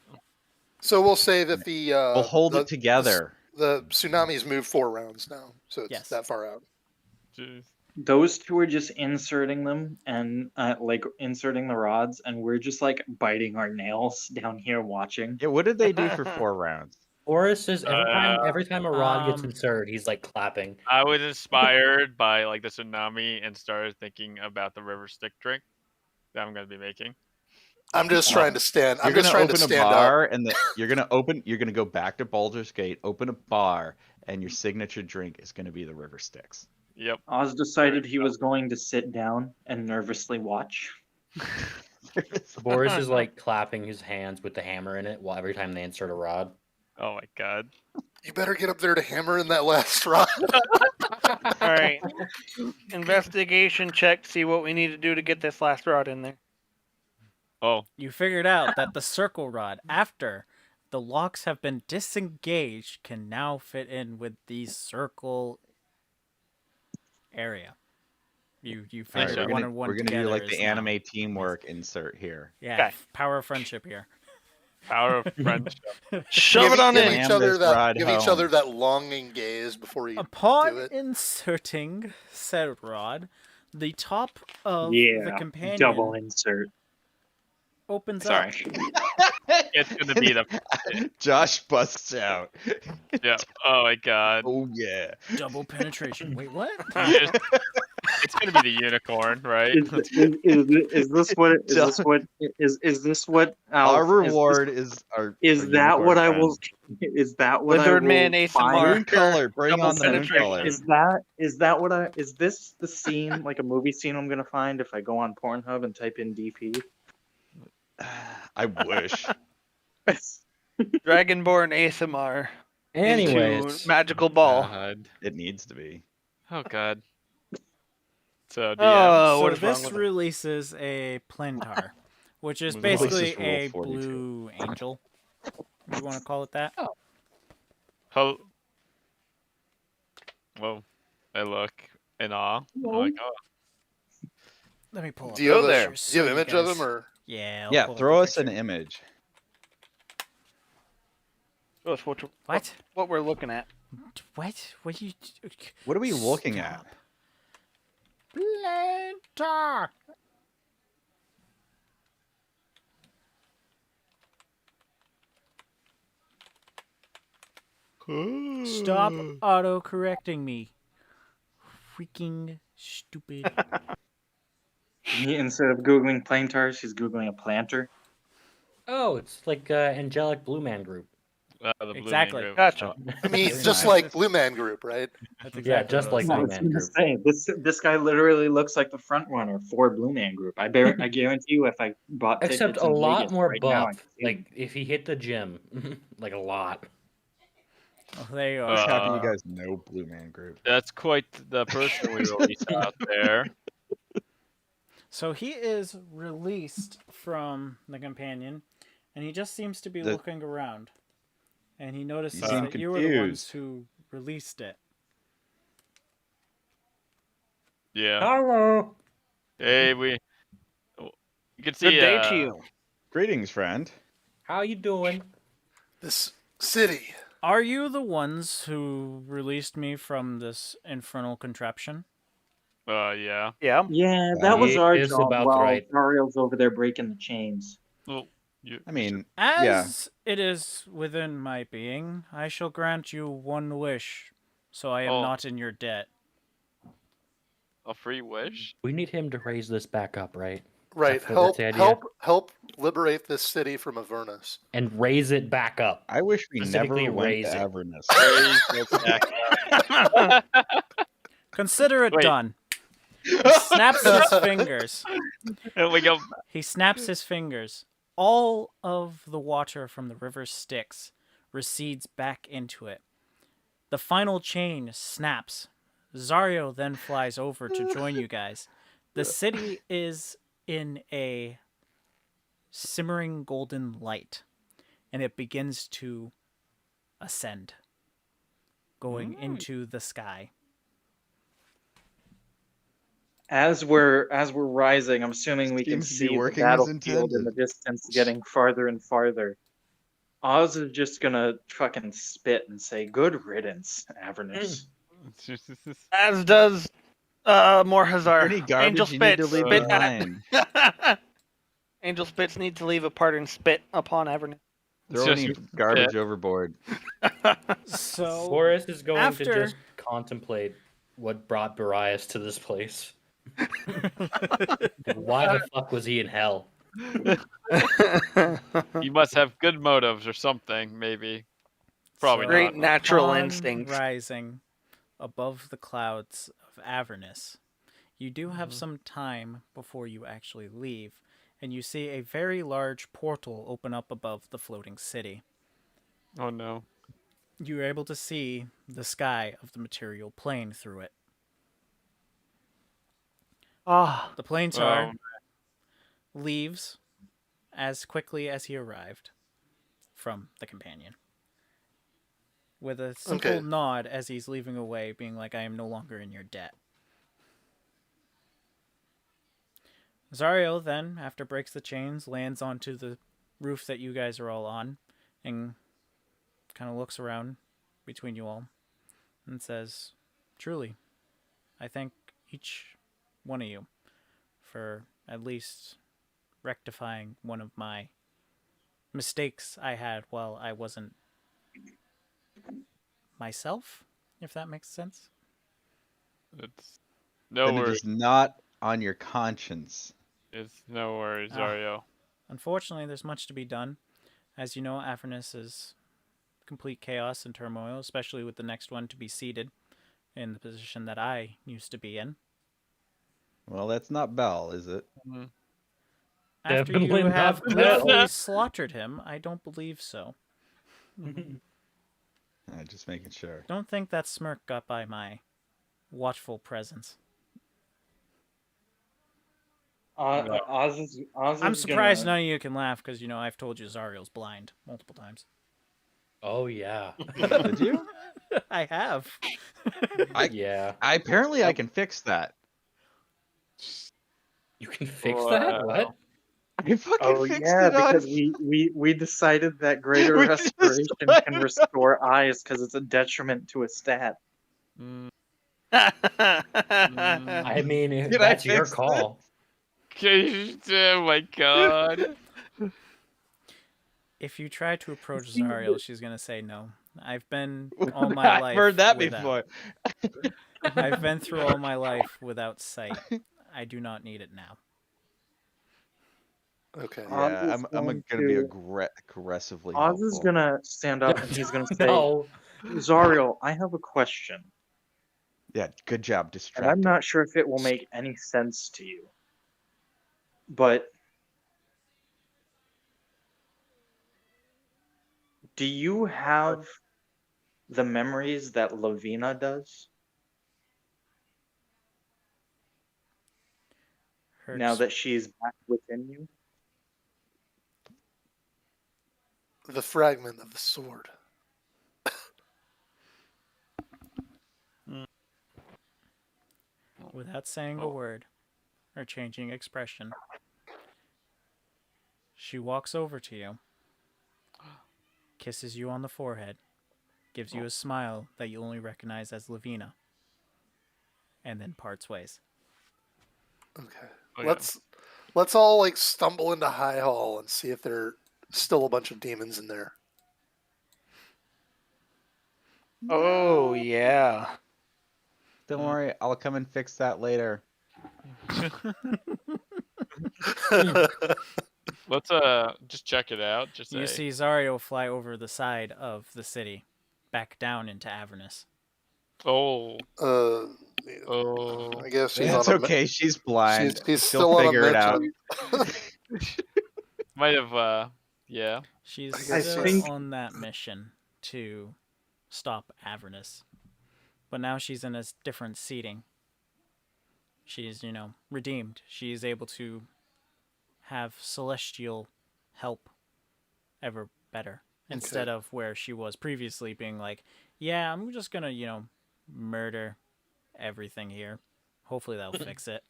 So we'll say that the We'll hold the, it together. The tsunamis move 4 rounds now, so it's Yes. that far out. Jeez. Those two are just inserting them and like inserting the rods, and we're just like biting our nails down here watching. Yeah, what did they do for 4 rounds? Boris is every time a rod gets um, inserted, he's like clapping. I was inspired by like the tsunami and started thinking about the river stick drink that I'm gonna be making. I'm just trying to stand. I'm You're just gonna trying to open a stand up. bar, and you're gonna go back to Baldur's Gate, open a bar, and your signature drink is gonna be the River Styx. Yep. Oz decided he was going to sit down and nervously watch. Boris is like clapping his hands with the hammer in it while every time they insert a rod. Oh my God. You better get up there to hammer in that last rod. All right. Investigation check. See what we need to do to get this last rod in there. Oh, You figured out that the circle rod, after the locks have been disengaged, can now fit in with the circle area. You All right, figured Alright, one and one we're gonna do together like is the now- anime teamwork insert here. Yeah, Okay. power of friendship here. power of friendship. Shove it on give in. each Ram other this that rod give each home. other that longing gaze before you do Upon it. inserting said rod, the top of the Yeah, companion double insert. opens Sorry. up. It's gonna be the Josh busts out. yeah. Oh my god. Oh yeah. Double penetration. Wait, what? It's gonna be the unicorn, right? Is this what is this what Our Alf, reward is our. is our that what I unicorn will friend. is that what I Lizard will man Moon ASMR. color. Bring Double on the moon penetration. color. is that what I is this the scene like a movie scene I'm gonna find if I go on Pornhub and type in DP? I wish. Dragonborn ASMR. Anyways, Into magical ball. God. It needs to be. Oh god. So DM. Oh, So what is wrong this with it? releases a Plantar, which is Releases basically rule a 42. blue angel. You want to call it that? How? Well, I look in awe. I'm like, oh, Let me pull up. Do you have Go a there. pictures do you have so an image of guys- them or Yeah. I'll Yeah, pull up throw the us an picture. image. Show us what we're looking at. What? What you? What are we looking at? Stop. Plantar. Stop auto-correcting me. Freaking stupid. Instead of googling plantar, she's googling a planter. oh, it's like angelic blue man group. the Blue Man Exactly. Group. Gotcha. I mean Very just nice. like Blue Man Group, right? That's Yeah, exactly just what I like was Blue saying. Man Group. This guy literally looks like the front runner for Blue Man Group. I guarantee you, if I bought Except tickets a in lot Vegas more right now, I buff. could see him. Like if he hit the gym, like a lot. Oh, there you I'm are. just happy you Uh, guys know Blue Man Group. That's quite the person we released out there. So he is released from the companion, and he just seems to be The- looking around. And he notices seem that you were the ones confused. who released it. Yeah. Hello. Hey, we. You can see. Good day to you. Greetings, friend. How you doing? This city. Are you the ones who released me from this infernal contraption? Yeah. Yeah. Yeah, that was He our is job about while right. Ariel's over there breaking the chains. Well, you. I mean, As it is within my being, I shall grant you one wish, so I am Oh. not in your debt. A free wish. We need him to raise this back up, right? Right. That's Help the idea. help liberate this city from Avernus. And raise it back up. I wish we never Specifically went raise to it. Avernus. Raise it back Consider it Wait. done. He snaps his fingers. and we go. He snaps his fingers. All of the water from the river Styx recedes back into it. The final chain snaps. Zario then flies over to join you guys. The city is in a simmering golden light, and it begins to ascend, going into the sky. As we're rising, I'm assuming we can Seems to be see the working as battlefield in the intended. distance getting farther and farther. Oz is just gonna fucking spit and say, "Good riddance, Avernus." As does Morhazar. Any garbage Angel you need to spits. leave Spit behind. Angel spits need to leave a part and spit upon Avernus. Throw Just- any garbage overboard. So Forrest is going after- to just contemplate what brought Barias to this place. Why the fuck was he in hell? You must have good motives or something, maybe. Probably So, Great not. natural upon instincts. rising above the clouds of Avernus, you do have some time before you actually leave, and you see a very large portal open up above the floating city. Oh no. You are able to see the sky of the material plane through it. Ah, the planetar Um, leaves as quickly as he arrived from the companion, with a simple Okay. nod as he's leaving away, being like, I am no longer in your debt. Zario then, after breaks the chains, lands onto the roof that you guys are all on, and kind of looks around between you all, and says, truly, I thank each one of you for at least rectifying one of my mistakes I had while I wasn't myself, if that makes sense. it's no Then it worries. is not on your conscience. It's no worries, Ah. Zario. Unfortunately, there's much to be done. As you know, Avernus is complete chaos and turmoil, especially with the next one to be seated in the position that I used to be in. Well, that's not Bell, is it? After you Definitely have not gleefully Bell. slaughtered him, I don't believe so. Just making sure. Don't think that smirk got by my watchful presence. Oz is I'm surprised gonna, none of you can laugh because, you know, I've told you Zariel's blind multiple times. Oh yeah. Did you? I have. Yeah. Apparently I can fix that. You can fix Wow. that? What? I fucking Oh fixed yeah, it on. because we decided that greater We just restoration went- can restore eyes because it's a detriment to a stat. Mm, I mean, if Did I that's your fix call. oh my god. If you try to approach Zariel, she's going to say no. I've been it. all my I've life heard that without. before. I've been through all my life without sight. I do not need it now. Okay. Yeah, Oz is I'm going gonna be to- aggressively Oz is helpful. gonna stand up and he's gonna say, No. Zariel, I have a question, Yeah, good job and distracting. I'm not sure if it will make any sense to you, but do you have the memories that Lavina does Her now that she's back within you? The fragment of the sword. without saying a word or changing expression, she walks over to you, kisses you on the forehead, gives you a smile that you only recognize as Lavina, and then parts ways. Okay. Okay. Let's all like stumble into High Hall and see if there are still a bunch of demons in there. Oh yeah. Don't worry, I'll come and fix that later. Let's just check it out. Just You say, see Zario fly over the side of the city, back down into Avernus. oh, uh, oh. I guess she's It's on a. okay, she's blind. He's She'll still on a figure it out. mention. Might have yeah. She's I still think- on that mission to stop Avernus. But now she's in a different seating. She's, you know, redeemed. She's able to have celestial help ever better. Instead of where she was previously being like, yeah, I'm just gonna, you know, murder everything here. Hopefully that'll fix it.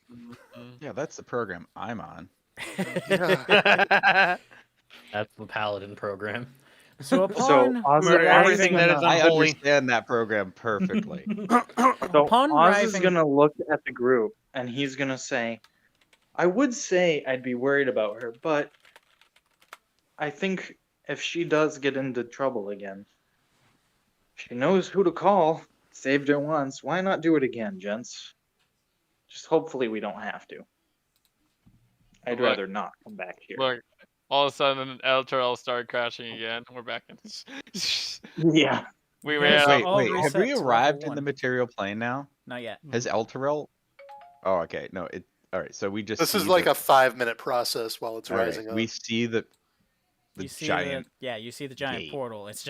Yeah, that's the program I'm on. Yeah. That's the Paladin program. So upon Oz, Murder Oz is everything that gonna- is I unholy. understand that program perfectly. So Upon Oz is arriving- gonna look at the group and he's gonna say, I would say I'd be worried about her, but I think if she does get into trouble again, she knows who to call. Saved her once. Why not do it again, gents? Just hopefully we don't have to. I'd Look. rather not come back here. Look, all of a sudden, Elturel started crashing again. We're back in. Yeah. We You ran guys out. Wait, all wait, have reset we to level arrived in 1. the material plane now? Not yet. Has Elturel? Oh, okay. No, it. All right, so we just. This is see like the- a 5-minute process while it's all right, rising up. we see the You see giant. you see the giant gate. portal. It's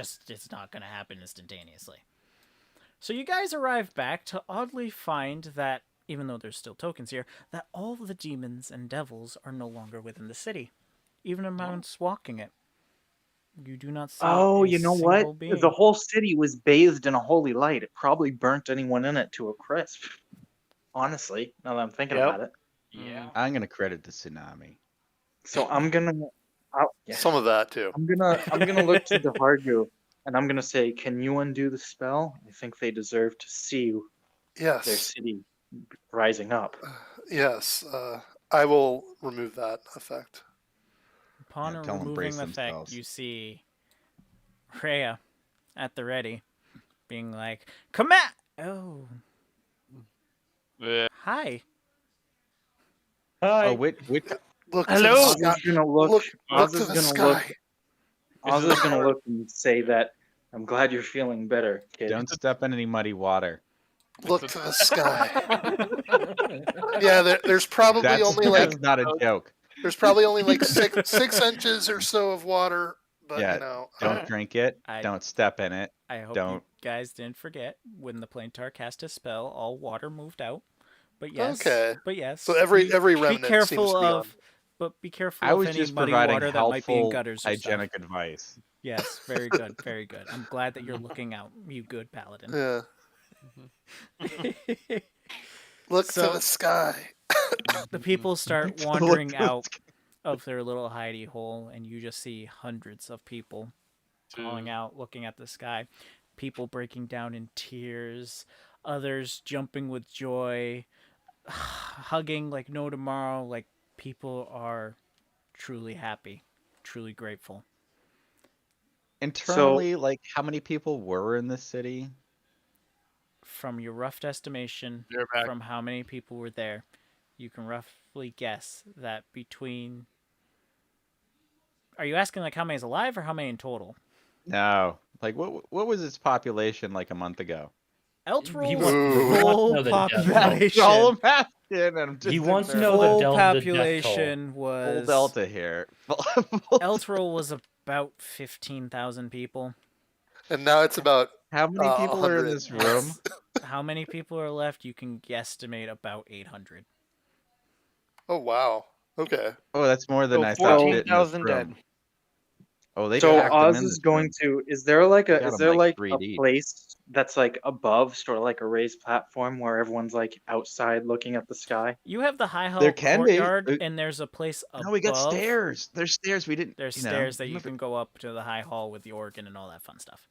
not going to happen instantaneously. So you guys arrive back to oddly find that even though there's still tokens here, that all the demons and devils are no longer within the city, even amounts walking it. You do not see Oh, a you know what? single being. The whole city was bathed in a holy light. It probably burnt anyone in it to a crisp. Honestly, now that I'm thinking Yep. about it. Yeah. I'm gonna credit the tsunami. So I'm gonna, yeah. Some of that too. I'm gonna look to the Hargu, and I'm gonna say, can you undo the spell? I think they deserve to see their Yes. city rising up. Yes. I will remove that effect. Upon Yeah, tell 'em removing brace the effect, themselves. you see Rhea at the ready, being like, "Come at!" Oh, Yeah. hi. Oh, which Look Hello? to Oz the is sky. gonna look. Look Oz to is the gonna sky. look. Oz Is is it- gonna look and say that I'm glad you're feeling better, kid. don't step in any muddy water. Look to the sky. Yeah, there's probably That's only like that's not a joke. there's probably only like six inches or so of water, but Yeah, you know, Don't drink it. I- Don't step in it. I hope Don't. you guys didn't forget when the Plaintar cast a spell, all water moved out. But yes, Okay. but yes. So every be remnant seems careful to be of, on. but be careful I of was any just muddy providing water that might be in helpful gutters or stuff. hygienic advice. Yes, very good, very good. I'm glad that you're looking out, you good paladin. Yeah. Look So- to the sky. The people start Look wandering to the out of their little hidey hole, and you just see hundreds of people calling out, looking at the sky. People breaking down in tears, others jumping with joy, hugging like no tomorrow. Like, people are truly happy, truly grateful. Internally, like, how many people were in this city? From your rough estimation, You're back. from how many people were there, you can roughly guess that between. Are you asking like how many's alive or how many in total? No. Like, what was its population like a month ago? Eltrol's He wants full to know the death toll. population. all I'm asking. I'm just He wants to in know there. the Full Delta death population Full was Delta here. Eltrol was about 15,000 people. And now it's about How many people are in 100. this room? How many people are left? You can guesstimate about 800. Oh wow. Okay. Oh, that's more than So I thought. fit in this 14,000 dead. room. Oh, they So packed them Oz in is this going room. to. Is there like They a got is 'em there like like 3 a deep. place that's like above, sort of like a raised platform where everyone's like outside looking at the sky? You have the high hall There can be. courtyard, and there's a place above. No, we got stairs. There's stairs. We didn't. There's you know, stairs that you remember- can go up to the high hall with the organ and all that fun stuff.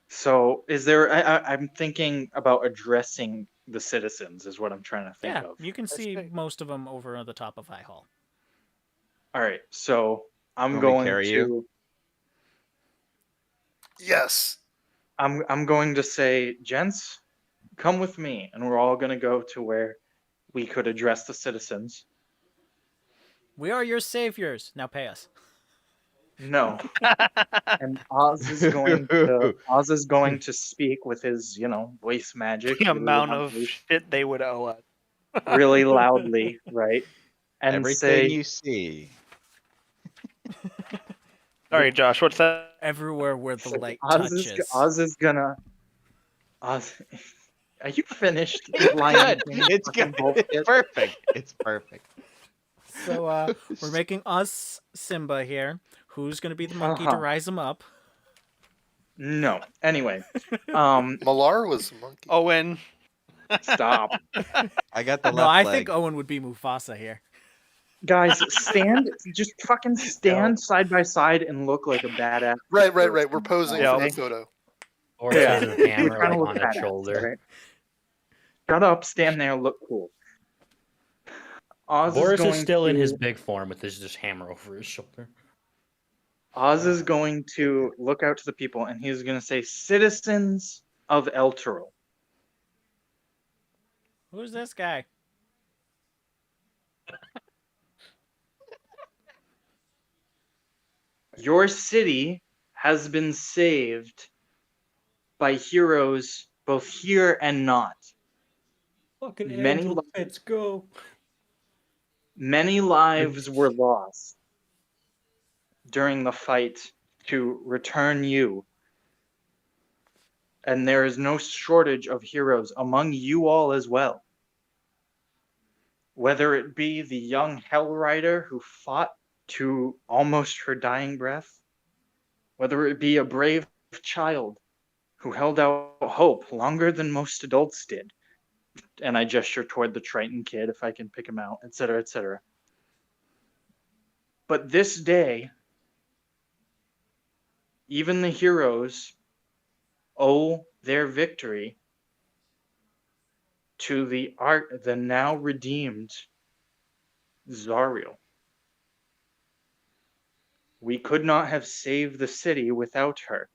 So is there? I'm thinking about addressing the citizens. Is what I'm trying to think Yeah, of. you can see great. most of them over the top of high hall. All right. So I'm Want me to going carry to. you? Yes. I'm going to say, gents, come with me, and we're all going to go to where we could address the citizens. We are your saviors. Now pay us. No. And Oz is going to speak with his, voice magic. The really amount of loudly- shit they would owe us. really loudly, right? And Everything say, you see. Sorry, Josh. What's that? Everywhere where the light Oz touches. is gonna. Oz, are you finished? It's Lion good. King It's fucking good. bullshit? It's perfect. It's perfect. So we're making us Simba here. Who's gonna be the monkey to Uh-huh. rise him up? No. Anyway, Malar was a monkey. Owen. stop, I got the left No, I leg. think Owen would be Mufasa here. guys. Just fucking stand side by side and look like a badass. Right. We're posing Yeah. for the photo. Or Yeah. has a hammer Kinda like, look on its badass, shoulder. right? Shut up, stand there, look cool. Oz Boris going is still in to- his big form with his just hammer over his shoulder. Oz is going to look out to the people and he's going to say, "Citizens of Elturel, Who's this guy? your city has been saved by heroes both here and not. Fucking Many angel li- pits go. Many lives were lost during the fight to return you. And there is no shortage of heroes among you all as well. whether it be the young Hell Rider who fought to almost her dying breath, whether it be a brave child who held out hope longer than most adults did, and I gesture toward the Triton kid if I can pick him out, etc., etc. But this day, even the heroes owe their victory to the now redeemed Zariel. We could not have saved the city without her,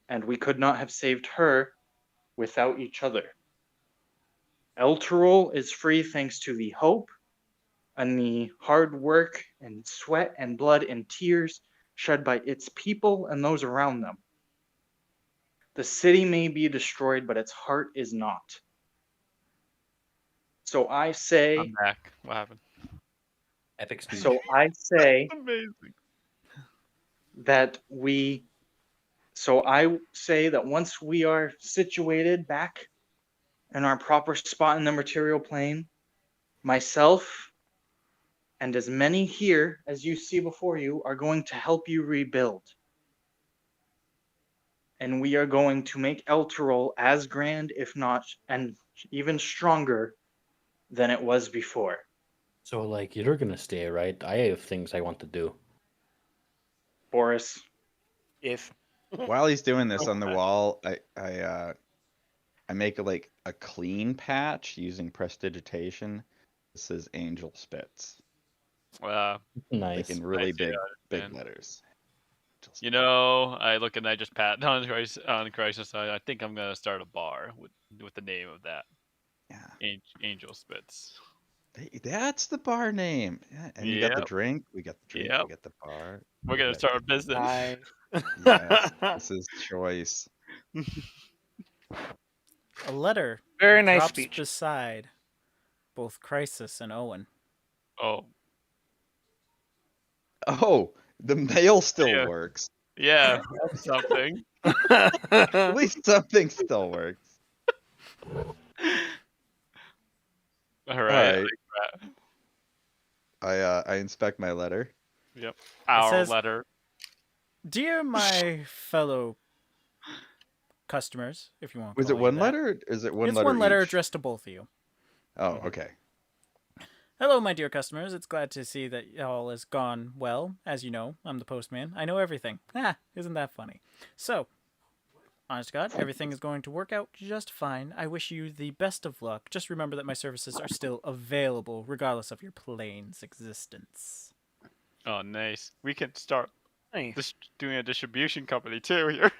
and we could not have saved her without each other. Elturol is free thanks to the hope and the hard work and sweat and blood and tears shed by its people and those around them. The city may be destroyed, but its heart is not. So I say, I'm back. What happened? Epic speech. so I say Amazing. that once we are situated back in our proper spot in the material plane, myself and as many here as you see before you are going to help you rebuild. And we are going to make Elturol as grand, if not, and even stronger than it was before. So, like, you're gonna stay, right? I have things I want to do. Boris, If While he's doing this on the wall, I make like a clean patch using prestidigitation. This is Angel Spits, Well, Nice. like in really I see big man. letters. you know, I look and I just pat on Crisis. I think I'm gonna start a bar with the name of that. Yeah, Angel Spits. that's the bar name. Yeah, and you got the Yep. drink. We got the drink. Yep. We got the bar. We're we gonna got- start a business. I Yes, this is choice. A letter very nice drops speech. beside both Crisis and Owen. Oh, Oh, the mail still Yeah. works. yeah, that's something. At least something still works. All right. I inspect my letter. Yep. Our says- letter. Dear my fellow customers, if you want to Was call it you one that. letter? Or is it one It's letter? one letter each? addressed to both of you. Oh, okay. Hello, my dear customers. It's glad to see that all has gone well. As you know, I'm the postman. I know everything. Isn't that funny? So, honest to God, everything is going to work out just fine. I wish you the best of luck. Just remember that my services are still available, regardless of your plane's existence. Oh, nice. We can start Nice. doing a distribution company too here.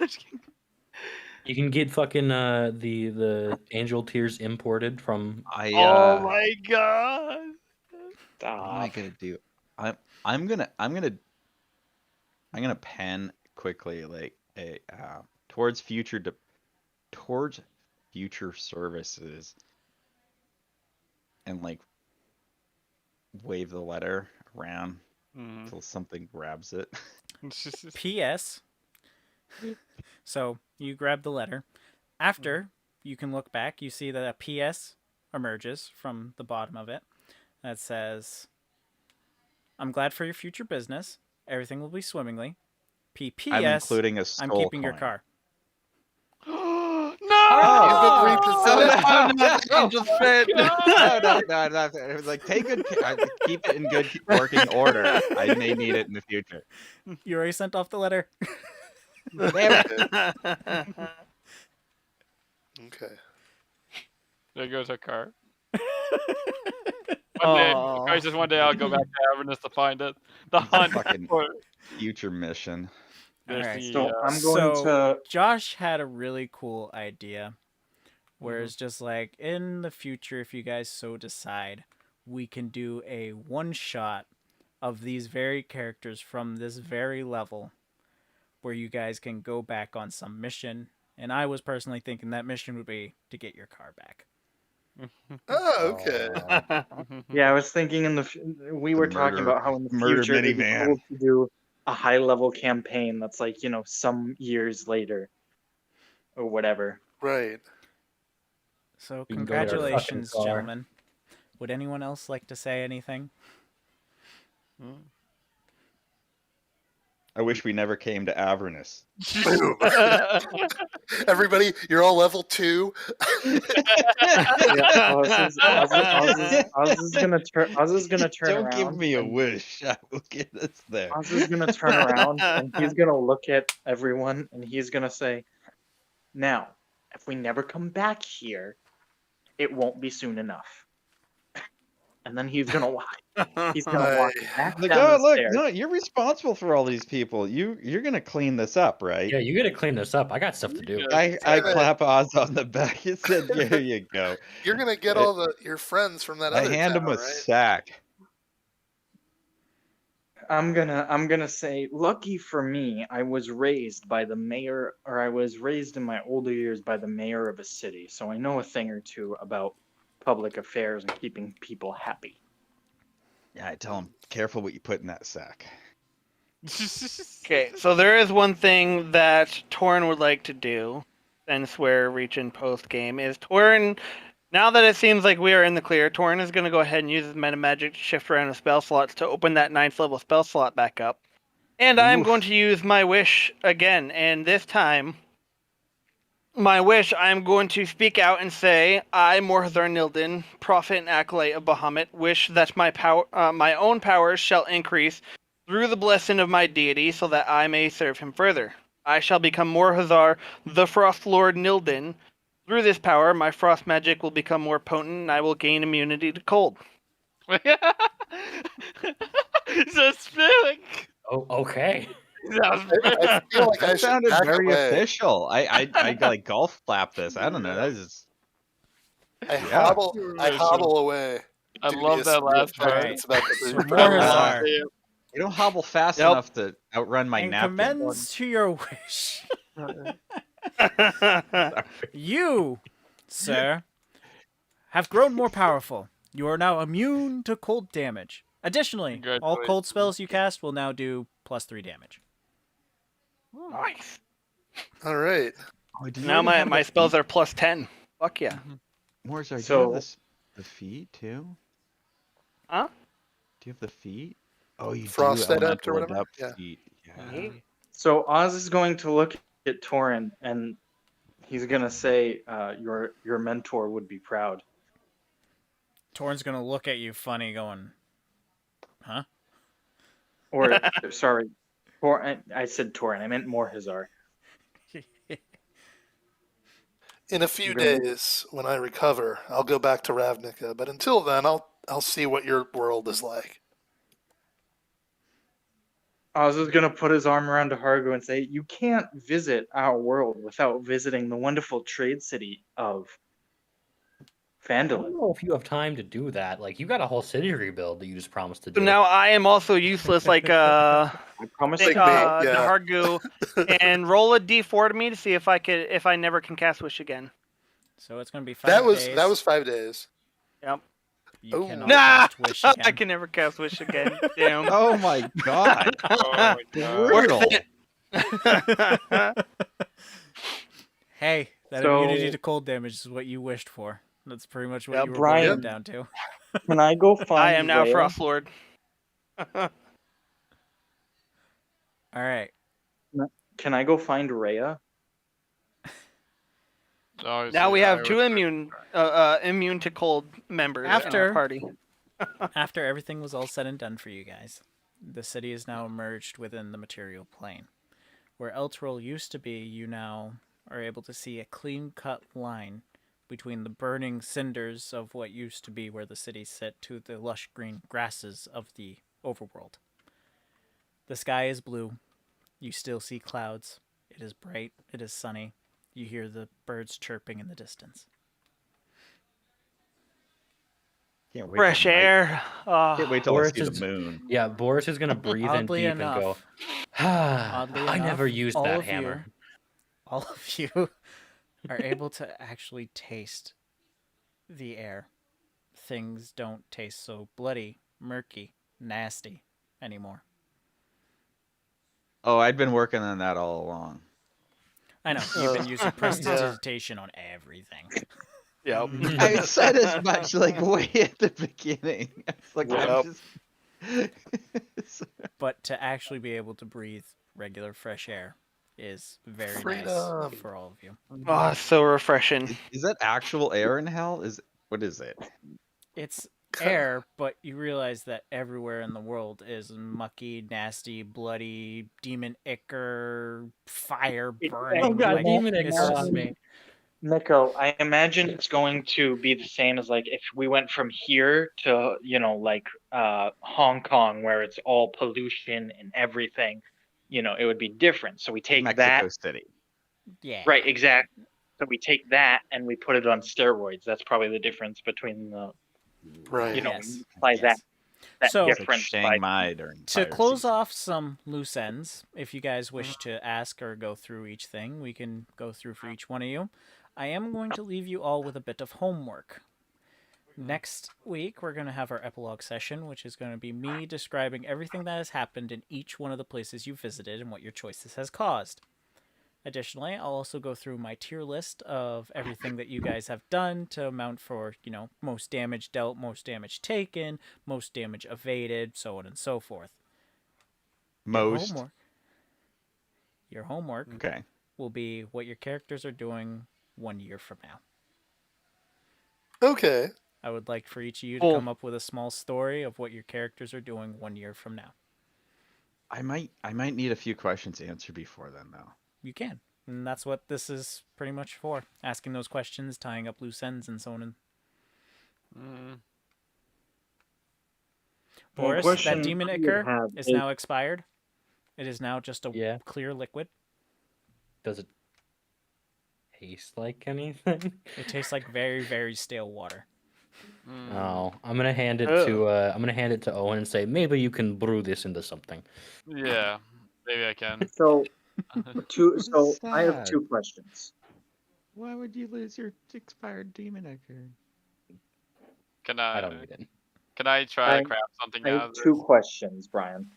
You can get fucking the Angel Tears imported from. Oh my god. What am I gonna do? I'm gonna pen quickly like a towards future services, and like wave the letter around until something grabs it. P.S. So, you grab the letter. After, you can look back. You see that a P.S. emerges from the bottom of it that says, I'm glad for your future business. Everything will be swimmingly. P.P.S. I'm including a skull I'm keeping your coin. car. No! Angel Spit. No. It was like take good care. Keep it in good working order. I may need it in the future. You already sent off the letter. Damn it. Okay. There goes our car. Aw. One day I'll go back to Avernus to find it. The hunt. Fucking for- future mission. there's Alright. the, so I'm going So- to. Josh had a really cool idea. Where it's just like, in the future, if you guys so decide, we can do a one-shot of these very characters from this very level where you guys can go back on some mission. And I was personally thinking that mission would be to get your car back. Oh, okay. Yeah, I was thinking we The were talking murder- about how in the murder future it'd be minivan. cool to do a high level campaign that's like, some years later or whatever. Right. So We can go get our fucking congratulations, car. gentlemen. Would anyone else like to say anything? I wish we never came to Avernus. Boom. Everybody, you're all level 2. Yeah, Oz is gonna turn. Oz is gonna turn Don't around. give me a and wish. I will get us there. Oz is gonna turn around and he's gonna look at everyone and he's gonna say, "Now, if we never come back here, it won't be soon enough." And then he's gonna walk. He's gonna walk back Like, down oh, the look, stairs. no, you're responsible for all these people. You're gonna clean this up, right? Yeah, you gotta clean this up. I got stuff to do. I clap Oz on the back. He said, "There you go." You're gonna get all your friends from that I other hand him town, a right? sack. I'm gonna say, lucky for me, I was raised by the mayor, or I was raised in my older years by the mayor of a city, so I know a thing or two about public affairs and keeping people happy. Yeah, I tell him, careful what you put in that sack. Okay, so there is one thing that Torn would like to do, since we're reaching post game, is Torn. Now that it seems like we are in the clear, Torn is going to go ahead and use his meta magic to shift around the spell slots to open that 9th level spell slot back up. And I'm Oof. going to use my wish again, and this time, my wish, I'm going to speak out and say, I, Morhazar Nilden, prophet and acolyte of Bahamut, wish that my own powers shall increase through the blessing of my deity, so that I may serve him further. I shall become Morhazar, the Frost Lord Nilden. Through this power, my frost magic will become more potent, and I will gain immunity to cold. So spick. Oh, okay. I feel like I That should sounded back very away. official. I like golf clap this. I don't know. That is I hobble away. I love that last part. It's about to So be- Morhazar, you don't hobble fast Yep. enough to outrun my in napkin. commends to your wish, you, sir, have grown more powerful. You are now immune to cold damage. Additionally, all cold spells you cast will now do +3 damage. Nice. All right. Oh, do you Now already have my the spells are +10. Fuck yeah. Morzar, do you So- have the feet too? Huh? Do you have the feet? Oh, you Frost do. Adept or Elemental whatever? Adept Yeah. feet. Yeah. So Oz is going to look at Torin and he's gonna say, your mentor would be proud. Torn's gonna look at you funny, going, "Huh?" Or sorry, I said Torin. I meant Morhazar. In a few Really? days, when I recover, I'll go back to Ravnica. But until then, I'll see what your world is like. Oz is gonna put his arm around Hargo and say, "You can't visit our world without visiting the wonderful trade city of I don't Phandalin." know if you have time to do that. Like, you got a whole city rebuild that you just promised to So do. now I am also useless, like I promise Like to me, go. yeah. Nahargu, and roll a d4 to me to see if I never can cast Wish again. So it's gonna be 5 days. That was 5 days. Yep. You Ooh. cannot Nah, cast Wish I again. can never cast Wish again. Damn. Oh my god. Oh, Brutal. Hey, that So- immunity to cold damage is what you wished for. That's pretty much what Yeah, you were Brian- boiling down to. Can I go find? I am now Rhea? Frost Lord. All right. Can I go find Rhea? Now we have two immune to cold members in After- our party. After everything was all said and done for you guys, the city is now merged within the material plane. Where Elturel used to be, you now are able to see a clean-cut line between the burning cinders of what used to be where the city sit to the lush green grasses of the overworld. The sky is blue. You still see clouds. It is bright. It is sunny. You hear the birds chirping in the distance. Can't wait Fresh till night. air. Can't wait till I Or see it's the moon. Yeah, Boris is gonna breathe in Oddly deep enough, and go, oddly I never enough, used all that of hammer. all of you are able to actually taste the air. Things don't taste so bloody, murky, nasty anymore. Oh, I'd been working on that all along. I know, you've been using prestidigitation on everything. Yep. I said as much like way at the beginning. It's like I'm Yep. just. But to actually be able to breathe regular fresh air is very nice Freedom. for all of you. Oh, it's so refreshing. Is that actual air in hell? What is it? It's air, but you realize that everywhere in the world is mucky, nasty, bloody, demon ichor, fire burning. Oh, God, like, demon it's ichor just- on me. Nico, I imagine it's going to be the same as like if we went from here to, like Hong Kong where it's all pollution and everything, it would be different. So we take Mexico that, City. yeah. right, exactly. So we take that and we put it on steroids. That's probably the difference between the, Right. Yes. we apply that So- It's like difference by Chiang Mai during To fire close season. off some loose ends, if you guys wish to ask or go through each thing, we can go through for each one of you. I am going to leave you all with a bit of homework. Next week, we're going to have our epilogue session, which is going to be me describing everything that has happened in each one of the places you visited and what your choices has caused. Additionally, I'll also go through my tier list of everything that you guys have done to amount for, most damage dealt, most damage taken, most damage evaded, so on and so forth. Most. Your homework Okay. will be what your characters are doing 1 year from now. Okay. I would like for each of you to Cool. come up with a small story of what your characters are doing 1 year from now. I might need a few questions answered before then, though. You can. And that's what this is pretty much for. Asking those questions, tying up loose ends, and so on. Mm. Boris, question that demon I would ichor have is is- now expired. It is now just a Yeah. clear liquid. Does it taste like anything? It tastes like very, very stale water. Mm. Oh, I'm gonna hand it to Owen and say maybe you can brew this into something. Yeah, maybe I can. So so I have Sad. 2 questions. Why would you lose your expired demon ichor? Can I I? don't need it. Can I try I- to craft something I out have of 2 this? questions, Brian.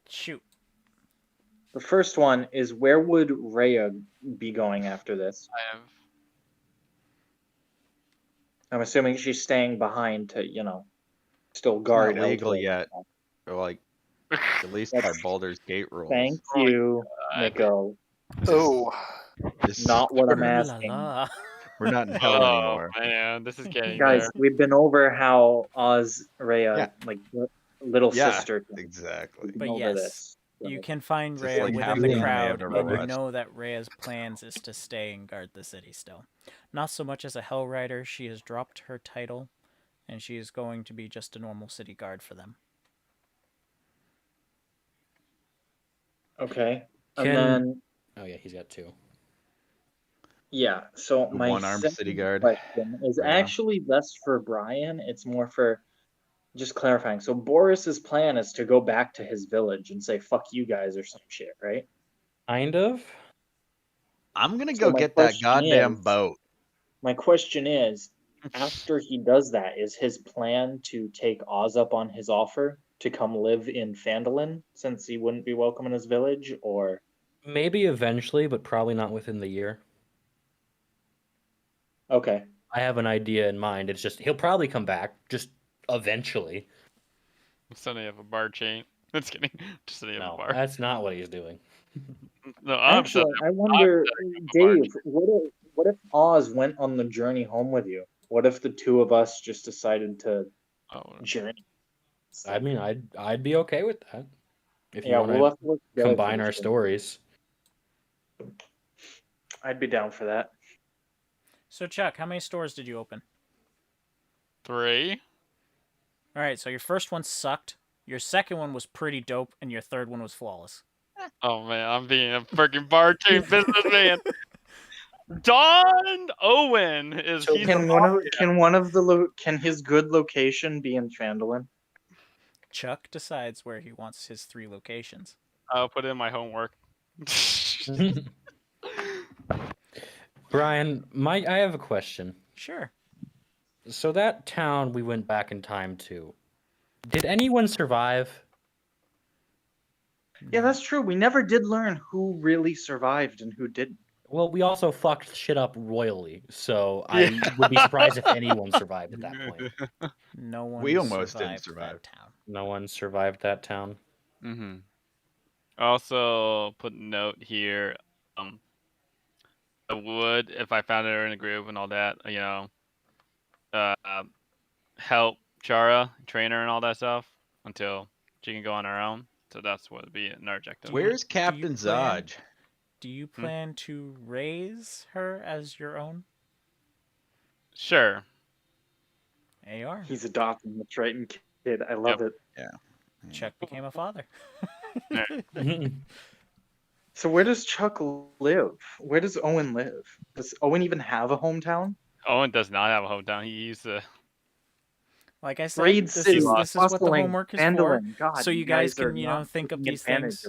Shoot. The first one is where would Rhea be going after this? I have. I'm assuming she's staying behind to, still guard. It's not legal Eldraine. yet. Or like at least by That's- Baldur's Gate rules. Thank Oh my you, Nico. Oh. Just- Not what I'm La asking. la. We're not in hell Oh anymore. man, this is getting Guys, there. we've been over how Oz Rhea, Yeah. like little Yeah, sister. exactly. We've been But over yes, this. You can find Just Rhea like within half the the anime crowd, I've ever and you watched. know that Rhea's plans is to stay and guard the city still. Not so much as a Hell Rider, she has dropped her title, and she is going to be just a normal city guard for them. Okay. Can- And then Oh yeah, he's got 2. yeah, so The my one-armed second city guard question is right now. actually less for Brian. It's more for just clarifying. So Boris's plan is to go back to his village and say "fuck you guys" or some shit, right? Kind of. I'm gonna So go my get that question goddamn is- boat. My question is, after he does that, is his plan to take Oz up on his offer to come live in Phandalin since he wouldn't be welcome in his village, or Maybe eventually, but probably not within the year. okay? I have an idea in mind. It's just he'll probably come back just eventually. I'm setting up a bar chain. Just kidding. Just setting up No, a bar. that's not what he's doing. No, I'm Actually, setting I wonder, bar Dave, what if Oz went on the journey home with you? What if the two of us just decided to Oh, journey? I mean, I'd be okay with that. If you Yeah, want we'll have to look together for combine this our one. stories. I'd be down for that. So, Chuck, how many stores did you open? 3. All right, so your first one sucked, your second one was pretty dope, and your third one was flawless. Oh man, I'm being a freaking bar chain businessman. Don Owen is. So he's can the one of the can his good location be in Phandalin? Chuck decides where he wants his 3 locations. I'll put in my homework. Brian, I have a question. Sure. So that town we went back in time to, did anyone survive? Yeah, that's true. We never did learn who really survived and who didn't. Well, we also fucked shit up royally, so I would be surprised if anyone survived at that point. No one We almost didn't survived survive. that town. No one survived that town. Mm-hmm. Also, put a note here. I would, if I found her in a group and all that, help Chara, train her and all that stuff until she can go on her own. So that's what would be an objective. Where's Captain plan- Zodge? Do you plan to raise her as your own? Sure. AR. He's adopting the Triton kid. I love it. Chuck became a father. So where does Chuck live? Where does Owen live? Does Owen even have a hometown? Owen does not have a hometown. He used to. Like I said, Raid this City, is what the bustling, homework is Phandalin. God, so you guys can, think of these things.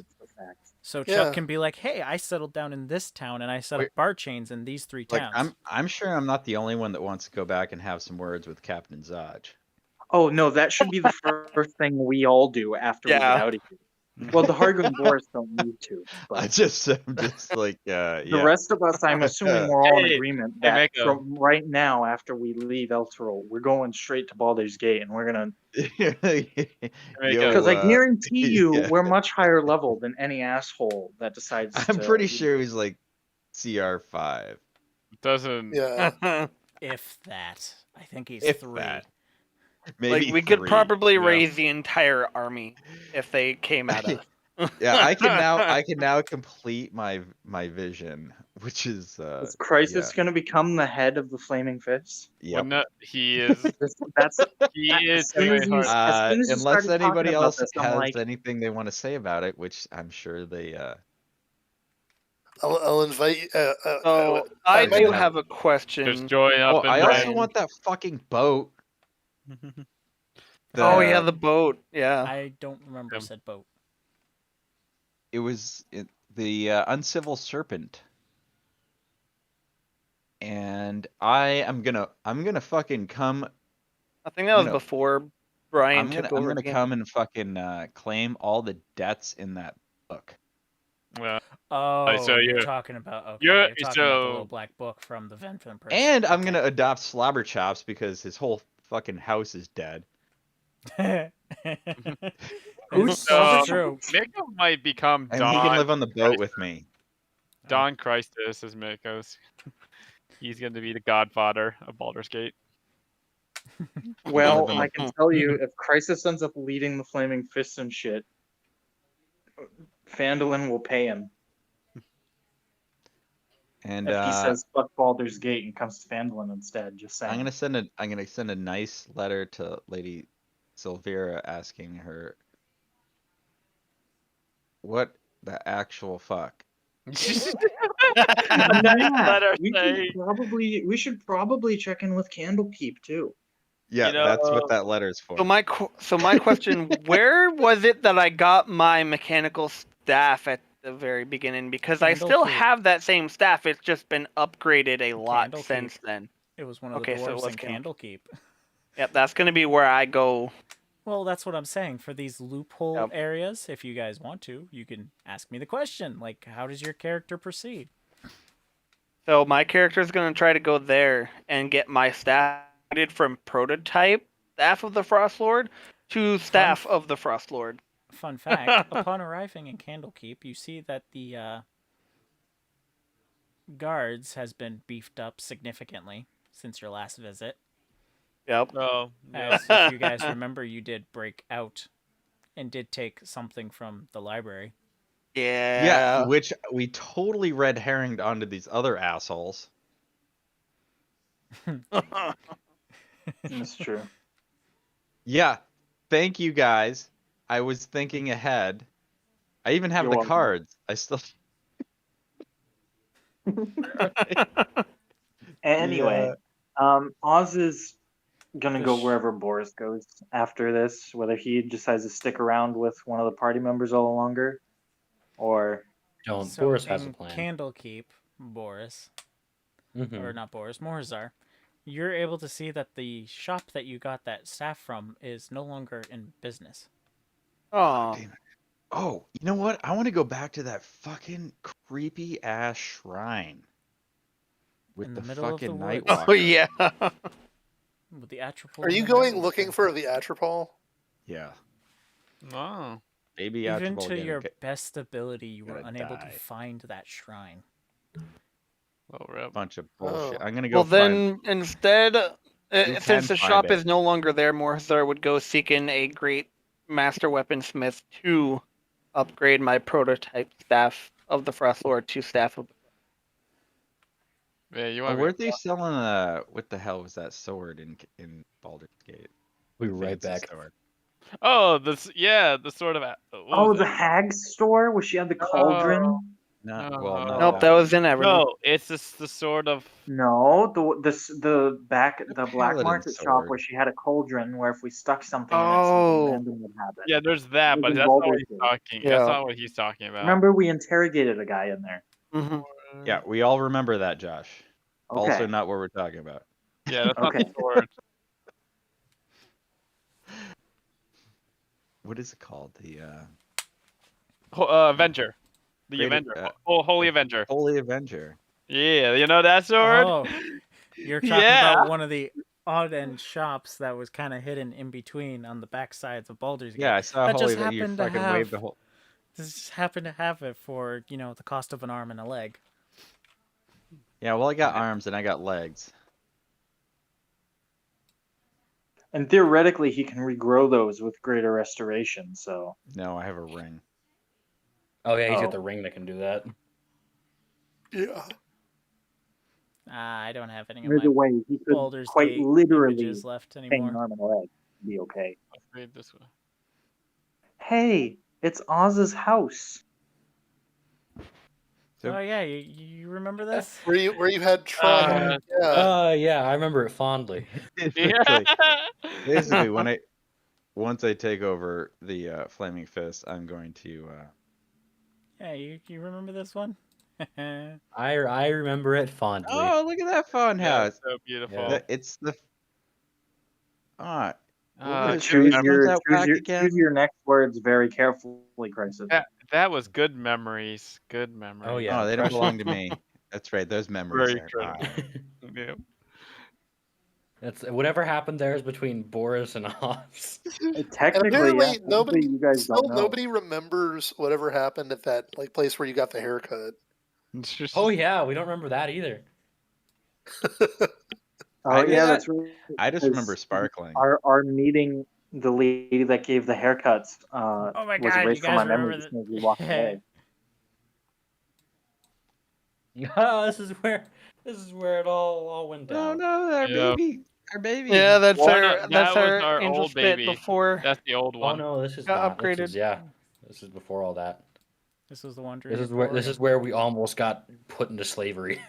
So Chuck can be like, "Hey, I settled down in this town, and I set up bar chains in these 3 towns." Like, I'm sure I'm not the only one that wants to go back and have some words with Captain Zodge. Oh no, that should be the first thing we all do after we get out of here. Well, the Hargo and Boris don't need to. But I'm just like, the rest of us, I'm assuming we're all in agreement that Mako. from right now, after we leave Elturel, we're going straight to Baldur's Gate, and we're gonna. Because I guarantee you, we're much higher level than any asshole that decides. I'm pretty sure he's like CR5. Doesn't. Yeah. If that, I think he's If 3. that. Maybe Like we could 3. probably raise the entire army if they came at us. Yeah, I can now complete my vision, which is Is Crisis going to become the head of the Flaming Fist? Yep. No, he is. He is. Unless anybody else has like, anything they want to say about it, which I'm sure they. I'll invite. I do have a question. Just join up. I also want that fucking boat. Oh yeah, the boat. Yeah. I don't remember said boat. It was the Uncivil Serpent, and I'm gonna fucking come. I think that was before Brian took over. I'm gonna come and fucking claim all the debts in that book. Oh, so you're talking about about the little black book from the Venfin person. And I'm gonna adopt Slobberchops because his whole fucking house is dead. Who's true? Mako might become And Don. he can live on the boat with me. Don Christus is Mako's. He's going to be the godfather of Baldur's Gate. Well, I can tell you, if Crisis ends up leading the Flaming Fists and shit, Phandalin will pay him. And if he says fuck Baldur's Gate and comes to Phandalin instead, just saying. I'm gonna send a nice letter to Lady Sylvira asking her what the actual fuck. We should probably check in with Candlekeep too. Yeah, that's what that letter is for. So my question: where was it that I got my mechanical staff at the very beginning? Because I still have that same staff. It's just been upgraded a lot since then. It was one of the dwarves in Candlekeep. Yep, that's going to be where I go. Well, that's what I'm saying. For these loophole areas, if you guys want to, you can ask me the question. Like, how does your character proceed? So my character is going to try to go there and get my staff from prototype staff of the Frost Lord to staff of the Frost Lord. Fun fact, upon arriving in Candlekeep, you see that the guards has been beefed up significantly since your last visit. Yep. Oh, As if you guys remember, you did break out and did take something from the library. Yeah. Which we totally red herringed onto these other assholes. That's true. Yeah. Thank you guys. I was thinking ahead. I even have You're the welcome. cards. I still Anyway, Oz is gonna go wherever Boris goes after this, whether he decides to stick around with one of the party members all longer, or Boris has a plan. Candlekeep, Boris, Mhm. or not Boris, Morzar, you're able to see that the shop that you got that staff from is no longer in business. Oh. Oh, you know what? I want to go back to that fucking creepy ass shrine. with In the the middle of the fucking woods. Nightwalker. Oh yeah. With the Atropol. Are you and the going Nightwalker. looking for the Atropol? Yeah, Oh. baby Even Atropol to gonna your get best ability, you were gonna unable die. to find that shrine. Oh, a rip. bunch of bullshit. Oh. I'm gonna go Well, find. then instead, can since the find shop it. is no longer there, Morthar would go seek in a great master weaponsmith to upgrade my prototype staff of the Frostlord to staff of. Yeah, you Oh, want weren't they selling what the hell was that sword in Baldur's Gate? We'll be right Fancy back. sword. Oh, the sort of. What Oh, was the it? hag's store where she had the cauldron. Not well, not Nope, that one. was in Avernus. No, it's just the sort of. No, the black paladin market shop sword. where she had a cauldron where if we stuck something in it, something Oh, random would happen. Yeah, there's that, It but was that's not what Baldur's he's Gate. talking. Yeah. That's not what he's talking about. Remember, we interrogated a guy in there. hmm Yeah, we all remember that, Josh. Okay. Also, not what we're talking about. Yeah, that's not Okay. the sword. What is it called? The Avenger. The Great- Avenger. Holy Avenger. Holy Avenger. Yeah, you know that sword? Oh, you're talking Yeah. about one of the odd end shops that was kind of hidden in between on the back sides of Baldur's Gate. Yeah, I saw That Holy just Avenger. You happened to fucking have. waved the whole. Just happened to have it for the cost of an arm and a leg. Yeah, well, I got arms and I got legs. And theoretically, he can regrow those with greater restoration. So No, I have a ring. Oh yeah, he's Oh. got the ring that can do that. Yeah. I don't have any of either my way, he could Baldur's quite Gate literally images left hang an anymore. arm and a leg. Be okay. Let's read this one. Hey, it's Oz's house. So- Oh yeah, you remember this? Where you had trauma. Yeah. Yeah, I remember it fondly. Basically, once I take over the Flaming Fist, I'm going to. Yeah, you remember this one? I remember it fondly. Oh, look at that fun Yeah, house! so beautiful. Yeah. It's the. Ah, Uh, Choose Remember your that whack again? choose your next words very carefully, Crisis. that was good memories. Good memories. Oh, yeah. oh, they don't precious. belong to me. That's right. Those memories Very are. true. Yeah. That's whatever happened there is between Boris and Oz. And Technically, apparently yeah, nobody you guys still don't know. nobody remembers whatever happened at that place where you got the haircut. Oh yeah, we don't remember that either. Oh I yeah, did. that's right. I just remember sparkling. Our meeting the lady that gave the haircuts Oh my was God, you erased from my guys memory remember as soon as we walked away. Oh, this is where it all went No, down. no, our Yeah. baby. Yeah, that's Well, our no, that's that was our our angel old spit baby. before. That's the old Oh one. no, this is Got not. This upgraded. is, yeah, this is before all that. This was the one. This is where we almost got put into slavery.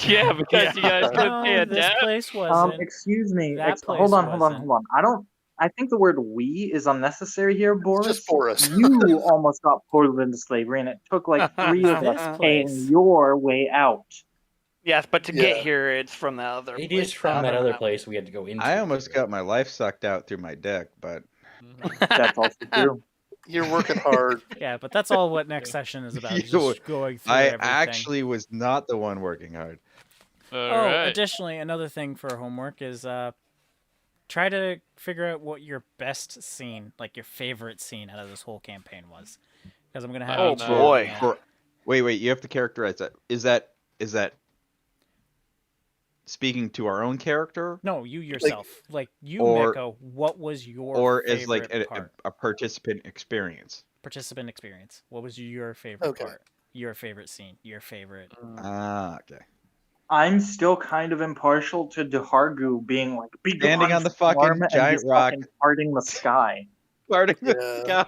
Yeah, because you guys couldn't pay No, this attention. place wasn't. Excuse me. That place Hold on. wasn't. I think the word "we" is unnecessary here, Boris. Just Boris. You almost got pulled into slavery, and it took like 3 of This us place. paying your way out. Yes, but to get Yeah. here, it's from the other. It place. is from that other place we had to go into. I almost got my life sucked out through my dick, but That's also true. You're working hard. Yeah, but that's all what next session is about. is You- just going through I everything. actually was not the one working hard. Oh, Alright. additionally, another thing for homework is try to figure out what your best scene, like your favorite scene out of this whole campaign was. Because I'm gonna have Oh, each of boy. you- Wait, you have to characterize that. Is that speaking to our own character, No, you yourself. Like you, or- Miko, what was your or as like favorite part? a participant experience? Participant experience. What was your favorite Okay. part? Your favorite scene. Your favorite. Ah, okay. I'm still kind of impartial to Dehargu being like be Standing gone, on the fucking Storm, and giant he's rock. fucking parting the sky. Starting the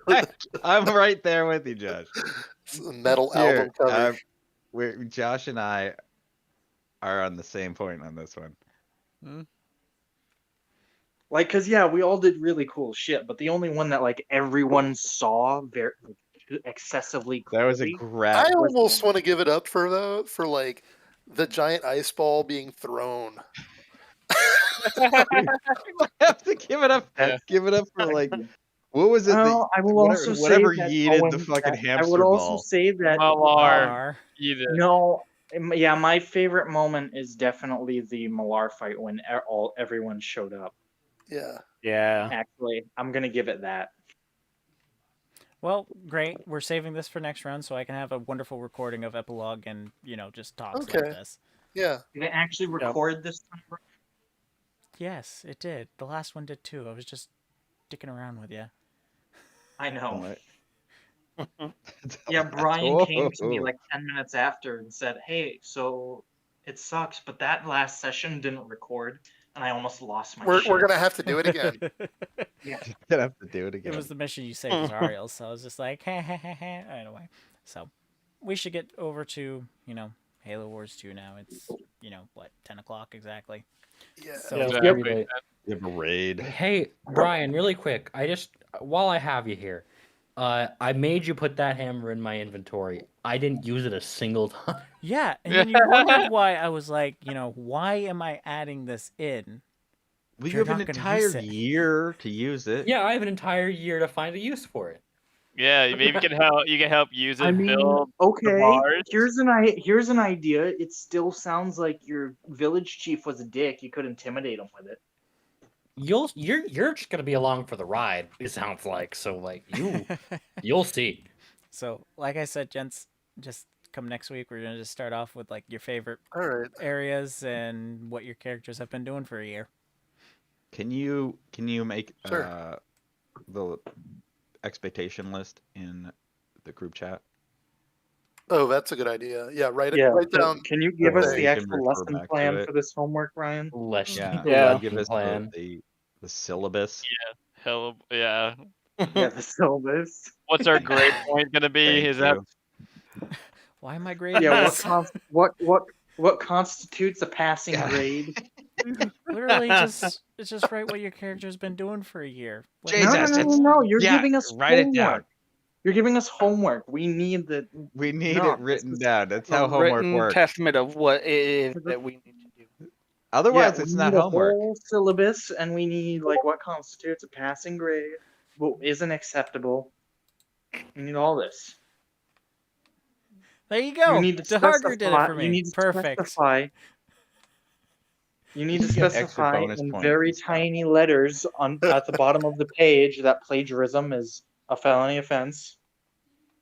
sky. I'm right there with you, Josh. It's a metal Here, album cover. Josh and I are on the same point on this one. Like, cause yeah, we all did really cool shit, but the only one that like everyone saw very excessively That was a clearly grab. I almost want to give it up for like the giant ice ball being thrown. I have to give it up. Yeah. Give it up for like, what was it? Well, I will whatever, also whatever say that yeeted the Owen, fucking I hamster would also ball. say that Valar. Are Eat it. no, Yeah, my favorite moment is definitely the Malar fight when everyone showed up. Yeah. Yeah. Actually, I'm gonna give it that. Well, great. We're saving this for next round so I can have a wonderful recording of epilogue and, just talks like Okay. this. Yeah. Did it actually record this time? Yes, it did. The last one did too. I was just dicking around with you. I know. What? Yeah, Brian Whoa. came to me like 10 minutes after and said, "Hey, so it sucks, but that last session didn't record," and I almost lost my We're shit. gonna have to do it again. Yeah. Gonna have to do it It again. was the mission you saved as Ariel, so I was just like, anyway. So, we should get over to, Halo Wars 2 now. It's, 10 o'clock exactly. Yeah. So, Yeah, it's Exactly. pretty late. You have a raid. Hey, Brian, really quick. While I have you here, I made you put that hammer in my inventory. I didn't use it a single time. yeah, and then you wondered why I was like, why am I adding this in? Well, You're you have an not gonna entire use it. year to use it. Yeah, I have an entire year to find a use for it. Yeah, maybe you can help use it. I mean, build okay. bars. Here's an idea. It still sounds like your village chief was a dick. You could intimidate him with it. You're just gonna be along for the ride. It sounds like so. You'll see. So, like I said, gents, just come next week. We're gonna just start off with like your favorite All right. areas and what your characters have been doing for a year. Can you make Sure. the expectation list in the group chat? Oh, that's a good idea. Yeah. Write so down. can you give us so the you can actual refer lesson back to plan it. for this homework, Ryan? Yeah. Yeah. Give us plan. the syllabus. Hell, yeah. Yeah, the syllabus. What's our grade point gonna be? Thank Is that you. Why am I grading Yeah, this? what constitutes a passing Yeah. grade? Literally, just write what your character's been doing for a year. What- Jesus, No. You're yeah, giving us write it homework. down. You're giving us homework. We need We need No, it written this is down. That's A how homework written works. testament of what it is that we need to do. Otherwise, we it's not need a homework. whole syllabus, and we need like what constitutes a passing grade, what isn't acceptable. We need all this. There you go. You need to DeHarger did it for me. You need to Perfect. specify. You need to You get extra specify bonus in points very and stuff. tiny letters at the bottom of the page that plagiarism is a felony offense.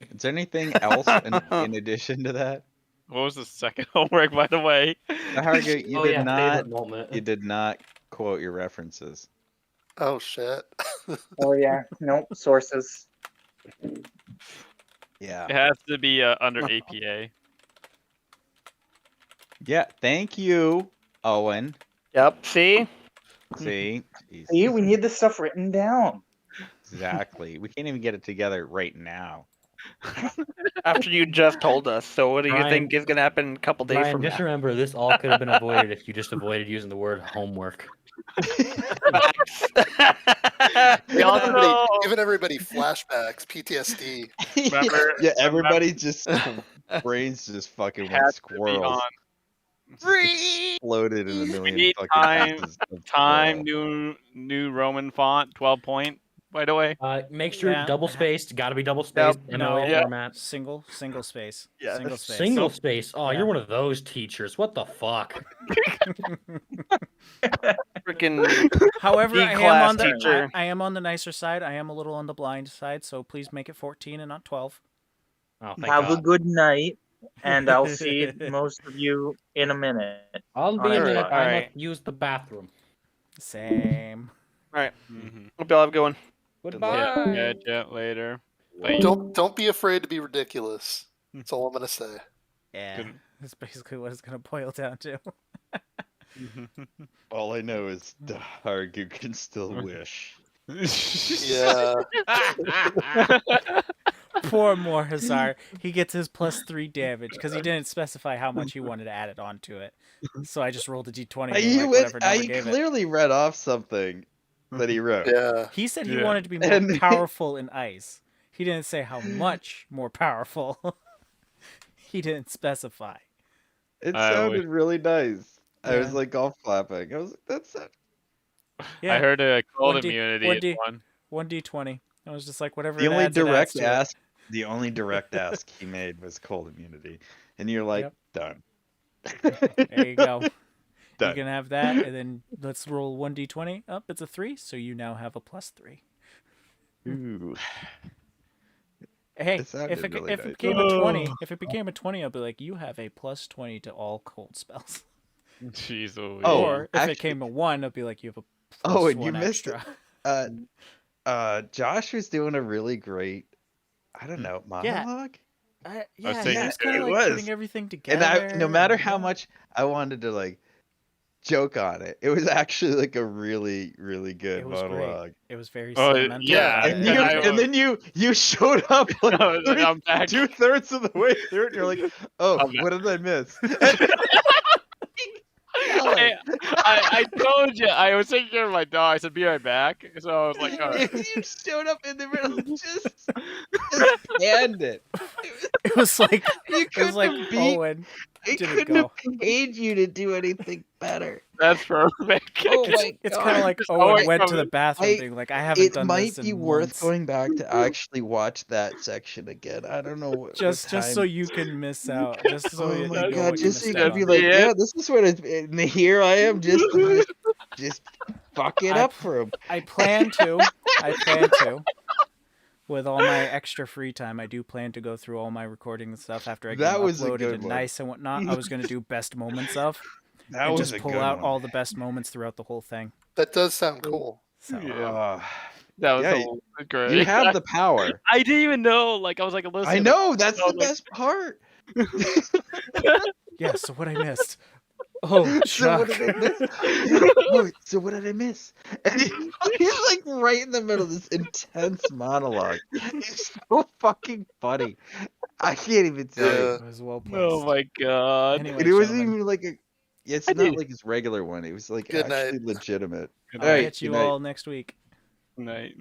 Is there anything else in addition to that? what was the second homework, by the way? Harga, you Oh, did yeah, not. favorite moment. You did not quote your references. Oh shit. Oh yeah, nope. Sources. Yeah. It has to be under APA. Yeah. Thank you, Owen. Yep. See? See. Jeez. See, we need this stuff written down. Exactly. We can't even get it together right now. After you just told us. So what do you Brian- think is gonna happen a couple days Brian, from just now? remember, this all could have been avoided if you just avoided using the word homework. We also Giving everybody flashbacks, PTSD. Remember- yeah, everybody just brains just fucking went Has to be squirrels. on Just exploded in a million need fucking time- pieces of time, squirrel. new Roman font, 12 point, by the way. Make sure Yeah. double spaced. Got to be double spaced. MOA Yeah. format. Single space. Yeah. Single space. Single space. Oh, Yeah. you're one of those teachers. What the fuck? freaking However, D-class teacher. I am on the nicer side. I am a little on the blind side, so please make it 14 and not 12. Oh, thank Have a God. good night, and I'll see most of you in a minute. I'll be on in the. Xbox. I Alright. must use the bathroom. Same. Mm-hmm. hope y'all have a good one. Goodbye. Yeah, catch you later. Bye. Don't be afraid to be ridiculous. That's all I'm gonna say. Yeah. Good. That's basically what it's going to boil down to. All I know is the Hargu can still wish. Yeah. Poor Morhazar. He gets his +3 damage because he didn't specify how much he wanted to add it onto it. So I just rolled a d20. and whatever number I gave it. clearly read off something that he wrote. Yeah. He said he Yeah. wanted to be more And- powerful in ice. He didn't say how much more powerful. He didn't specify. It I sounded wish- really nice. I was Yeah. like golf clapping. I was like, that's it. Yeah. I heard a cold 1D immunity 1D. is one. 1d20. I was just like, whatever. The it only adds, it adds direct to it. ask, the only direct ask he made was cold immunity, and you're like, Yep. done. There you go. You Done. can have that, and then let's roll 1d20. Up, it's a 3, so you now have a +3. Ooh. Hey, It sounded if it really nice. became a 20, if it became a 20, I'll be like, you have a +20 to all cold spells. Jeez Louise. Oh, Or if actually- it came a 1, I'll be like, you have a Oh, and +1 you missed extra. Josh was doing a really great, I don't know, monologue. Yeah, thinking he was kind it of like was. putting everything And together. no matter how yeah. much I wanted to like joke on it, it was actually like a really, really good It was great. monologue. It was very Oh, sentimental. yeah, about And it. you, I and then you showed up like No, I'm back. 2/3 of the way through, and you're like, "Oh, I'm back. what did I miss?" I told you. I was taking care of my dog. I said, "Be right back." So I was like, "All right." You showed up in the middle, just panned it. It was like You it was couldn't like have beat. Owen It didn't couldn't go. have paid you to do anything better. That's perfect. Oh It's, my it's god! kind of like Just Owen always went to the coming. bathroom, being like, "I haven't It done might this be in worth months." going back to actually watch that section again. I don't know what Just what so time- you can miss out. Just so Oh you my know god! what you Just so you missed out can be on. like, Yeah. yeah, this is what it. And here I am, just fuck it I up pl- for him. I plan to. With all my extra free time, I do plan to go through all my recording and stuff after I get That them was a uploaded good and one. nice and whatnot. I was going to do best moments of, That and was just a pull good out one. all the best moments throughout the whole thing. That does sound cool. So Yeah. That was yeah, great. you have the power. I didn't even know. Like I was like, listen. I know that's I the was like- best part. yeah. So what I missed? Oh, So what Chuck. did I miss? Yeah, oh, so what did I miss? And he's like right in the middle of this intense monologue. It's so fucking funny. I can't even tell you. Yeah. It was well placed. Oh my god. Anyway, And it wasn't gentlemen, even like a. It's I not did. like his regular one. It was like Good actually night. legitimate. Good I'll All right, catch you good night. all next week. night.